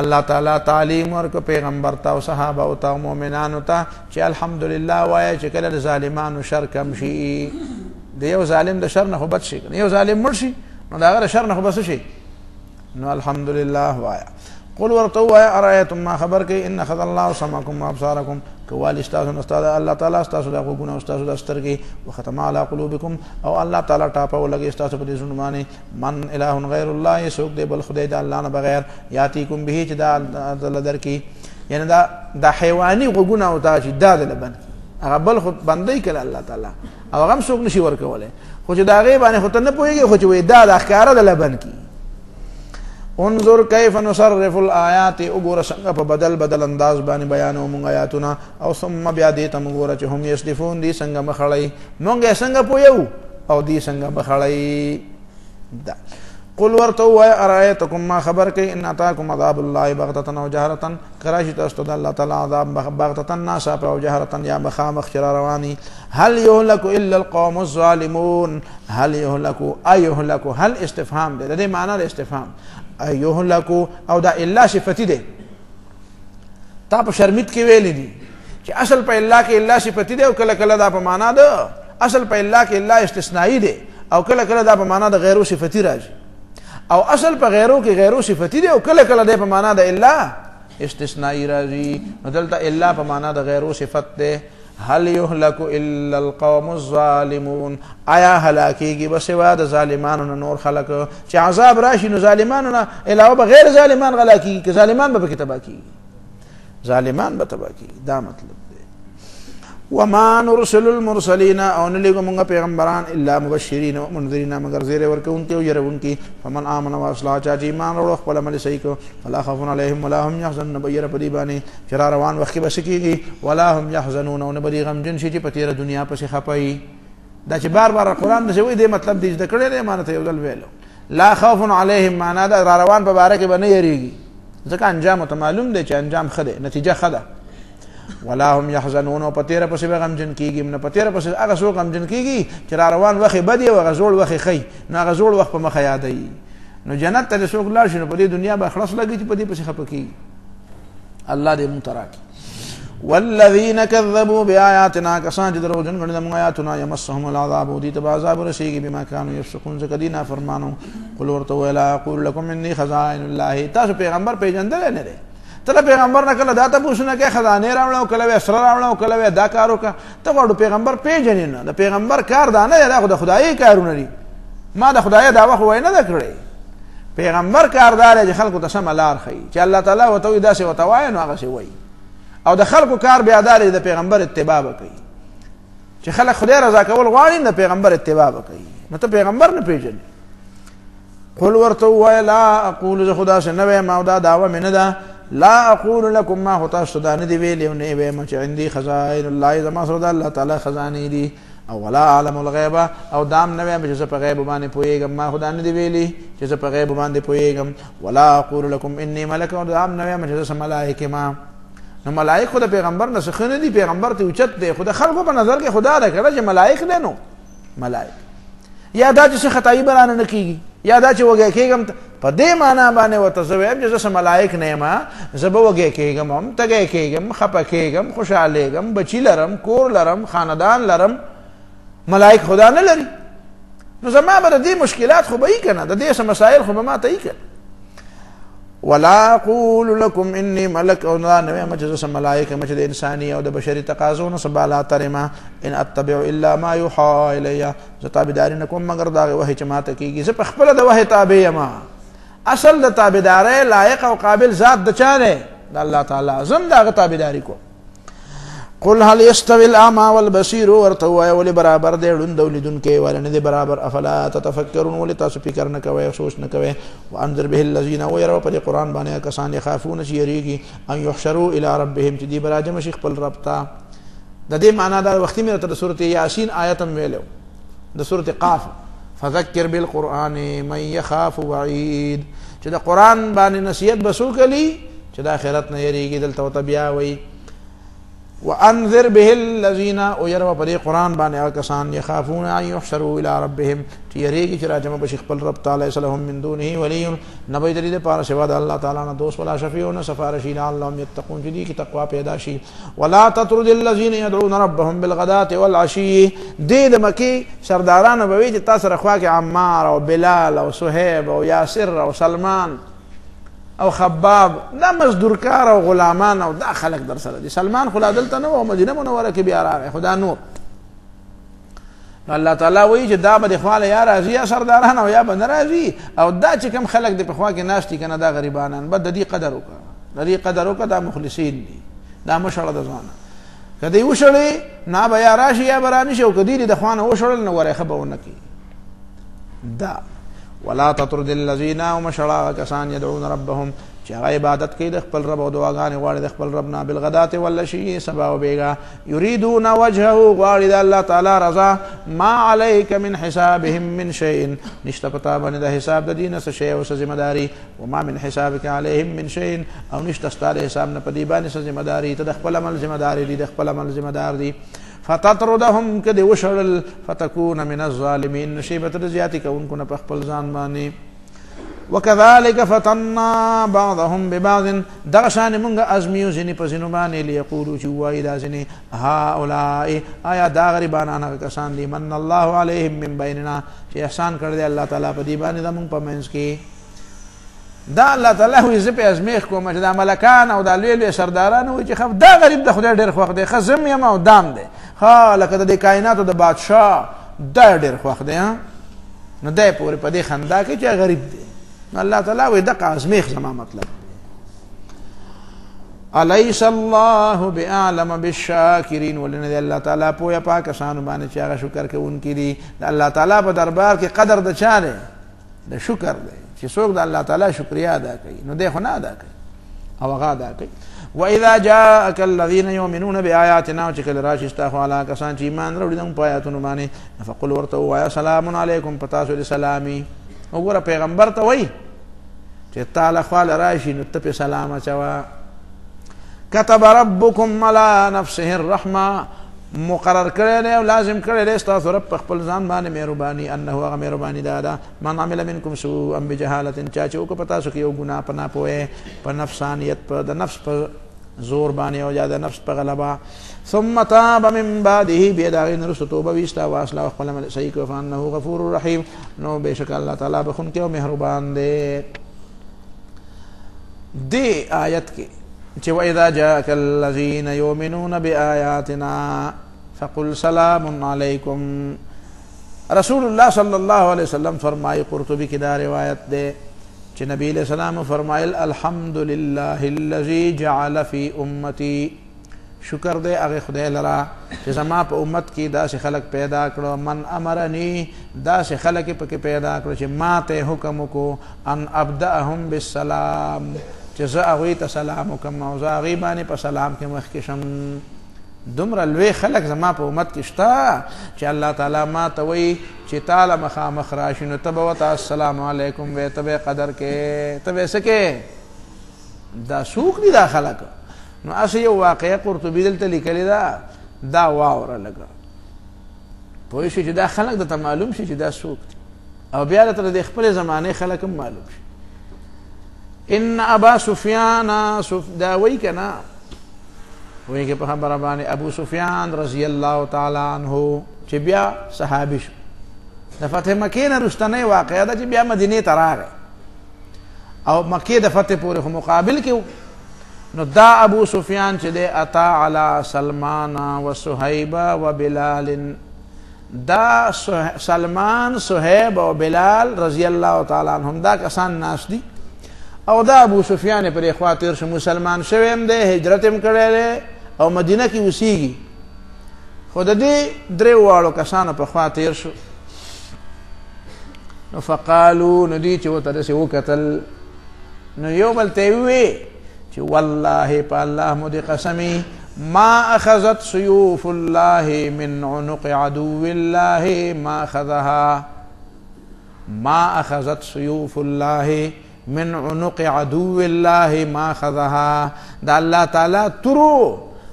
الله تعالی تعلیم ورکو پیغمبر ته او صحابه او ته مؤمنانو ته چې الحمدلله وایي چې کله د ظالمانو شر کم شي د یو ظالم د شر نه خو بچ شي یو ظالم مړ شي نو د هغه د شر نه خو بس شي نو الحمدلله وایه قل ورته ووایه ارایتم ما خبر کوي ان اخذ الله سمعکم وابصارکم که والی ستاسو نه الله تعالی ستاسو د غوږونه او ستاسو د سترګې وختم علی قلوبکم او الله تعالی ټاپه ولګي ستاسو په دې زړونو باندې من اله غیر الله څوک دی بل خدای د الله نه بغیر یاتیکم به چې دا درکې یعنی دا حیواني غوږونه او دا چې دا د لبن هغه بل خو بندي کړه الله تعالی او هغه څوک نشي ورکولای خو چې دا غي باندې خو ته نه پوهیږي خو چې وې دا د ښکارا د لبن کی انظر کیف نصرف الآیات وګوره څنګه په بدل انداز باندې بیانو مونږ آیاتونه او ثم بیا دې ته وګوره چې هم یصدفون دي څنګه مخړی مونږ څنګه پویو او دې څنګه مخړی دا قل ورته وای ارایتکم ما خبر کوي ان اتاکم عذاب الله بغتة او جهرة کراشی تاسو د الله تعالی عذاب بغتة ناسا او جهرة یا مخامخ چر رواني هل يهلك الا القوم الظالمون هل يهلك ايهلك هل استفهام ده د معنی الاستفهام ايهلك او دا الا صفتی ده تا په شرمت کې ویل دي چې اصل په الا کې الا صفتی ده او کله کله دا په معنا ده اصل په الا کې الا استثنایی ده او کله کله دا په معنا د غیرو صفتی راځي او اصل په غیرو کې غیرو صفتی دی او کله کله د په معنا د الا استثنائی راځي نو دلته الا په معنا د غیرو صفت ده هل يهلك الا القوم الظالمون آیا هلاکیږي بس وا د ظالمانو نور خلق چې عذاب راشي نو ظالمانو نه علاوه بغیر ظالمان غلاکی که ظالمان به کتابه کی ظالمان به تبا کی دا مطلب وما نرسل المرسلين او نلګو موږ پیغمبران الا مبشرین و منذرین مگر زیر ورکونکي او يرونکي فمن امن واصلح چا چې ایمان وروړ خپل عمل صحیح کو فلا خوف عليهم ولا هم يحزنون بیر په دی باندې چر روان وخت بس کیږي ولا هم يحزنون او نه بری غم جن شي په تیر دنیا پسې خپای دا چې بار بار قران د شوی دی مطلب دې ذکر لري معنی ته یو ځل ویلو لا خوف عليهم معنا دا روان په باره کې باندې یریږي ځکه انجام ته معلوم دی چې انجام خده نتیجه خده ولا هم يحزنون او پتیره پسې غمجن کیږي نه پتیره پسې هغه سو غمجن کیږي چې روان وخت بدی او غزول وخت خي نه غزول وخت په مخ یادای نو جنت ته سو ګلار شنو په دې دنیا به خلاص لګي چې په دې پسې خپکی الله دې مونتراک والذین كذبوا بآیاتنا کسان چې درو جن غنډه مونږ آیاتنا یمسهم العذاب دې تبع عذاب رسیږي بما كانوا يفسقون زکدینا فرمانو قل ورته ولا اقول لكم اني خزائن الله تاسو پیغمبر پیژندل نه دي تله پیغمبر نه کله دا ته پوښتنه کې خزانه راوړو کله اسرار راوړو کله دا کارو کا ته وړو پیغمبر پیژنې نه د پیغمبر کار دا نه دا د خدای کارونه دي ما د خدای دا وخت وای نه کړی پیغمبر کاردار چې خلکو ته سم لار خي چې الله تعالی وتوي داسې وتوای نو هغه شی وای او د خلکو کار بیا دار د پیغمبر اتباع کوي چې خلک خدای رضا کول غواړي د پیغمبر اتباع کوي نو ته پیغمبر نه پیژنې قل ورته وای لا اقول ذ خدا سنوي ما دا دعوه من ده لا اقول لكم ما هو تاسو دا نه دی ویلی او نه ویم چې عندي خزائن الله زما سره د الله تعالی خزانه دي او ولا عالم الغیب او دام نه ویم چې په غیب باندې پوهیږم ما خدا نه دی ویلی چې په غیب باندې پوهیږم ولا اقول لكم اني ملك او دام نه ویم چې ملائکه ما نو ملائک خو د پیغمبر نه څخه نه دي، پیغمبر ته اوچت دی، خو د خلکو په نظر کې خدا ده کړه چې ملائک دی. نو ملائک یا دا چې خدای برانه نه کیږي، یا دا چې وګه کېږم په دې معنا باندې ورته زه وایم چې زه ملائک نه یم، زه به وګه کېږم، هم تګه کېږم، خپه کېږم، خوشحالېږم، بچی لرم، کور لرم، خاندان لرم، ملائک خدا نه لري. نو زما به د دې مشکلات خو به یې که نه، د دې څه مسایل خو به ما ته یې که. ولا اقول لكم اني ملك، او نه نوې چې زه ملائکه چې د انساني او د بشري تقاضو نه سبالا ترما، ان اتبع الا ما يوحى الي، زه تابعداري نه کوم مگر دا وحی چې ما ته کېږي. زه په خپله د وحی تابع یم. اصل د تابعدارۍ لایق او قابل ذات د چا دی؟ د الله تعالی. زم د هغه تابعداري کوم. قل هل يستوي الاعمى والبصير، ورته وایه ولې برابر دی ړوند او لیدونکی، ولې نه دی برابر؟ افلا تتفکرون، ولې تاسو فکر نه کوئ او سوچ نه کوئ؟ وانذر به الذین، ویروه په دې قرآن باندې کسان یخافون چې یریږي ان یحشروا الی ربهم، چې دوی به راجمع شي خپل رب ته. د دې معنا دا وختي مې راته د سورة یاسین آیت هم ویلی، د سورة قاف، فذکر بالقرآن من یخاف وعید، چې د قرآن باندې نصیحت به څوک کوي چې د آخرت نه یریږي. دلته ورته بیا وایي وانذر به الذین، او یروه په دې قرآن باندې هغه کسان یخافون ان یحشروا الی ربهم، چې یریږي چې راجمع بشي خپل رب تعالی، لیس لهم من دونه ولی، نه به د دې دپاره سوا د الله تعالی نه دوست، ولا شفیع، نه سفارشي، لعلهم یتقون، چې دې کې تقوا پیدا شي. ولا تطرد الذین یدعون ربهم بالغداة والعشی، دې د مکې سردارانو به وایي چې تا سره خوا کې عمار او بلال او صهیب او یاسر او سلمان او خباب، دا مزدورکار او غلامان او دا خلق در سره دي. سلمان خو لا دلته نه و، مدینه منوره کې بیا راغی، خدا نور. الله تعالی وایي چې دا به د خواله یا راځي یا سرداران او یا به نه راځي، او دا چې کوم خلق د په خوا کې ناست دي که نه، دا غریبانان به د دې قدر وکړه، د دې قدر وکړه، دا مخلصین دي، دا مه شړه د ځانه. که دی وشړې نه به یا راشي یا به رانشي، او که دی د خوا نه وشړل نو ورېښه به ونه کړي. دا ولا تطرد الذین، ومشړه کسان یدعون ربهم چې هغه عبادت کوي د خپل رب او دعاګانې غواړي د خپل رب نه، بالغداة والعشی، سبا او بیګا، یریدون وجهه، غواړي د الله تعالی رضا. ما علیک من حسابهم من شیء، نشته پتا باندې د حساب د دې نه څه شی او څه ذمه داري. وما من حسابک علیهم من شیء، او نشته ستا د حساب نه په دې باندې څه ذمه داري، ته د خپل عمل ذمه داري دي، د خپل عمل ذمه دار دي. فتطردهم، کدی وشړل، فتكون من الظالمین، نشیبت زیاتی کوونکو نه په خپل ځان باندې. وكذلك فتنا بعضهم ببعض، دغه شان مونږ ازمیو ځینې په ځینو باندې، لیقولو چې وایي دا ځینې هؤلاء، آیا دا غریبان هغه کسان دي، من الله علیهم من بیننا، چې احسان کړی دی الله تعالی په دې باندې زمونږ په منځ کې. دا الله تعالی وایي زه پې ازمیښت کوم چې دا ملکان او دا لوی لوی سرداران وایي چې دا غریب د خدای ډېر خوښ دی، ښه زم یم او دام دی، ښه لکه د دې کائناتو د بادشاه دا ډېر خوښ دی. نو دی پورې په دې خندا کې چې غریب دی. الله تعالی وی دقه ازمیخ زما مطلب. الیس الله باعلم بالشاکرین، ولنه دی الله تعالی پویا پاکستان باندې چې هغه شکر کوونکي دي. د الله تعالی په دربار کې قدر د چا دی؟ د شکر دی، چې څوک د الله تعالی شکریا ادا کوي نو دی خو نه ادا کوي او هغه ادا کوي. واذا جاءك الذين يؤمنون بآياتنا، چې کله راشي ستا خو هغه کسان چې ایمان راوړي زموږ په آیاتونو باندې، فقل ورته ووایه سلام علیکم، په تاسو دې سلامي. وګوره پیغمبر ته وایي چې تعالی خواله راشي نو ته پې سلام اچوه. كتب ربكم على نفسه الرحمه، مقرر کړی دی او لازم کړی دی ستاسو رب په خپل ځان باندې مهرباني، انه هغه مهرباني دا ده، من عمل منکم سوءا بجهالة، چا چې وکړه په تاسو کې یو ګناه په ناپوهۍ، په نفسانیت، په د نفس په زور باندې او یا د نفس په غلبه، ثم تاب من بعده، بیا د هغې نه وروسته توبه ویسته واصلح خپل عمل صحیح کړه، فانه غفور رحیم، نو بېشکه الله تعالی بخونکی او مهربان دی. دې آیت کې چې وَإِذَا جَاءَكَ الَّذِينَ يُؤْمِنُونَ بِآيَاتِنَا فَقُلْ سَلَامٌ عَلَيْكُمْ، رسول اللہ صلی اللہ علیہ وسلم فرمائی، قرطبی کی دا روایت دے چې نبی علیہ السلام فرمائل الحمدللہ الذی جعل فی امتی، شکر دے اغی خدای لرا چې زما په امت کې داسې خلق پیدا کړو، من امرنی داسې خلق پکې پیدا کړو چې ما ته حکم وکړو ان ابدأهم بالسلام، چې زه هغوی ته سلام وکړم او زه هغوی باندې په سلام کې مخکې شم. دومره لوی خلق زما په امت کې شته چې الله تعالی ما ته وایي چې تاله مخامخ راشي نو ته به ورته السلام علیکم وایې، ته به یې قدر کې، ته به یې څه کې. دا څوک دي دا خلق؟ نو اسی یو واقعه قرطبي دلته لیکلې ده دا واوره لګه پوه شي چې دا خلک درته معلوم شي چې دا څوک دي او بیا درته د خپلې زمانې خلک هم معلوم شي. ان ابا سفیان دا وایي که نه وایي که په خبره باندې ابو سفیان رضی الله تعالی عنه چې بیا صحابي شو د فتح مکې نه وروستنۍ واقعه ده چې بیا مدینې ته راغی او مکې د فتح پورې خو مقابل کې نو دا ابو سفیان چې دی اتا علی سلمان و صهیب و بلال دا سلمان صهیب او بلال رضی الله تعالی عنهم دا کسان ناس دي او دا ابو سفیان پر اخوا تیر شو مسلمان شوی هم دی هجرت هم کړی دی او مدینه کې اوسیږي خو د دې درې واړو کسانو په خوا تیر شو نو فقالو نو دی چې ورته داسې وکتل نو یو بل ته یې ووی چې والله په الله مو دې قسمي ما اخذت سيوف الله من عنق عدو الله ما اخذها ما اخذت سيوف الله من عنق عدو الله ما اخذها دا الله تعالی ترو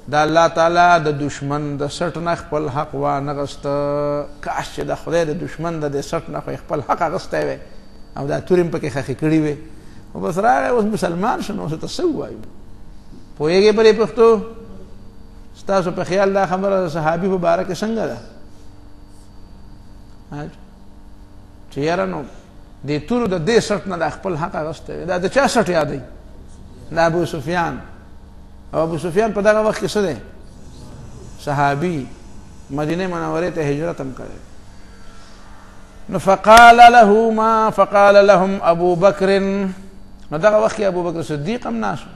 دا الله تعالی د دشمن د سټ نه خپل حق وانغست کاش چې د خدای د دشمن د سټ نه خپل حق اغستی وي او دا توریم پکې خخې کړي وي او بس راغی اوس مسلمان شنو اوس ته څه ووایو پوهېږې پرې پښتو ستاسو په خیال دا خبره د صحابي په باره کې څنګه ده چې یاره نو دې تورو د دې سټ نه د خپل حق اغستی وي دا د چا سټ یادوي د ابو سفیان او ابو سفیان په دغه وخت کې څه دی صحابي مدینه منورې ته هجرت هم کړی نو فقال لهم ابو بکر نو دغه وخت کې ابو بکر صدیق هم ناسو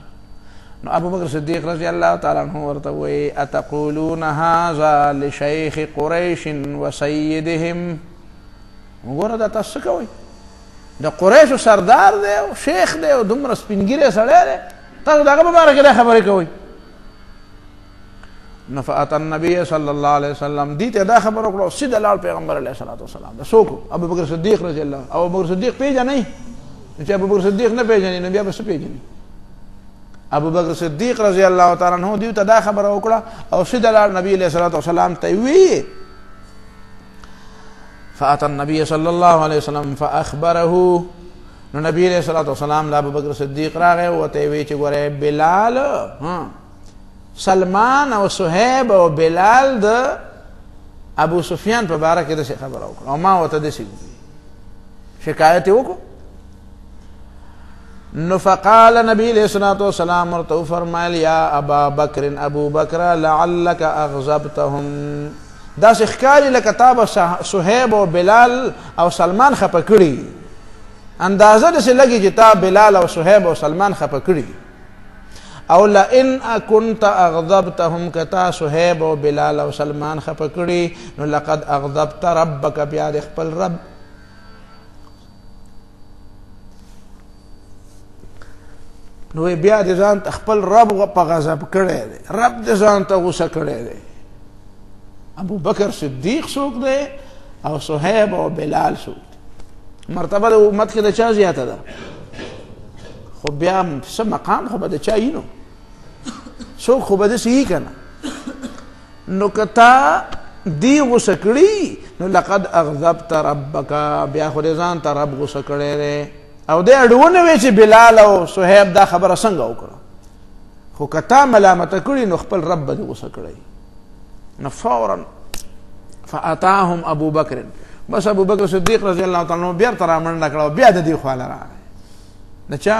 نو ابو بکر صدیق رضی الله تعالی عنہ ورته وایي اتقولون هذا لشیخ قریش وسیدهم وګوره دا تاسو څه کوئ د قریشو سردار دی او شیخ دی او دومره سپینګیری سړی دی تاسو دغه په باره کې دا خبرې کوئ نو فأتى النبي صلی الله علیه وسلم دې ته دا خبره وکړه او سیده لاړ پیغمبر علیه الصلاة والسلام دا څوک ابو بکر صدیق رضی الله او ابو بکر صدیق پیژنئ چې ابو بکر صدیق نه پیژنئ نو بیا به څه پیژنئ ابو بکر صدیق رضی الله تعالی عنہ دیو ته دا خبره وکړه او سیده لاړ نبی علیه الصلاة والسلام ته وی فأتى النبي صلی الله علیه وسلم فأخبره نو نبی علیہ الصلوۃ والسلام لا ابو بکر صدیق راغی او ته وی چې ګوره بلال سلمان او صہیب او بلال د ابو سفیان په باره کې د خبره وکړه او ما وته د شکایت وکړو نو فقال نبی علیہ الصلوۃ والسلام ورته فرمایل یا ابا بکر ابو بکر لعلک اغضبتهم دا ښکاري لکه تا به صہیب او بلال او سلمان خفه کړي اندازه داسې لګي چې تا بلال او صہیب او سلمان خفه کړي او لئن كنت اغضبتهم کتا صہیب او بلال او سلمان خفه کړي نو لقد اغضبت ربک بیا د خپل رب نو بیا د ځان خپل رب په غضب کړی دی رب د ځان ته غوسه کړی دی ابو بکر صدیق څوک دی او صہیب او بلال څوک دی مرتبه د امت کې د چا زیاته ده خو بیا څه مقام خو به د چا یي نو څوک خو به داسې یي که نه نو که تا دی غوسه کړي نو لقد اغضبت ربک بیا خو د ځان ته رب غوسه کړی دی او دی اډونه وی چې بلال او صہیب دا خبره څنګه وکړه خو که تا ملامته کړي نو خپل رب به دې غوسه کړی نو فورا فاتاهم ابو بکر بس ابو بکر صدیق رضی الله تعالی عنہ بیا تر منډه کړه بیا د دې خواله راغی د چا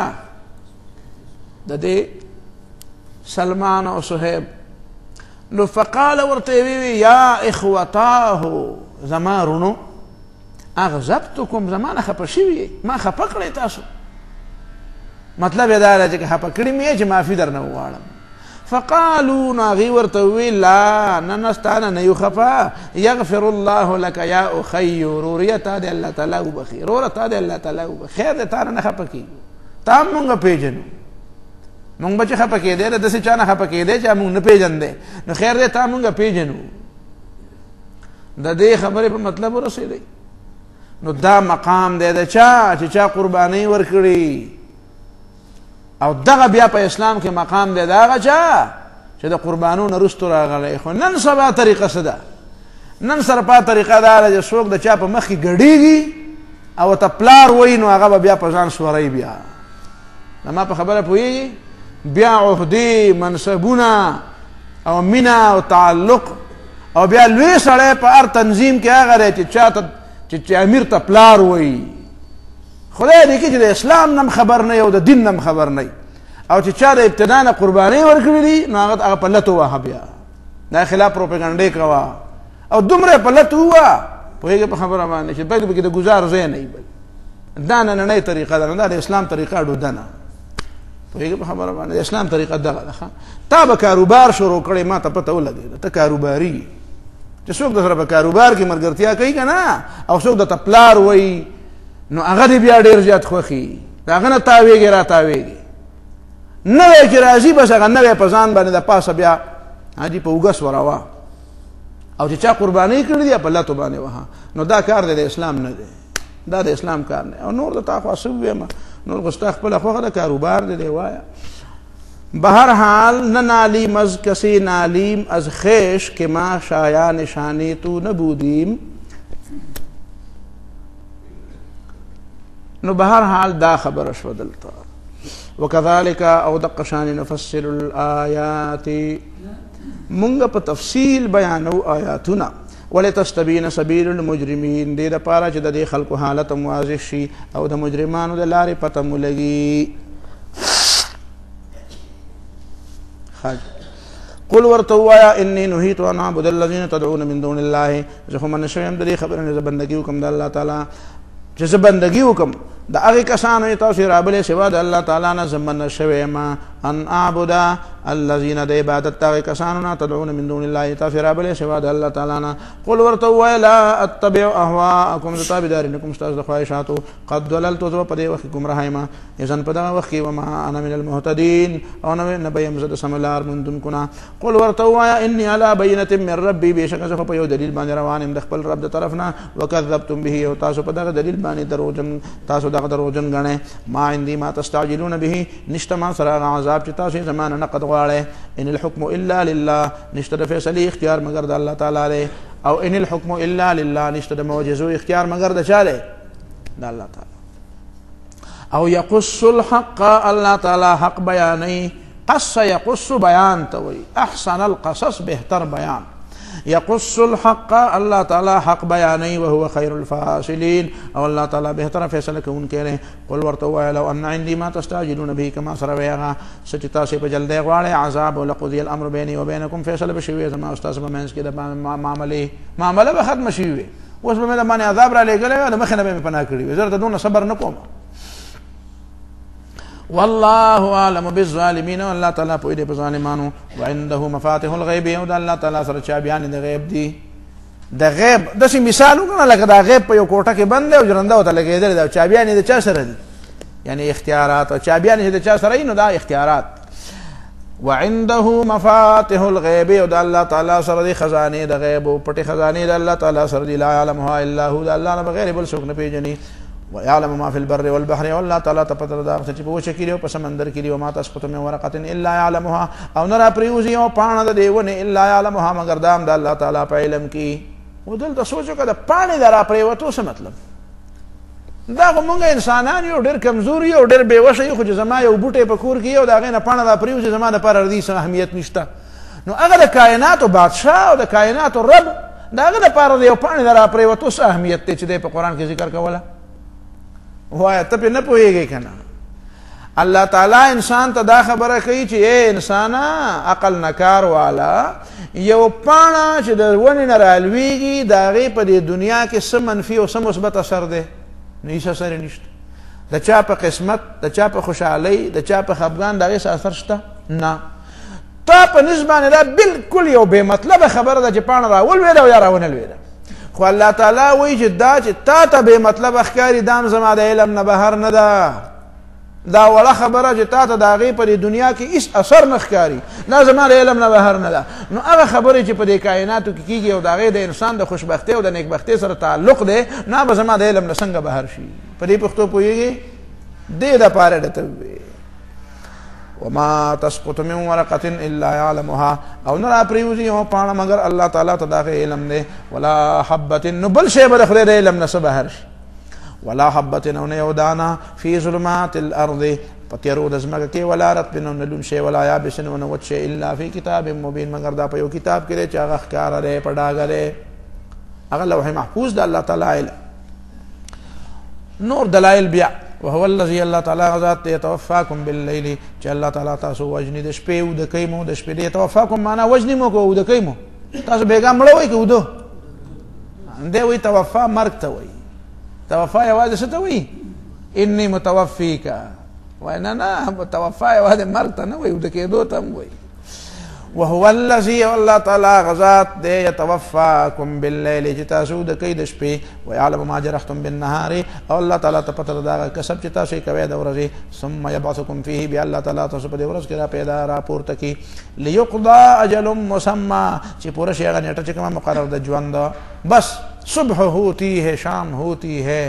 د دې سلمان او صہیب نو فقال ورته وی یا اخوتاه زما رونو اغضبتکم زمانه خفه شوي ما خفه کړی تاسو مطلب یې دا دی چې خفه کړي مې چې معافي درنه وغواړم فقالوا ناغي ورتوي لا ننستانا نيخفا يغفر الله لك يا اخي روريتا دي الله تعالی وبخي رورتا دي الله تعالی وبخير دي تار نه خپکی تام مونږ پیژنو مونږ بچ خپکی دي د څه چانه خپکی دي چې مونږ نه پیژن دي نو خیر دي تام مونږ پیژنو د دې خبرې په مطلب ورسېږي نو دا مقام دی د چا چې چا قرباني ورکړي او دغه بیا په اسلام کې مقام دی د هغه چا چې د قربانو نه رستو راغلی. خو نن سبا طریقه څه ده؟ نن سرپا طریقه دا ده چې څوک د چا په مخ کې ګډېږي او ته پلار وایي نو هغه به بیا په ځان سوری. بیا ما په خبره پوهېږي؟ بیا عهدې منصبونه او مینه او تعلق او بیا لوی سړی په هر تنظیم کې هغه دی چې چا ته چې امیر ته پلار وایي. خدای دې کړي چې د اسلام نه خبر نه او د دین نه خبر نه او چې چا د ابتدا نه قربانۍ ورکړي دي نو هغه په لتو وهه. بیا دا خلاف پروپاګانډې کوه او دومره په لتو ووه پوهېږې په خبره باندې چې باید پکې د ګزار ځای نه وي. دا نننۍ طریقه ده، دا د اسلام طریقه ډوده نه. پوهېږې په خبره باندې د اسلام طریقه دغه ده. تا به کاروبار شروع کړی ما ته پته ولګېده ته کاروباري چې څوک د سره په کاروبار کې ملګرتیا کوي که نه او څوک درته پلار وایي نو هغه دې بیا ډېر زیات خوښي. د هغه نه تاویږي را تاویږي. نوی چې راځي بس هغه نوی په ځان باندې د پاسه بیا حاجي په اوږه سوروه او چې چا قربانۍ کړې دي په لتو باندې وهه. نو دا کار دی د اسلام نه دی، دا د اسلام کار نه. او نور د تا خوا څه وویمه نور خو ستا خپله خوښه ده کاروبار دی دی وایه. بهرحال نه نالیم از کسی نالیم از خویش که ما شایا نشانی تو نبودیم. نو بهرحال دا خبره شوه دلته. وکذالک او دقه شانې نفصل الآیات مونږ په تفصیل بیانو آیاتونه ولتستبین سبیل المجرمین دې دپاره چې د دې خلکو حالت هم واضح شي او د مجرمانو د لارې پته مو لګي. قل ورته ووایه انی نهیت ان اعبد الذین تدعون من دون الله. زه خو منع شوی یم د دې خبرې نه زه بندګي وکړم د الله تعالی چې زه بندګي وکړم د هغې کسانو چې تاسو یې رابلې سوا د الله تعالی نه. زه منع شوی یم ان اعبد الذین د عبادت د هغې کسانو نه تدعون من دون الله تاسو یې رابلې سوا د الله تعالی نه. قل ورته ووایه لا اتبع اهواءکم زه تابعداري نه کوم ستاسو د خواهشاتو قد ضللت زه په دې وخت کې ګمراه یم اذن په دغه وخت کې وما انا من المهتدین او نه به یم زه د سمه لار موندونکو نه. قل ورته ووایه انی علی بینة من ربي بېشکه زه خو په یو دلیل باندې روان یم د خپل رب د طرف نه. وکذبتم به او تاسو په دغه دلیل باندې دروغجن تاسو دغه دروغجن ګڼئ. ما عندي ما تستعجلون به نشته ما سره هغه عذاب چې تاسو یې زما نه نقد غواړئ. ان الحكم الا لله نشته د فیصلې اختیار مگر د الله تعالی دی. او ان الحكم الا لله نشته د معجزو اختیار مگر د چا دی؟ د الله تعالی. او یقص الحق الله تعالی حق بیانوي. قص یقص بیان ته وایي. احسن القصص بهتر بیان. یقص الحق الله تعالی حق بیانوي وهو خیر الفاصلین او الله تعالی بهتره فیصله کوونکی دی. قل ورته ووایه لو ان عندي ما تستعجلون به که ما سره وی هغه څه چې تاسې په جلدی غواړئ عذاب ولقضي الامر بیني وبینکم فیصله به شوې زما او ستاسو په منځ کې د معامله به ختمه شوې وي. اوس به مې د باندې عذاب را لېږلی وی د مخې نه به مې پناه کړي وي. زه درته دونه صبر نه کوم. والله اعلم بالظالمین الله تعالی پوهیږي په ظالمانو. وعنده مفاتح الغیب او د الله تعالی سره چابیان د غیب دي. د غیب داسې مثال وکړه لکه دا غیب په یو کوټه کې بند دی او جرنده ورته لګېدلې ده او چابیان یې د چا سره دي؟ یعنی اختیارات. او چابیان چې د چا سره وي نو دا اختیارات. وعنده مفاتح الغیب او د الله تعالی سره دي خزانې د غیب او پټې خزانې د الله تعالی سره دي. لا یعلمها الا هو د الله نه بغیر بل څوک نه پیژني. ويعلم ما في البر والبحر والله تعالی ته پته ده چې په وچه کې دی او په سمندر کې دی. وما تسقط من ورقة الا يعلمها او نه را پریوزي او پاڼه د دې ونې الا يعلمها مگر دام د الله تعالی په علم کې. و دلته سوچ وکړه د پاڼې د را پریوتو څه مطلب؟ دا خو مونږ انسانان یو ډېر کمزور یو ډېر بېوسه یو خو چې زما یو بوټی په کور کې یو د هغې نه پاڼه را پریوزي زما دپاره د دې څه اهمیت نشته. نو هغه د کائناتو بادشاه او د کائناتو رب د هغه دپاره د یو پاڼې د را پریوتو څه اهمیت دی چې دی په قرآن کې ذکر کوله؟ وایه ته پې نه پوهېږې که نه. الله تعالی انسان ته دا خبره کوي چې ای انسانه عقل نه کار والا یو پاڼه چې د ونې نه رالویږي د هغې په دې دنیا کې څه منفي او څه مثبت اثر دی؟ نو هېڅ اثر یې نشته. د چا په قسمت د چا په خوشحالۍ د چا په خفګان د هغې څه اثر شته؟ نه. تا په نس باندې دا بلکل یو بې مطلبه خبره ده چې پاڼه را ولوېده او یا را ونه لوېده. خو الله تعالی وایي چې دا چې تا ته بې مطلبه ښکاري دا هم زما د علم نه بهر نه ده. دا وړه خبره چې تا ته د هغې په دې دنیا کې هېڅ اثر نه ښکاري دا زما د علم نه بهر نه ده. نو هغه خبرې چې په دې کائناتو کې کېږي او د هغې د انسان د خوشبختۍ او د نیکبختۍ سره تعلق دی نو به زما د علم نه څنګه بهر شي؟ په دې پښتو پوهېږې؟ دې دپاره درته وویې. وما تسقط من ورقة الا يعلمها او نرا پریوزی او پانا مگر اللہ تعالی تداغ علم دے ولا حبت نبل شے بدخلے دے علم نسبہر ولا حبت نو نیودانا فی ظلمات الارض پتیرو دزمک کے ولا رتب نو نلون شے ولا یابس نو نوت شے الا فی کتاب مبین مگر دا پیو کتاب کرے چاغ اخکار رے پڑاگا رے اگر لوح محفوظ دا اللہ تعالی علم نور دلائل بیا وهو الذي الله تعالی غزات يتوفاكم بالليل چې الله تعالی تاسو وجنی د شپې او د کیمو د شپې يتوفاكم معنا وجنی مو کو د کیمو تاسو بیګا مړوي کو دو انده وی توفا مرګ ته وی توفا یوازې څه ته وی انی متوفیک وانا نه توفا یوازې مرګ ته نه وی د کېدو ته وی وهو الذي الله تعالی غزات دے يتوفاكم بالليل جتاسو د کید شپې ويعلم ما جرحتم بالنهار او الله تعالی ته پته دا کسب چې تاسو کوي د ورځې ثم يبعثكم فيه بیا الله تعالی تاسو په ورځ کې را پیدا را پورته کی ليقضى اجل مسمى چې پوره شي هغه نیټه چې کوم مقرر د ژوند بس صبح ہوتی ہے شام ہوتی ہے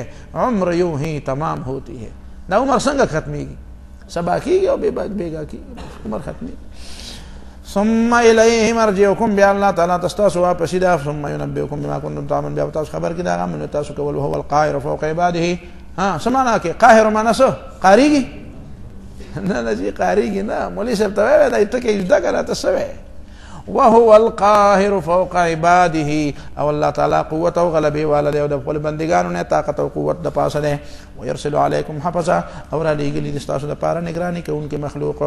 عمر یوں ہی تمام ہوتی ہے دا عمر څنګه ختميږي سبا کیږي او بیگا کیږي عمر ختمي ثم الیه مرجعکم بیا الله تعالی تستاسو واپس دا ثم ينبئکم بما کنتم تعملون بیا تاسو خبر کی دا غم تاسو کول هو القاهر فوق عباده ها سمعنا کې قاهر معنا څه قاریږي نه جی قاریږي نه مولوی صاحب ته دا ته کې دا کړه تاسو وهو القاهر فوق عباده او الله تعالی قوت او غلبه والده او د خپل بندگانو نه طاقت او قوت د پاسه ده ويرسل علیکم حفظا اور علیګلی د تاسو د پاره نگرانی کوونکې مخلوق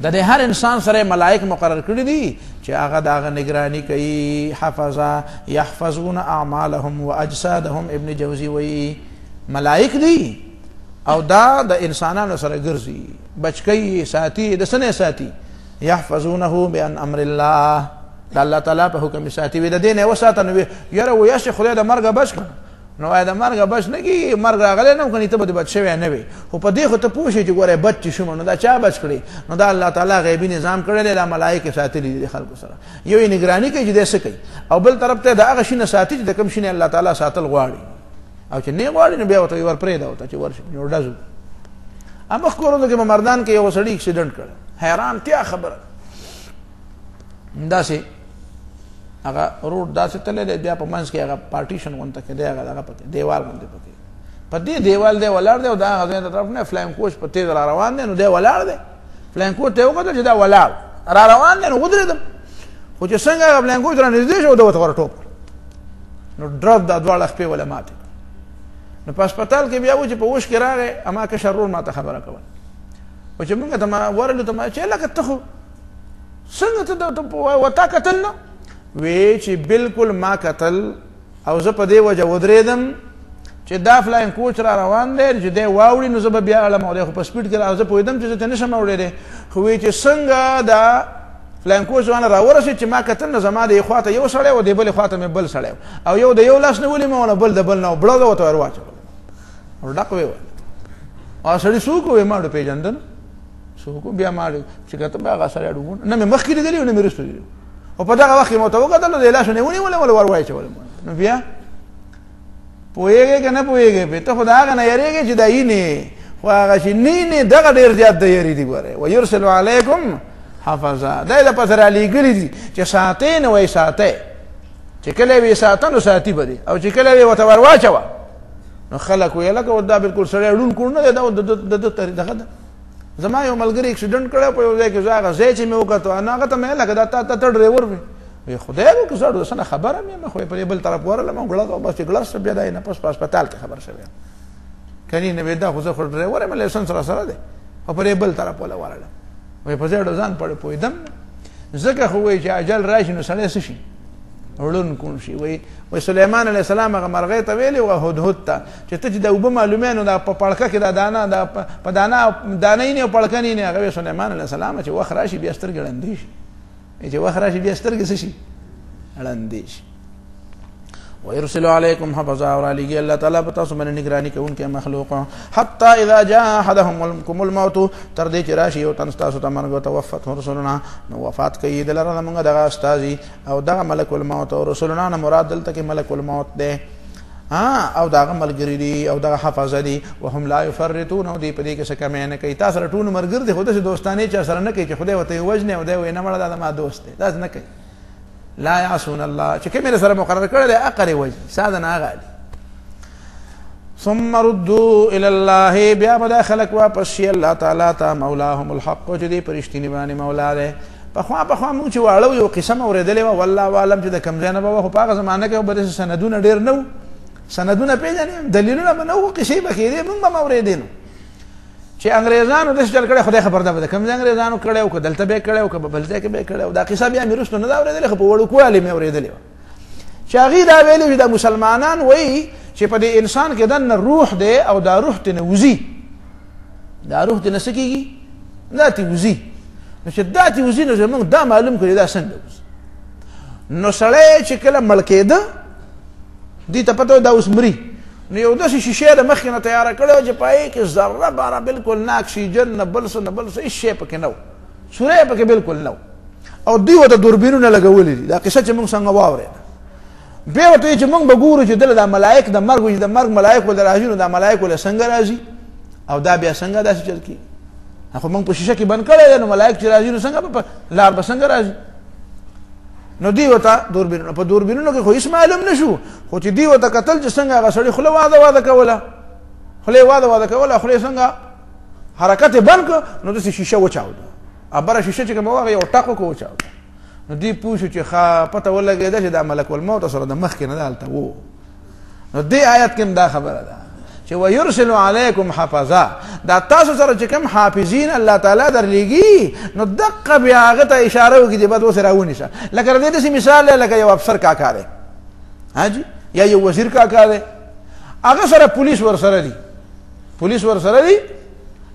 د هر انسان سره ملائک مقرر کړی دي چې هغه داغه نگرانی کوي حفظا يحفظون اعمالهم واجسادهم ابن جوزی وی ملائک دي او دا د انسانانو سره ګرځي بچکی ساتي د سنه ساتي يحفظونه بان امر الله د الله تعالی په حکم ساتي وي د دین او ساتنه یره ویا چې خدای د مرګ بچ نو د مرګ بچ نه کی مرګ راغلی نه کني ته به بچ شوی نه وي خو په دې خو ته پوښي چې ګوره بچ شوم نو دا چا بچ کړي نو دا الله تعالی غیبی نظام کړی دی د ملائکه ساتلي دي خلکو سره یو یې نگرانی کوي چې دې څه کوي او بل طرف ته دا هغه شینه ساتي چې د کوم شینه الله تعالی ساتل غواړي او چې نه غواړي نو بیا ورته ور پرې دا وته چې ورشي نو ډزو اما خورونو کې مردان کې یو سړی اکسیډنټ کړ حیران تیا خبره داسې هغه روډ داسې تللی بیا په منځ کې هغه پارټیشن غونته کې دی هغه پکې دیوال غونته پکې په دې دیوال دی ولاړ دی او دا هغه ته طرف نه فلایم کوچ په تیز را روان دی نو دی ولاړ دی فلایم کوچ ته وکړه چې دا ولاړ را روان دی نو ودرېدم خو چې څنګه هغه فلایم کوچ را نږدې شو دا ورته ورټوپ نو ډرپ دا دواړه خپې ولا ماته نو په هسپتال کې بیا و چې په وش کې راغی اما که شرور ماته خبره کوله و چې موږ ته ما ورلو ته ما چې لکه ته خو څنګه ته وتا کتل نو وی چې بالکل ما قتل او زه په دې وجه ودرېدم چې دا فلاین کوچ را روان دی چې دی واوړي نو زه به بیا اړم او دی خو په سپیډ کې زه پوهېدم چې زه ته نشم اوړېدی خو وی چې څنګه دا فلاین کوچ رانه راورسېد چې ما قتل نو زما د یې خوا ته یو سړی و د بلې خوا ته مې بل سړی او یو د یو لاس نه ولې مې بل د بل نه بړه ورته ور واچول او ډک ویې ویل او سړي څوک وی ما ډو پېژندن څوک بیا ما چې کته به هغه سړی ډوبون نه مې مخکې لیدلی نه مې وروسته لیدلی او په دغه وخت کې مو ته وکتل نو د لاس نه ونیول ور واچول نو بیا پوهېږې که نه پوهېږې ته خو د هغه نه یېرېږې چې دا یي نه خو هغه چې نه دغه ډېر زیات د یېرې دي ګورې ویرسل علیکم حفظا دا یې دپسې رالیږلي دي چې ساتئ نه وایي ساتئ چې کله یې ساته نو ساتي به دي او چې کله یې ورته ور واچوه نو خلک ویل لکه دا بالکل سړی ړوند کړ نه دی دا د دغه ده زما یو ملګری اکسیډنټ کړی په یو ځای کې زه هغه ځای چې مې وکتو هغه ته مې لکه دا ته ډریور وې وی خدای دې که زړه سره خبره مې خو په بل طرف ورلم او غلط او بس ګلاس بیا دا نه پس په هسپتال کې خبر شوی کني نه ودا خو زه خو ډریور مې لایسنس سره ده او په بل طرف ولا ورلم وی په ځړ ځان پړ پویدم زکه خو وی چې اجل راشي نو سړی شي ورن کون شي وی سليمان عليه السلام هغه مرغې ته ویلي او هدهد ته چې ته چې د اوبه معلومینو دا په پړکه کې دا دانه دا په دانه نه پړکنی نه هغه سليمان عليه السلام چې وخت راشي بیا سترګې ړندې شي چې وخت راشي بیا سترګې شي ړندې شي ويرسل عليكم حفظا اور علی اللہ تعالی پتہ سمن نگرانی کے ان کے مخلوق حتى اذا جاء احدهم الموت تردی چراشی او تنستا سو تمرغ توفت رسولنا نو وفات کی دلر موږ دغه استازی او دغه ملک الموت او رسولنا مراد دلته کې ملک الموت ده او داغه ملګری دي او دغه حفاظه دي وهم لا يفرطون او دی په دې کې څه کمی نه کوي تاسو سره ټول مرګر دي خو داسې دوستانه چا سره نه کوي چې خدای وته وجنه او دی وینه مړه دا ما دوست دی دا نه کوي لا يعصون الله چې کومه سره مقرر کړل اقر وجه ساده نه غالي ثم ردوا الى الله بیا بدا خلق واپس شي الله تعالی ته مولاهم الحق چې دی پرشتینی باندې مولا ده په خوا موږ چې واړو یو قسم اوریدلې و والله عالم چې د کم ځای نه به خو په هغه زمانه کې به سندونه ډیر نو سندونه پیژنې دلیلونه به نو قصې به کېدې موږ به اوریدل چې انګريزانو د چل کړه خدای خبر ده کم ځای انګريزانو کړه او دلته به کړه او بل ځای کې به کړه او دا قصه بیا مې رسټو نه دا اوریدل خو په وړو کوالي مې اوریدلې چې هغه دا ویلي د مسلمانان وایي چې په دې انسان کې د روح دی او دا روح ته نوزي دا روح ته نسکیږي دا تی وزي نو چې دا تی وزي نو زمونږ دا معلوم کړي دا څنګه نو سړی چې کله مړ کېده دې ته پته دا اوس مري نو یو داسې شیشه د مخکې نه تیاره کړی چې پای کې ذره باره بالکل نه اکسیجن نه بل څه نه بل څه هېڅ شی پکې نه و سوری پکې بالکل نه و او دوی ورته دوربینونه لګولي دي دا قصه چې موږ څنګه واورېده بیا ورته وایي چې موږ به ګورو چې دله دا ملایک د مرګ وي د مرګ ملایک ولې راځي نو دا ملایک ولې څنګه راځي او دا بیا څنګه داسې چل کېږي خو موږ په شیشه کې بند کړی دی نو ملایک چې راځي نو څنګه به لار به څنګه راځي نو دی ورته دوربینونه په دوربینونو کې خو هېڅ معلوم نه شو خو چې دی ورته کتل چې څنګه هغه سړي خوله واده کوله خوله واده کوله خولې څنګه حرکت یې بند کړ نو داسې شیشه وچاوده ابره شیشه چې کوم هغه یو ټک وکړو وچاوده نو دی پوه شو چې پته ولګېده چې دا ملک الموت سره د مخکې نه دلته و نو دې آیت کې دا خبره ده چې ويرسل علیکم حفظا دا تاسو سره چې کوم حافظین الله تعالی درلېږي نو دقه بیا هغه ته اشاره وکړي چې بد اوس راونیسه لکه د دې مثال دی لکه یو افسر کاکا دی حاجی یا یو وزیر کاکا دی هغه سره پولیس ورسره دي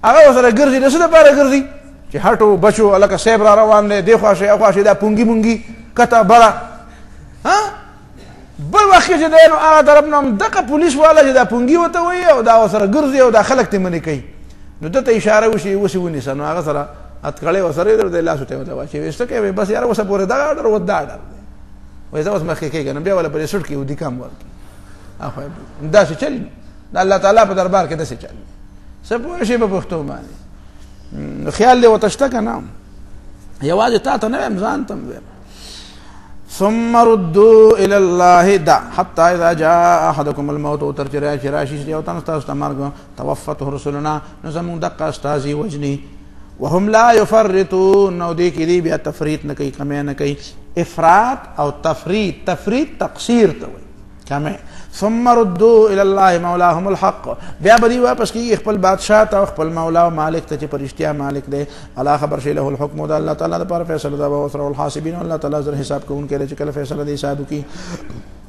هغه ورسره ګرځي د څه لپاره ګرځي چې هټو بچو الکه صاحب را روان دی دی خواشه دا پونګي مونګي کته بره بل وخت چې دی نو هغه طرف نه هم دغه پولیس والا چې دا پونګي ورته وایي او دا ورسره ګرځي او دا خلک ته منې کوي نو ده ته اشاره وشي اوس یې ونیسه نو هغه سره اتکړی ورسره یې د لاسو ته ورته واچوي ویسته کوي بس یاره اوسه پورې دغه اډر دا اډر دی وایي زه اوس مخکې کېږم نو بیا ولا پرې سوټ کړي ودي کم ورکړي داسې چلي د الله تعالی په دربار کې داسې چلي څه پوه شي په پښتو باندې خیال دې ورته شته که نه یوازې تا ته نه ویم ځان ته ویم ثم ردوا الى الله دا حتى اذا جاء احدكم الموت وترجع راشي او تاسو ته مرګ توفته رسلنا نو زمون دقه استازي وجني وهم لا يفرطون نو دې کې دې بیا تفریط نه کوي کمه نه کوي افراط او تفریط تقصیر ته وایي کمه ثم ردوا الى الله مولاهم الحق بیا بدی واپس کی خپل بادشاہ ته خپل مولا او مالک ته چې پرشتیا مالک دی الله خبر شي له الحكم د الله تعالی لپاره فیصله دا او سره الحاسبین الله تعالی زر حساب کوونکې چې کله فیصله دی حساب کی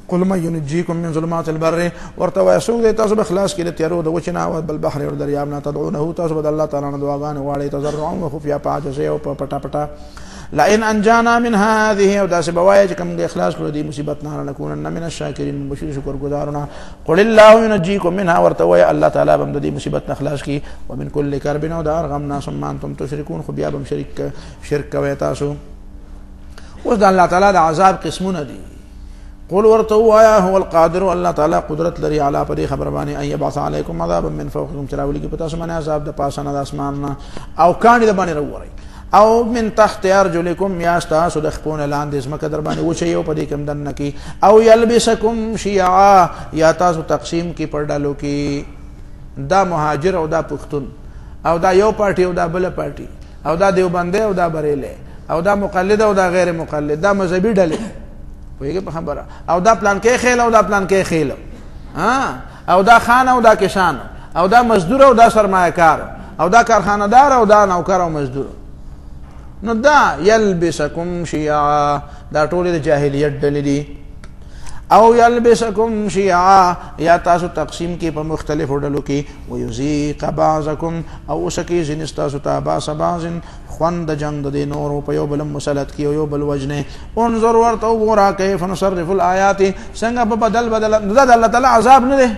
قل من ينجيكم من ظلمات البر ورتوا يسوع تاسو بخلاص کې تیارو د وچنا او بل بحر او دریاب نه تدعونه تاسو بد الله تعالی نه دعاګان واړی تضرعا وخفيا پاجزه او پټا لئن انجانا من هذه او داسې بوایي چې کوم د اخلاص کړو دی مصیبت نه لنكونن من الشاکرین بشیر شکر گزارونه قل الله ينجيكم منها ورتوي الله تعالی بم د دې مصیبت نه خلاص کی ومن كل كرب او دار غم ثم انتم تشركون خو بیا بم شرک کوي تاسو اوس د الله تعالی د عذاب قسمونه دي قل ورتوي هو القادر الله تعالی قدرت لري علی پر خبر باندې ان يبعث عليكم عذابا من فوقكم چراولی کی پتا سمانه عذاب د پاسانه د اسمان او کانی د باندې وروړي او من تحت ارجلکم یا استاسو د خپون لاندې زمکه در باندې وچي او پدې کوم دن کی او یلبسکم شیعا یا تاسو تقسیم کی پړډالو کی دا مهاجر او دا پښتون او دا یو پارټي او دا بل پارټي او دا دیوبندي او دا بریله او دا مقلد او دا غیر مقلد دا مذهبي ډلې وایي په خبره او دا پلان کې خیل او دا پلان کې خیل او دا خان او دا کشان او دا مزدور او دا سرمایه‌کار او دا کارخانه‌دار او دا نوکر او مزدور نو دا یلبسکم شیعا دا ټول د جاهلیت ډلې دي او یلبسکم شیعا یا تاسو تقسیم کې په مختلفو ډلو کې ویذیق بعضکم او سکی زنستاسو ته باس بعضن خوند جنگ د نور په یو بل مسلط کې یو بل وجنه انظر ورته ورا کیف نصرف الآیات څنګه په بدل دا الله تعالی عذاب نه ده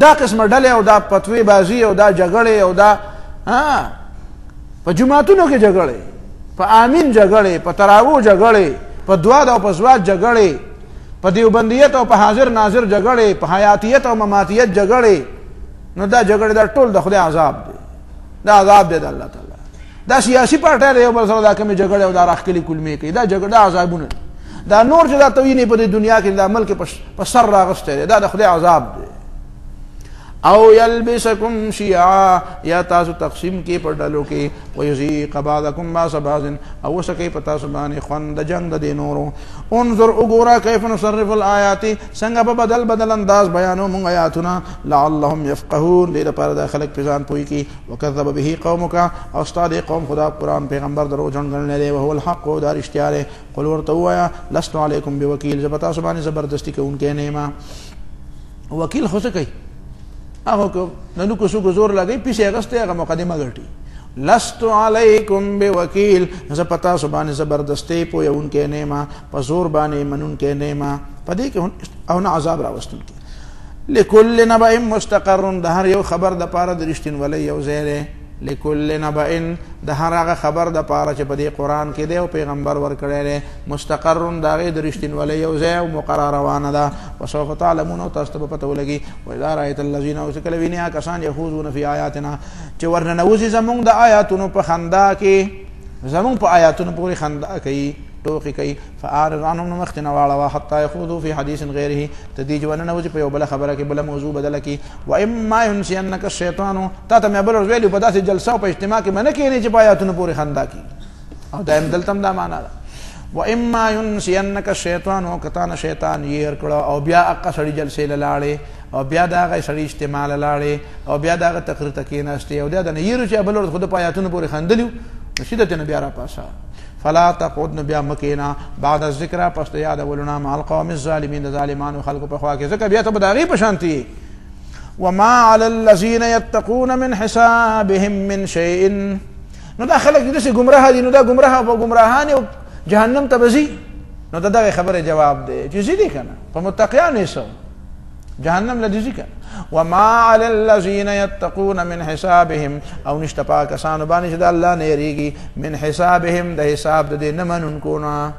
دا قسم ډلې او دا پتوی بازی او دا جګړې او دا په جماعتونو کې جګړې په امین جګړې په تراو جګړې په دعا او په زواج جګړې په دیوبندیت او په حاضر ناظر جګړې، په حیاتیت او مماتیت جګړې، نو دا جګړې دا ټول د خدای عذاب دی، دا عذاب دی د الله تعالی. دا سیاسي پارټۍ یو بل سره دا کومې جګړې او دا راښکلې کلمې کوي، دا جګړه عذابونه. دا نور چې دا توینې په دې دنیا کې دا ملک په سر راغستی دی، دا د خدای عذاب دی. او یلبسکم شیعا، یا تاسو تقسیم کې په ډلو کې، ویذیق بعضکم بعض بعض، او وسکئ په تاسو باندې خوند د جنګ د دې نورو. انظر وګوره کیف نصرف الآیات، څنګه په بدل بدل انداز بیانو مونږ آیاتونه، لعلهم یفقهون، دې لپاره دا خلک په ځان پوهي کی. وکذب به قومک، او ستا دې قوم خدا قرآن پیغمبر دروغجن ګڼلی دی، وهو الحق، او دا رښتیا دی. قل ورته ووایه لست علیکم بوکیل، زه په تاسو باندې زبردستي کوونکی نه یم. وکیل خو څه کوي؟ هغه کو نن کو سو زور لګي پیسې اغسته هغه مقدمه ګټي. لست علیکم بوکیل، زه پتا سو باندې زبردستی پویونکې نه ما، په زور باندې منونکې نه ما، پدې کې او نه عذاب راوستل کی. لکل نبأ مستقر، د هر یو خبر د پاره د رښتینولۍ یو ځای دی. لکل نبأ، د هر هغه خبر د پاره چې په دې قرآن کې دی او پیغمبر ورکړی دی، مستقر د هغې د رښتینولۍ یو ځای او مقرره روانه ده. وسوف تعلمون، او تاسو ته به پته ولګي. واذا رأیت الذین، او چې کله وینې هغه کسان یخوضون فی آیاتنا، چې ورننوځي زمونږ د آیاتونو په خندا کې، زمونږ په آیاتونو پورې خندا کوي، ټوکې کوي. فاعرض عنهم، نو مخکې نه واړوه، حتی یخوضوا فی حدیث غیره، ته دې چې ورننوځي په یو بله خبره کې، بله موضوع بدله کړي. واما ینسینک الشیطان، تا ته مې بل ورځ ویلي په داسې جلسه او په اجتماع کې به نه کښېنې چې په آیاتونو پورې خندا کړي، او دا دلته هم دا معنا ده. واما ینسینک الشیطان، او که تا نه شیطان یېر کړه، او بیا هغه سړي جلسې له لاړې، او بیا د هغه سړي اجتماع له لاړې، او بیا د هغه تقریر ته کښېناستې، او دا د نه یېرو چې بل ورځ خو د په آیاتونو پورې خندلي وو، نو سیده ترې نه بیا راپاسه. فلا تقعد، نو بیا مکینا، بعد الذکر، پس د یادولونه، مع القوم الظالمین، د ظالمانو خلقو په خوا کې، ځکه بیا ته به د هغې په شانتي. وما علی الذین یتقون من حسابهم من شیء، نو دا خلک داسې ګمراه دي، نو دا ګمراه او ګمراهان او جهنم ته به ځي. نو د دغې خبرې جواب دی چې ځي دي که نه، په متقیانو یې څه جهنم له دې ځي که نه. وما علی الذین یتقون من حسابهم، او نشته په کسانو باندې چې د الله نه یریږي، من حسابهم، د حساب د دې نه منونکو نه.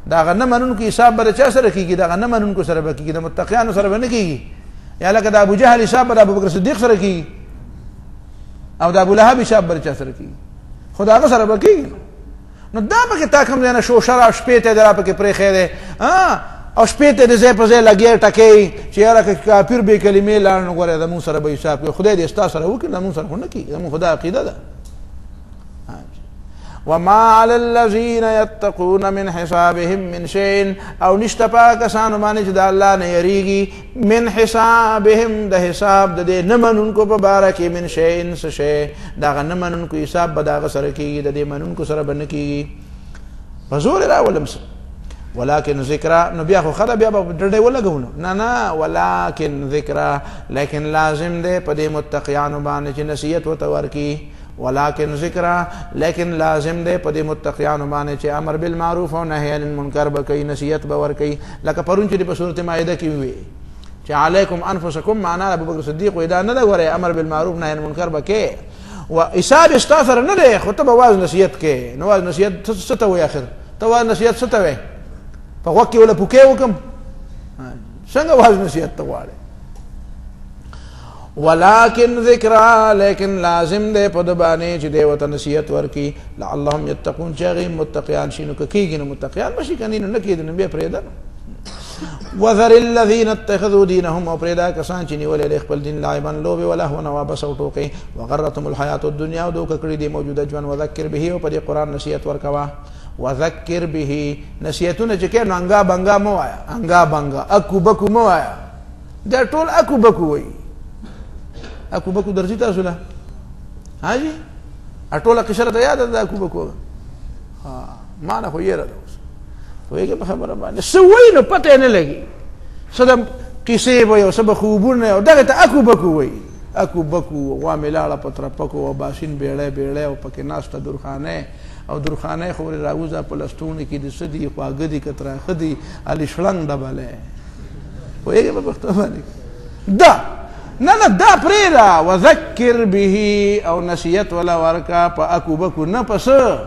د هغه نه منونکو حساب به د چا سره کېږي؟ د هغه نه منونکو سره به کېږي، د متقیانو سره به نه کېږي. یا لکه د ابو جهل حساب به د ابوبکر صدیق سره کېږي، او د ابو لهب حساب به د چا سره کېږي؟ خو د هغه سره به کېږي. نو دا پکې تا کوم ځای نه شوشره او شپې ته د را پکې پرېښی دی، او شپې ته د ځای په ځای لګیا ټکوي چې یاره که کافر بې کلمې لاړ، نو ګوره زمونږ سره به حساب کوي. خدای دې ستا سره وکړي، زمونږ سره خو نه کېږي، زمونږ خو دا عقیده ده. وما علی الذین یتقون من حسابهم من شیء، او نشته په کسانو باندې چې د الله نه یریږي، من حسابهم، د حساب د دې نه منونکو په باره کې، من شیء څه شی، د هغه نه منونکو حساب به د هغه سره کېږي، د دې منونکو سره به نه کېږي. په زور یې راولم څه، ولکن ذکر، نو بیا خو خدا بیا به ډډې ولګولو، نه نه، ولکن ذکر، لیکن لازم دی په دې متقیانو باندې چې نصیحت ورته ورکړي. ولکن ذکر، لیکن لازم دی په دې متقیانو باندې چې امر بالمعروف او نهی عن المنکر به کوي، نصیحت به ورکوي. لکه پرون چې په سورۃ مائده کې وی چې علیکم انفسکم، معنا ابوبکر صدیق وی دا نه ده، ګوره امر بالمعروف نهی عن المنکر به کوي، و حساب ستا سره نه دی، خو ته به واز نصیحت کوې. نو واز نصیحت څه ته وایي؟ اخر ته واز نصیحت څه ته وایي؟ په غوږ کې ولا پوکې وکم؟ څنګه واز نصیحت ته غواړې؟ ولکن ذکر، لیکن لازم دی په ده باندې چې دی ورته نصیحت ورکړي. لعلهم یتقون، چې هغې متقیان شي. نو که کېږي نو متقیان به شي، که نه نه کېږي نو بیا پرېږده. وذر الذین اتخذوا دینهم، او پرېږده کسان چې نیولی دی خپل دین لعبا، لوبې، ولهوا، او عبث او ټوکې، وغرتهم الحیات الدنیا، او دوکه کړي دي موجوده ژوند. وذکر به، او په دې قرآن نصیحت ورکوه. وذکر به، نصیحتونه چې کوې نو انګا بنګا مه وایه، انګا بنګا اکو بکو مه وایه، دا ټول اکو بکو وایي. اکو بکو درځي تاسو له؟ ها جي ټوله قصه راته یاده ده اکو بکو؟ ما نه خو یېره ده اوس، پوهېږې په خبره باندې څه وایي نو پته یې نه لګي، څه د قصې به یو څه به خوبونه او دغې ته اکو بکو وایي. اکو بکو، غوا مې لاړه په ترپکو، او باشین بیړی بیړی، او پکې ناسته درخانۍ، او درخانۍ خو ورې راوځه په لستوڼي کې د څه دي، خواږه دي که تراخه دي، علي شړنګ ډبلی، پوهېږې په پښتو باندې ده. نه نه دا پرېږده، وذکر به، او نصیحت وله ورکه په اکو بکو، نه په څه،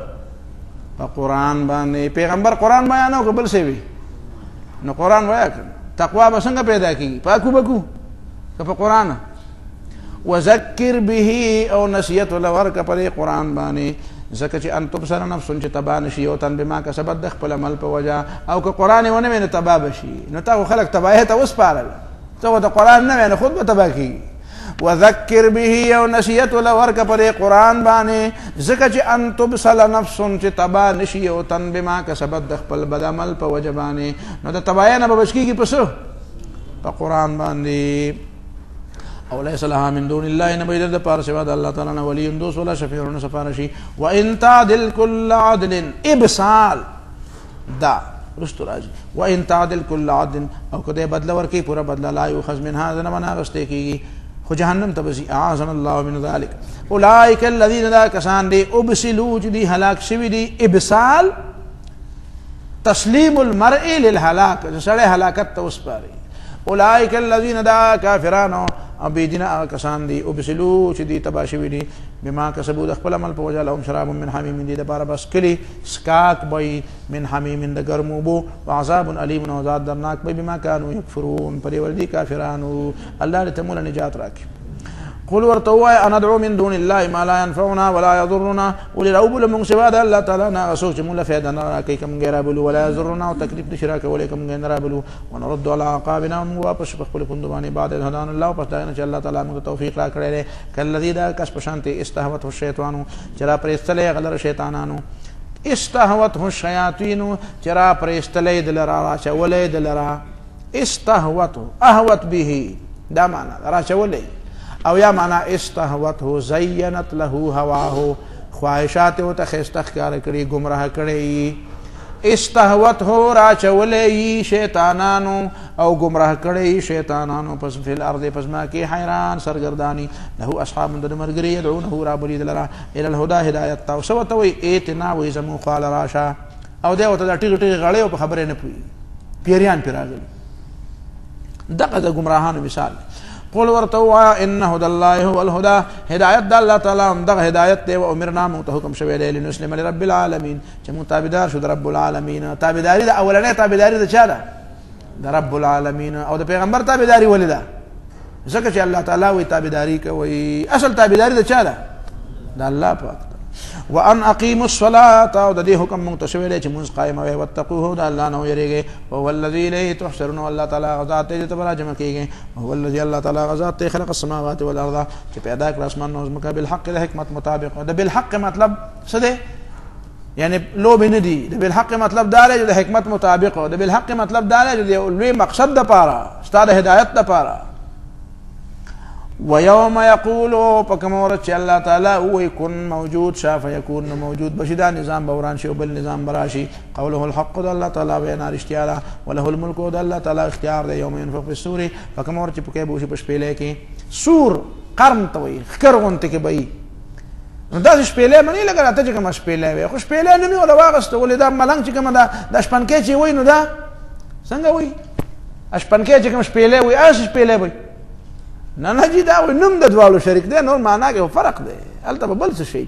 په قرآن باندې. پیغمبر قرآن بیانو که بل څه وي؟ نو قرآن ویا کړه تقوا به څنګه پیدا کیږي پاکو بکو که په قرآن وذکر به او نصیحت ولورک پر قرآن باندې ځکه چې ان تبصر نفس چې تبا نشي او تن بما کسبت د خپل عمل په وجه او که قرآن ونه ویني تبا بشي نو تا خلک تباهه ته وسپارل ته د قرآن نه ویني خود به تبا کیږي وذکر به او نصیحت ولورک پر قرآن باندې ځکه چې ان تبصر نفس چې تبا نشي او تن بما کسبت د خپل بد عمل په وجه باندې نو د تباهه نه به بچ کیږي پسو په قرآن باندې او ليس لها من دون الله نبيد پار سوا د الله تعالی نه ولی دوست ولا شفیع ولا سفارشی وان تعدل كل عدل ابصال دا رست راجی وان تعدل كل عدل او کده بدل ورکی پورا بدل لا یؤخذ من هذا نمنا غسته کی خو جهنم تبسی اعاذنا الله من ذلك اولئک الذين لا کسان دی ابسلوا جدی هلاک شوی دی ابسال تسلیم المرء للهلاك سړی هلاکت ته وسپاري اولئک الذين دا کافرانو ابیدنا کسان دی ابسلو چې دی تباشوی دی بما کسبوا د خپل عمل په وجه لهم شراب من حمیم دی د بار بس کلی سکاک بای من حمیم د ګرمو بو وعذاب الیم و عذاب درناک بای بما كانوا یکفرون پر ولدی کافرانو الله دې تمول نجات راکړي قل ورتوا انا ادعو من دون الله ما لا ينفعنا ولا يضرنا ولرب من سوى الله تعالى ناسوك مولا فيدنا كيكم غير بلو ولا يضرنا وتكليف شراك وليكم غير بلو ونرد على عقابنا واپس بخل كندواني بعد هدانا الله پس دانا چې الله تعالی موږ توفیق را کړی کلذي دا کس پشانته استهوته الشیطان چرا پرستله غلر شیطانانو استهوته الشیاطین چرا پرستله دلرا چولې دلرا استهوته اهوت به دا معنا را چولې او یا معنی استهوته زینت له هواه خواہشات او تخستخ کار کړي گمراه کړي استهوته را چولې شیطانانو او گمراه کړي شیطانانو پس فل ارض پس ما کې حیران سرګردانی له اصحاب د مرګري يدعونه رب لله الى الهدى هدايت او سوتوي اتنا و زمو قال راشا او دیو ته ټیګ ټیګ غړې او خبره نه پوي پیریان پیراغلي دغه د گمراهانو مثال قل ورتوا ان هدى الله هو الهدى هدايت الله تعالی دغه هدايت دی او امرنا مو ته حکم شوی دی لنسلم لرب العالمین چې مو تابعدار شو د رب العالمین تابعداري د اولنې تابعداري د چا ده د رب العالمین او د پیغمبر تابعداري ولدا ځکه چې الله تعالی وی تابعداري کوي اصل تابعداري د چا ده د الله پاک وان اقيموا الصلاه او د دې حکم منتشوي دی چې موږ قائم او وتقوه د الله نو یریږي او الذي الیه تحشرون الله تعالی غزاد ته تبرا جمع کیږي او الذي الله تعالی غزاد ته خلق السماوات والارض چې پیدا کړ اسمان نو زمکه بالحق د حکمت مطابق د بالحق مطلب څه دی یعنی لو بن دي د بالحق مطلب دا دی د حکمت مطابق او د بالحق مطلب دا دی د لوی مقصد د پاره ستاسو هدایت د پاره ويوم يقول فكمور چې الله تعالی هو يكون موجود شاف يكون موجود بشدا نظام بوران شي وبل نظام براشي قوله الحق الله تعالی بیان اشتیارا وله الملك الله تعالی اختیار دی یوم ينفخ في الصور فكمور چې پکې بوشي پشپېلې کې سور قرن توي خکرغون ته کې بي نو دا شپېلې منی لګا ته چې کوم شپېلې وي خو شپېلې نه ولا واغست ولې دا ملنګ چې کوم دا شپنکې چې وای نو دا څنګه وای شپنکې چې کوم شپېلې وای اس شپېلې وای نه نه جی دا نوم د دوالو شریک دی نور معنا کې فرق دی البته بل څه شي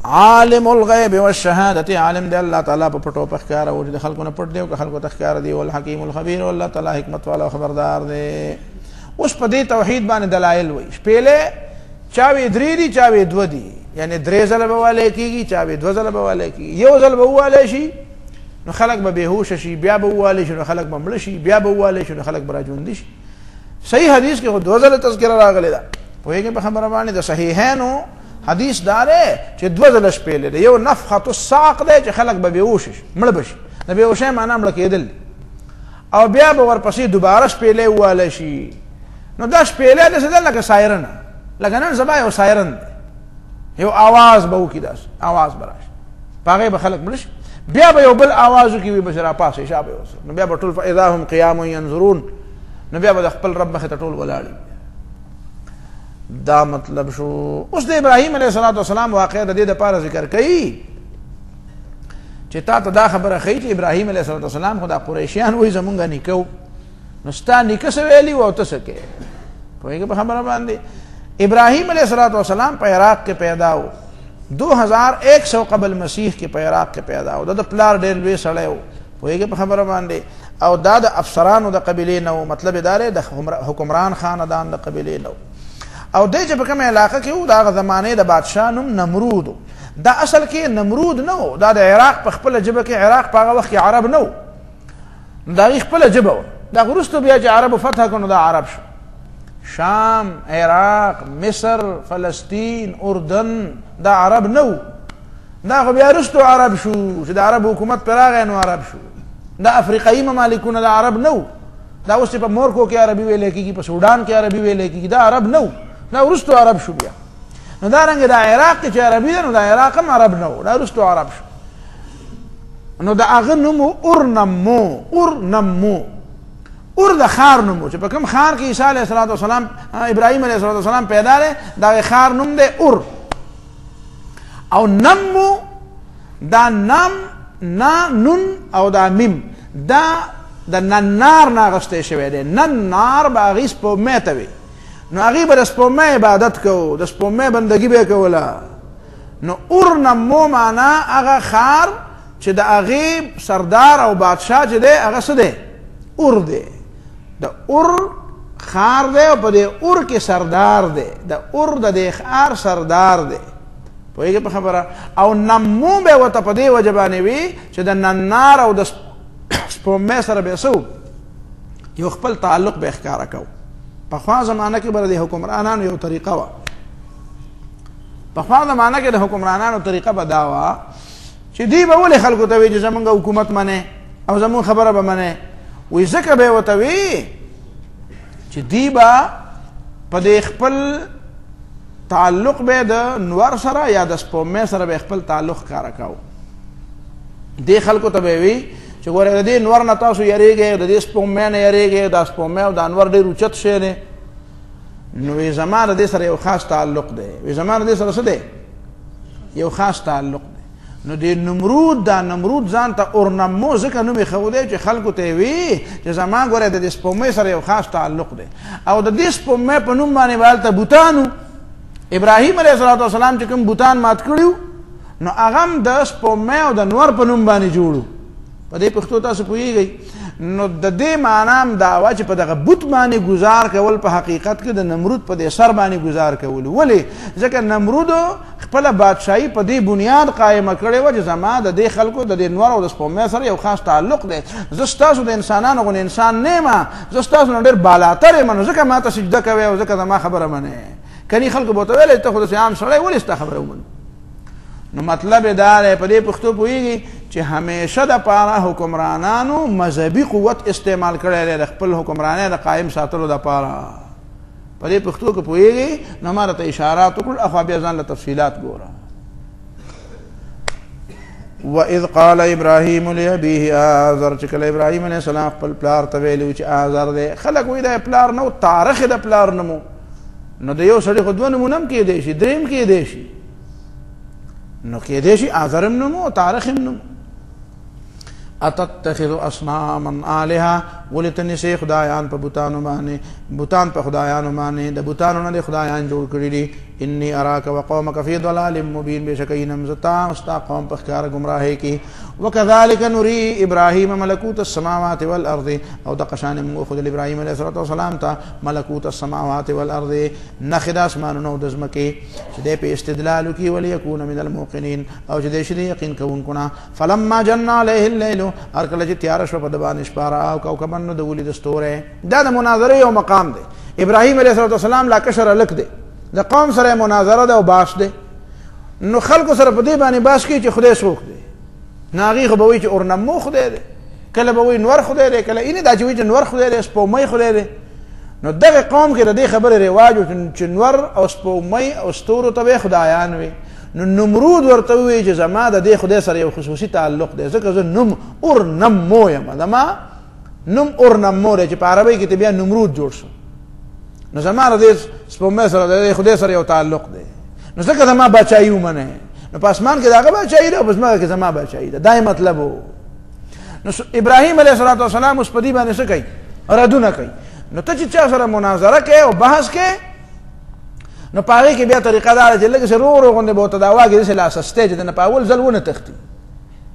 عالم الغیب والشهاده عالم دی الله تعالی په پټو په ښکار او د خلکو نه پټ دی او خلکو ته ښکار دی او الحکیم الخبیر والله تعالی حکمت والا خبردار دی اوس په دې توحید باندې دلایل وای شپېلې چاوي درې دي چاوي دو دي یعنی درې ځله به والے کیږي چاوي دو ځله به والے کیږي یو ځل به والے شي نو خلک به بهوش شي بیا به والے شي نو خلک به مړ شي بیا به والے شي نو خلک به راځوندي شي صحیح حدیث کې دو ځله تذکرہ راغلی دا پوهیږي په خبره باندې د صحیحینو حدیث دار چې دو ځله شپېلې دی یو نفخه الساق دی چې خلک به بهوش شي مړ بشي د بهوشۍ معنا مړ کېدل او بیا به ورپسې دوباره شپېلې والے شي نو دا شپېلې د څه لکه سایرن لکه نن سبا یو سایرن دی یو आवाज به وکړي داس आवाज براش پاغه به خلک مړ شي بیا به یو بل आवाज وکړي بشرا پاسه شابه اوس نو بیا به ټول فاذا هم قیام ينظرون نو بیا به خپل رب مخه ټول ولاړ دا مطلب شو اوس د ابراهیم علیه السلام واقعه د دې لپاره ذکر کړي چې تا ته دا خبره خې چې ابراهیم علیه السلام خدا قریشیان وې زمونږ نیکو نو ستا نیکه څه ویلی و او ته څه کې پوهېږې په خبره باندې ابراهیم علیه السلام په عراق کې پیدا و 2100 قبل مسیح کې په عراق کې پیدا و د پلار ډېر لوی سړی و پوهېږې په خبره باندې. او دا د افسرانو د قبیلې نه و، مطلب دا دی د حکمران خاندان د قبیلې نه و. او دی چې په کومه علاقه کې و د هغه زمانې د بادشاه نوم نمرود و. دا اصل کې نمرود نه و، دا د عراق په خپله ژبه کې، عراق په هغه وخت کې عرب نه و، د هغې خپله ژبه وه. دا وروسته بیا چې عربو فتح کړو نو دا عرب شو. شام، عراق، مصر، فلسطین، اردن دا عرب نه و، دا خو بیا وروسته عرب شو چې د عرب حکومت پرې راغی نو عرب شو. دا افریقایي ممالکونه دا عرب نه و، دا اوس چې په مورکو کې عربي ویلی کېږي، په سودان کې عربي ویلی کېږي، دا عرب نه و، دا وروسته عرب شو بیا. نو دارنګې دا عراق کې چې عربي ده نو دا عراق هم عرب نه و، دا وروسته عرب شو. نو د هغه نوم و اورنمو. اورنمو اور د ښار نوم و چې په کوم ښار کې عیسی علیه السلام ابراهیم علیه السلام پیدا دی، د هغې ښار نوم دی اور. او نمو دا نم نا نون او دا میم دا د ننار نه اخیستی شوی دی. ننار به هغې سپوږمۍ ته وي، نو هغې به د سپوږمۍ عبادت کوو، د سپوږمۍ بندګي به یې کوله. نو اورنمو معنا هغه ښار چې د هغې سردار او بادشاه چې دی هغه څه دی؟ اور دی. د اور ښار دی او په دې اور کې سردار دی، د اور د دې ښار سردار دی. پوهېږې په خبره؟ او نمو به ورته په دې وجه باندې وي چې د ننار او د سپوږمۍ سره به څه یو خپل تعلق به یې ښکاره کوو. پخوا زمانه کې به د حکمرانانو یو طریقه وه، پخوا زمانه کې د حکمرانانو طریقه به دا وه چې دوی به ولې خلکو ته وي چې زمونږ حکومت منې او زمونږ خبره به منې؟ وی ځکه به یې ورته وي چې دوی به په دې خپل تعلق به د نور سره یا د سپوږمۍ سره به خپل تعلق ښکاره کوو. دې خلکو ته به وي چې ګورئ د دې نور نه تاسو یریږئ، د دې سپوږمۍ نه یریږئ، دا سپوږمۍ او دا انور ډېر اوچت شی دی. نو وی زما د دې سره یو خاص تعلق دی، وی زما د دې سره څه دی؟ یو خاص تعلق دی. نو د نمرود دا نمرود ځان ته اورنمو ځکه نوم یې ښودی چې خلکو ته یې وي چې زما ګورئ د دې سپوږمۍ سره یو خاص تعلق دی. او د دې سپوږمۍ په نوم باندې به هلته بوتان و. ابراهیم علیه السلام چې کوم بوتان مات کړي وو نو هغه هم د سپوږمۍ او د نور په نوم باندې جوړ و. په دې پښتو تاسو پوهېږئ؟ نو د دې معنا هم دا وه چې په دغه بوت باندې ګزار کول په حقیقت کې د نمرود په دې سر باندې ګزار کول. ولې؟ ځکه نمرود خپله بادشاهي په دې بنیاد قایمه کړې وه چې زما د دې خلکو د دې نور او د سپوږمۍ سره یو خاص تعلق دی. زه ستاسو د انسانانو غوندې انسان نه یم، زه ستاسو نه ډېر بالاتر یم، نو ځکه ما ته سجده کوئ او ځکه زما خبره منئ. کني خلکو به ورته ویلی ته خو داسې عام سړی ولې ستا خبره ومنو؟ نو مطلب یې دا دی په دې پښتو پوهېږي چې همیشه دپاره حکمرانانو مذهبي قوت استعمال کړی دی د خپل حکمرانۍ د قایم ساتلو دپاره. په دې پښتو کې پوهېږي نو ما راته اشارات وکړل، اخوا بیا ځان له تفصیلات ګوره. وَإِذْ قَالَ إِبْرَاهِيمُ لِأَبِيهِ آزَرَ چې کله ابراهیم علیه السلام خپل پلار ته ویلي چې آزر دی. خلک وایي دا پلار نه و، تاریخ د پلار نه مو. نو د یو سړي خو دوه نومونه هم کېدی شي، درې هم کېدی شي. نو کېدی شي آزر هم نوم او تاریخ هم نوم. اتتخذ اصناما آلهه ولې ته نیسې خدایان په بوتانو باندې، بوتان په خدایانو باندې، د بوتانو نه د خدایان جوړ کړي دي. انی اراک وقومک فی ضلال مبین، بېشکه ینم زه تا ستا قوم په ښکاره ګمراهۍ کې. وکذلک نری ابراهیم ملکوت السماوات والارض، او دغه شانې موږ وښودل ابراهیم علیه السلام ته ملکوت السماوات والارض، نښې د اسمانونو او د ځمکې چې دی په استدلال وکړي ولیکون من الموقنین، او چې دی شي د یقین کوونکو نه. فلما جن علیه اللیل، هر کله چې تیاره شوه په د باندې شپه، رأى کوکبا، نو د ولید ستوری. دا د مناظرې یو مقام دی. ابراهیم علیه السلام لا کشر هلک دی، د قوم سره مناظره ده او باس دی. نو خلکو سره په دې باندې باس کوي چې خدای څوک دی. نو هغې خو به وایي چې اورنمو خدای دی، کله به وایي نور خدای دی، کله اینې دا چې وایي چې نور خدای دی، سپوږمۍ خدای دی. نو دغه قوم کې د دې خبرې رواج و چې نور او سپوږمۍ او ستورو ته به خدایان وي. نو نمرود ورته ووایي چې زما د دې خدای سره یو خصوصي تعلق دی، ځکه زه نوم اورنمو یم، زما نوم اورنمو دی چې په عربۍ کې ته بیا نمرود جوړ شو. نو زما د دې سپوږمۍ سره د خدای سره یو تعلق دی، نو ځکه زما بادشاهي ومنئ. نو په اسمان کې د هغه بادشاهي ده او په ځمکه کې زما بادشاهي ده. دا یې مطلب و. نو ابراهیم علیه السلام اوس په دې باندې څه کوي؟ ردونه کوي. نو ته چې چا سره مناظره کوې او بحث کوې نو په هغې کې بیا طریقه دا ده چې لږ څه رو رو غوندې به ورته دا واګې داسې لا سستی چې د نه په اول ځل ونه تښتي.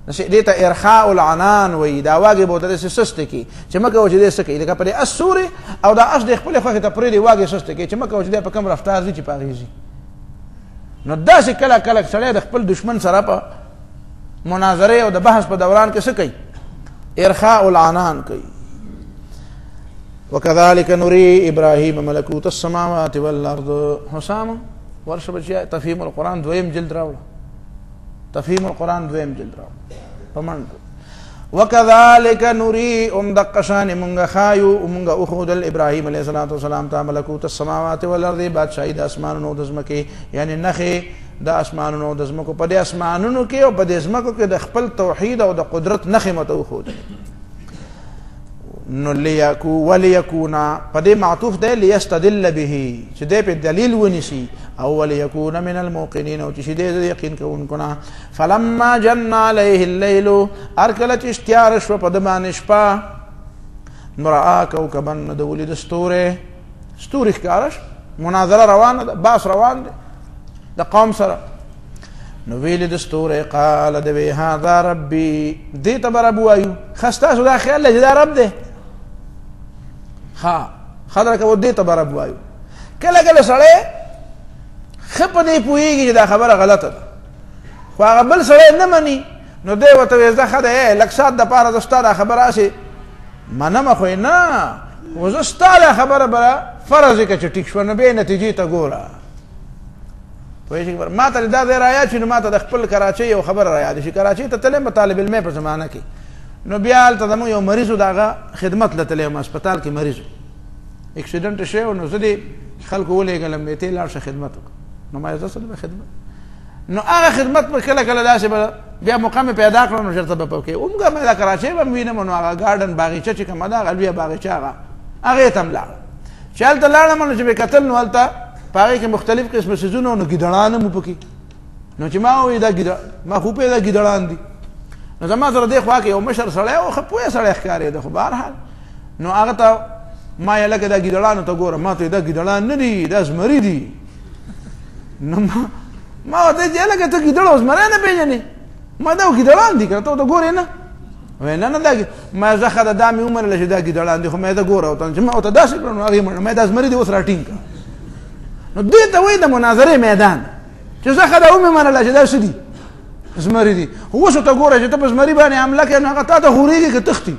دیتا ارخاء العنان وی دا واګي بوته سست کی چې مکه وجه دې سکی لکه پر اسوري او دا اش د خپل خوخه ته پرې دی واګي سست کی چې مکه وجه دې په کم رفتار دي چې پاغيږي نو دا چې کله کله سره د خپل دشمن سره په مناظره او د بحث په دوران کې سکی ارخاء العنان کوي وكذلك نري ابراهيم ملكوت السماوات والارض حسام ورش بچیا تفهیم القرآن دویم جلد راوړه تفهیم القرآن دویم جلد راوړه پمند وكذلك نري دقشان منغ خايو منغ اخود الابراهيم عليه الصلاه والسلام تا ملكوت السماوات والارض بادشاہی د اسمانونو د زمکه یعنی نخه د اسمانونو د زمکو په د اسمانونو کې او په د زمکو کې د خپل توحید او د قدرت نخه متو خود نو لیکو وليكونا پدې معطوف ده ليستدل به چې دې په دلیل ونیسي او وليكون من الموقنين او چې دې یقین کوونکو نه فلما جن عليه الليل ارکلت اشتیار شو په دمانه شپه نرا کوكبا د ولید ستوره ښکارش مناظره روانه ده باس روان ده د قوم سره نو ویل د ستوره قال د هذا ربي دې تبر بوایو خستا سو دا خیال لږ دا رب ده ها خدای که ودې ته برابر وایو کله کله سړی خپ دې پوېږي چې دا خبره غلطه ده خو هغه بل سړی نه مني نو دی ورته وایي زه ښه دی لږ ساعت دپاره زه ستا دا خبره هسې منمه خو یې نه خو زه ستا دا خبره به فرض یې که چې ټیک شوه نو بیا نتیجې ته ګوره پوهېږې ما ته دا ځای را یاد شي نو ما ته د خپل کراچۍ یو خبره را یاد شي کراچۍ ته تللی م طالب علمۍ په زمانه کې نو بیا هلته زموږ یو مریض و د هغه خدمت له تللی یم هسپتال کې مریض و اکسیډنټ شوی و نو زه دې خلکو ولېږلم بیا ته یې لاړ شه خدمت وکړه نو ما زه سره به خدمت نو هغه خدمت به کله کله داسې به بیا موقع مې پیدا کړه نو ژر ته به پکې اومګه مې دا کراچۍ به م وینم نو هغه ګارډن باغیچه چې کومه ده هغه لویه باغیچه هغې ته م لاړم چې هلته لاړم نو چې مې کتل نو هلته په هغې کې مختلف قسمه څیزونه نو ګیدړان هم پکې نو چې ما وویل دا ما خو پوهېده ګیدړان دي نو زما سره دې خوا کې یو مشر سړی و ښه پوهه سړی ښکارېده خو بهرحال نو هغه ته ما یې لکه دا ګیدړانو ته ګوره ما ته دا ګیدړان نه دي دا زمري دي نو ما ورته چې لکه ته ګیدړ او زمری نه پېژنې ما دا ګیدړان دي که ته ورته ګورې نه وایي نه دا ما زه ښه ده دا مې ومنله چې دا ګیدړان دي خو ما یې ته ګوره ورته چې ما ورته داسې کړه نو هغې ما دا زمري دي اوس را ټینګ کړه نو دې ته وایي د مناظرې میدان چې زه ښه ده ومې منله چې دا څه دي زمری دي اوس ورته ګوره چې ته په زمري باندې حمله کوې نو هغه تا ته خورېږي که تښتي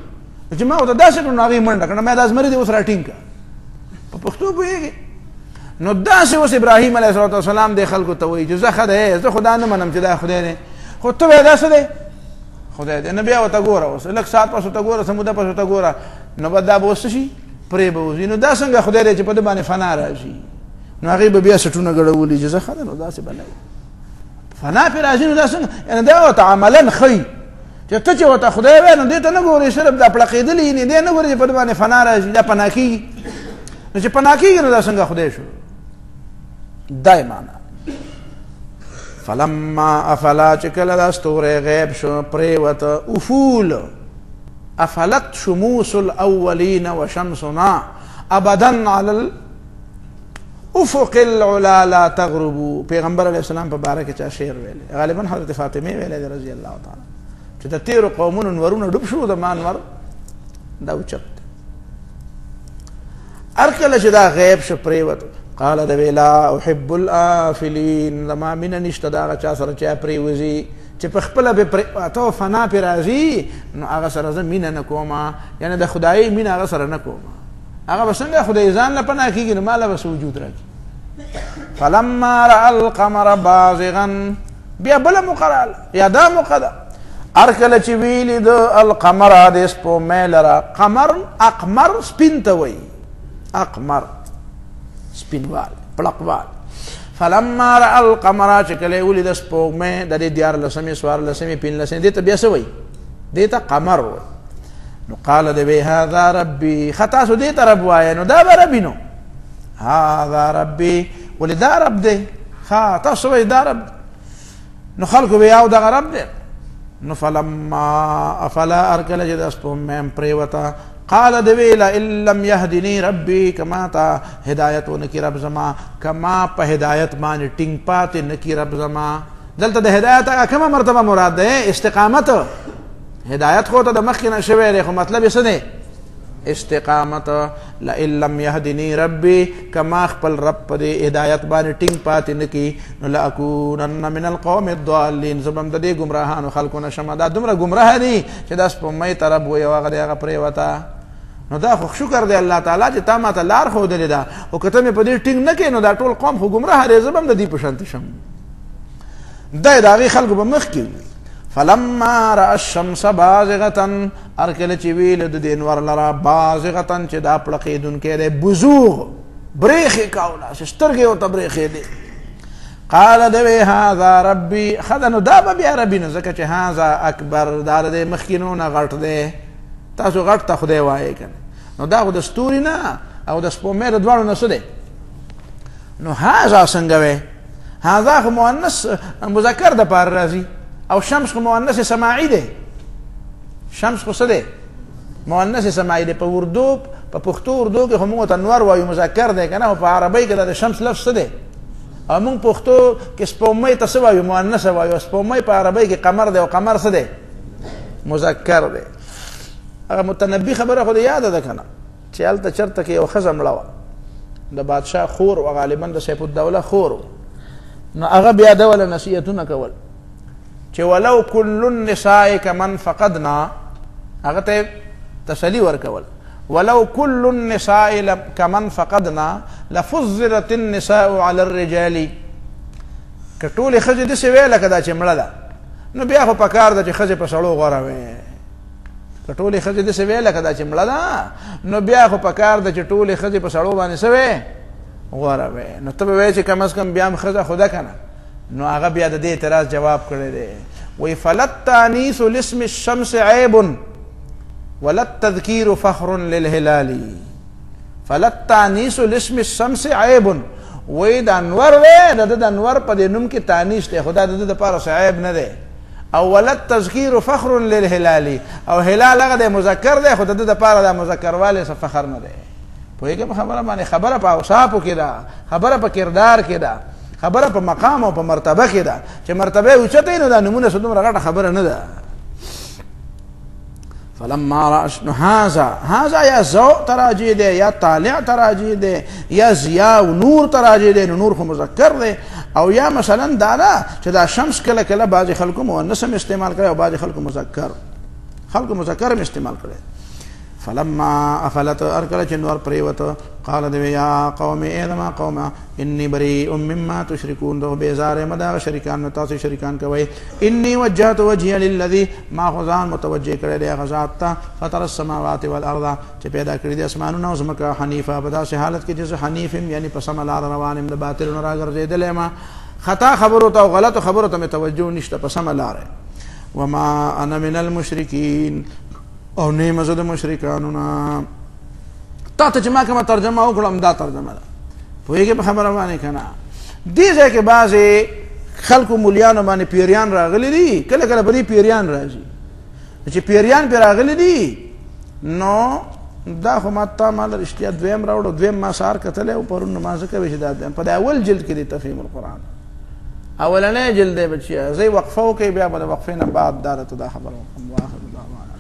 چې ما ورته داسې کړو نو هغې منډه کړه ما دا زمري دې اوس را ټینګ کړه په پښتو پوهېږي نو داسې اوس ابراهیم علیه الصلات وسلام دې خلکو ته وایي چې زه ښه دی زه خو دا نه منم چې دا خدای دی خو ته وایې دا څه دی خدای دی نه بیا ورته ګوره اوس لږ ساعت پس ورته ګوره څه موده پس ورته ګوره نو به دا به اوس څه شي پرې به وځي نو دا څنګه خدای دی چې په ده باندې فنا را شي نو هغې به بیا سټونه ګډولي چې زه ښه دی نو داسې به نه فنا پې را شي نو دا څنګه یعنې دا ورته عملا ښیي چې ته چې ورته خدای وایې نو دې ته نه ګورې صرف دا پړقېدلي یې دې نه ګورې چې په ده باندې فنا را شي دا پناه کېږي نو چې پناه کېږي نو دا څنګه خدای شو دا معنا فلما افلا چې کله دا ستوری غیب شو پرېوته افول افلت شموس الاولین وشمسنا ابدا علی افق العلا لا تغربو پیغمبر علیہ السلام په باره کې چا شعر ویلی غالبا حضرت فاطمه ویلی دی رضی الله تعالی چې د تیرو قومونو نورونه ډوب شو د ما نور دا اوچت هر کله چې دا غیب شو پرېوته قال د لا احب الافلین زما مینه نشته د هغه چا سره چې پرېوځي چې په خپله به پرېوته فنا پرې راځي نو هغه سره زه مینه نه کومه یعنې د خدایي مینه هغه سره نه کومه هغه به څنګه خدای ځان له پناه کېږي نو ما له به څه وجود راکړي فلما رأى القمر بازغا بیا بله مقره یا دا موقع ده هر کله چې ویلي د القمر د سپوږمۍ لره قمر اقمر سپین ته وایي اقمر سپینوال پړقوال فلما رأى القمر چې کله یې ولید سپوږمۍ د دې دیارلسمې څوارلسمې پنځلسمې دې ته بیا څه وایي دې ته قمر وایي نو قال دی هذا ربي خطا سو دې ته رب وایه نو دا به ربي نو هذا ربي ولې دا رب دی ښه تاسو وایي دا رب نو خلکو به یو دغه رب دی نو فلما افلا هر کله چې د سپوږمۍ پرېوته قال دی ویله ان لم یهدني ربي کما ته هدایت ونه کړي رب زما کما په هدایت باندې ټینګ پاتې نه کړي رب زما دلته د هدایت هغه کومه مرتبه مراد ده؟ استقامت. هدایت خو ته د مخکې نه شوی دی، خو مطلب یې څه دی؟ استقامت. لئن لم يهدني ربي کما خپل رب په دې هدایت باندې ټینګ پاتې نه کي نو لأكونن من القوم الضالين، زبم د دې ګمراهانو خلکو نه شم. دا دومره ګمراه دي چې دا سپوږمۍ ته رب وایي هغه د هغه پرېوته. نو دا خو شکر دی الله تعالی چې تا ماته لار ښودلې ده، او که ته مې په دې ټینګ نه کړې نو دا ټول قوم خو ګمراه دی، زه به هم د دې په شانتې شم. دا د هغې خلکو به مخکې فلما رأى الشمس بازغة ارکل چې ویل د دې انور لره بازغة چې دا پړقېدونکی دی، بزوغ برېښې کوله چې سترګې ورته برېښې دي. قال دوی هذا ربي، ښه نو دا به بیا ربي نه، ځکه چې هذا اکبر دا د مخکینو نه غټ دی. تاسو غټ ته خدای وایې که نه، نو دا خو د ستوري نه او د سپوږمۍ د دواړو نه څه دی؟ نو هذا څنګه وی؟ هذا خو مؤنث مذکر د پاره راځي، او شمس خو مؤنث سماعي دی. شمس خو څه دی؟ مؤنث سماعي دی. په اردو په پښتو اردو کې خو موږ ته انور وایو، مذکر دی که نه، خو په عربۍ کې د شمس لفظ څه دی؟ او موږ پښتو کې سپوږمۍ ته څه وایو؟ مؤنث وایو. سپوږمۍ په عربۍ کې قمر دی، او قمر څه دی؟ مذکر دی. هغه متنبي خبره خو دې یاده ده که نه، چې هلته چېرته کې یو ښځه مړه وه، د بادشاه خور و، غالبا د سیف الدوله خور و. نو هغه بیا دوله نصیحتونه کول چې ولو کل النساء کمن فقدنا، هغه ته تسلی ورکول، ولو کل النساء کمن فقدنا لفضلت النساء على الرجال. که ټولې ښځې داسې وی لکه دا چې مړه ده، نو بیا خو پکار ده چې ښځې په سړو غوره وی. که ټولې ښځې داسې وی لکه دا چې مړه ده، نو بیا خو پکار ده چې ټولې ښځې په سړو باندې څه وی؟ غوره وی. نو ته به وایې چې کم از کم بیا هم ښځه خو ده که نه. نو هغه بیا د دې اعتراض جواب کړی دی، وی فللتانیث لاسم الشمس عیب وللتذکیر فخر للهلال. فللتانیث لاسم الشمس عیب، وی د انور دی، د ده د انور په دې نوم کې تانیث دی، خو دا د ده دپاره څه عیب نه دی. او وللتذکیر فخر للهلال، او هلال هغه دی مذکر دی، خو د ده دپاره دا مذکروالی څه فخر نه دی. پوهېږې په خبره باندې؟ خبره په اوصافو کې ده، خبره په کردار کې ده، خبره په مقام او په مرتبه کې ده. چې مرتبه اوچته وي نو دا نمونه څه دومره غټه خبره نه ده. فلما رأس، نو هذا یا ضوء تراجی دی، یا طالع تراجی دی، یا ضیا او نور تراجی دی. نو نور خو مذکر دی. او یا مثلا دا ده چې دا شمس کله کله بعضې خلکو مؤنث هم استعمال کړی او بعضې خلکو مذکر هم استعمال کړی. فلما افلت ارکل چې نور پریوت، قال دوی یا قوم ای زما قومه انی بریء مما تشرکون، دو بیزار مدا شریکان نو تاسو شریکان کوي. انی وجهت وجهی للذی، ما خو ځان متوجه کړی دی هغه ذات ته، فطر السماوات والارض چې پیدا کړي دي اسمانونه او ځمکه، حنیفه په داسې حالت کې چې زه حنیف یم، یعنی په سمه لاره روان یم، د باطل نه راګرځېدلی یم، خطا خبرو ته او غلطو خبرو ته مې توجه نشته، په سمه لاره. وما انا من المشرکین، او نه زه د مشرکانو نه. تا ته چې ما کومه ترجمه وکړم دا ترجمه ده، پوهېږې په خبره باندې که نه؟ دې ځای کې بعضې خلکو مولیانو باندې پیریان راغلي دي، کله کله په دې پیریان راځي. چې پیریان پرې راغلي دي، نو دا خو ما تا ماله رښتیا دویم راوړو، دویم ما سهار کتلی او پرون ما ځکه وی چې دا دویم په د اول جلد کې دی تفهیم القرآن، اولنی جلد دی بچیا. زه یې وقفه وکړئ، بیا به د وقفې نه بعد دا راته دا خبره وکړم. واخر دعوانا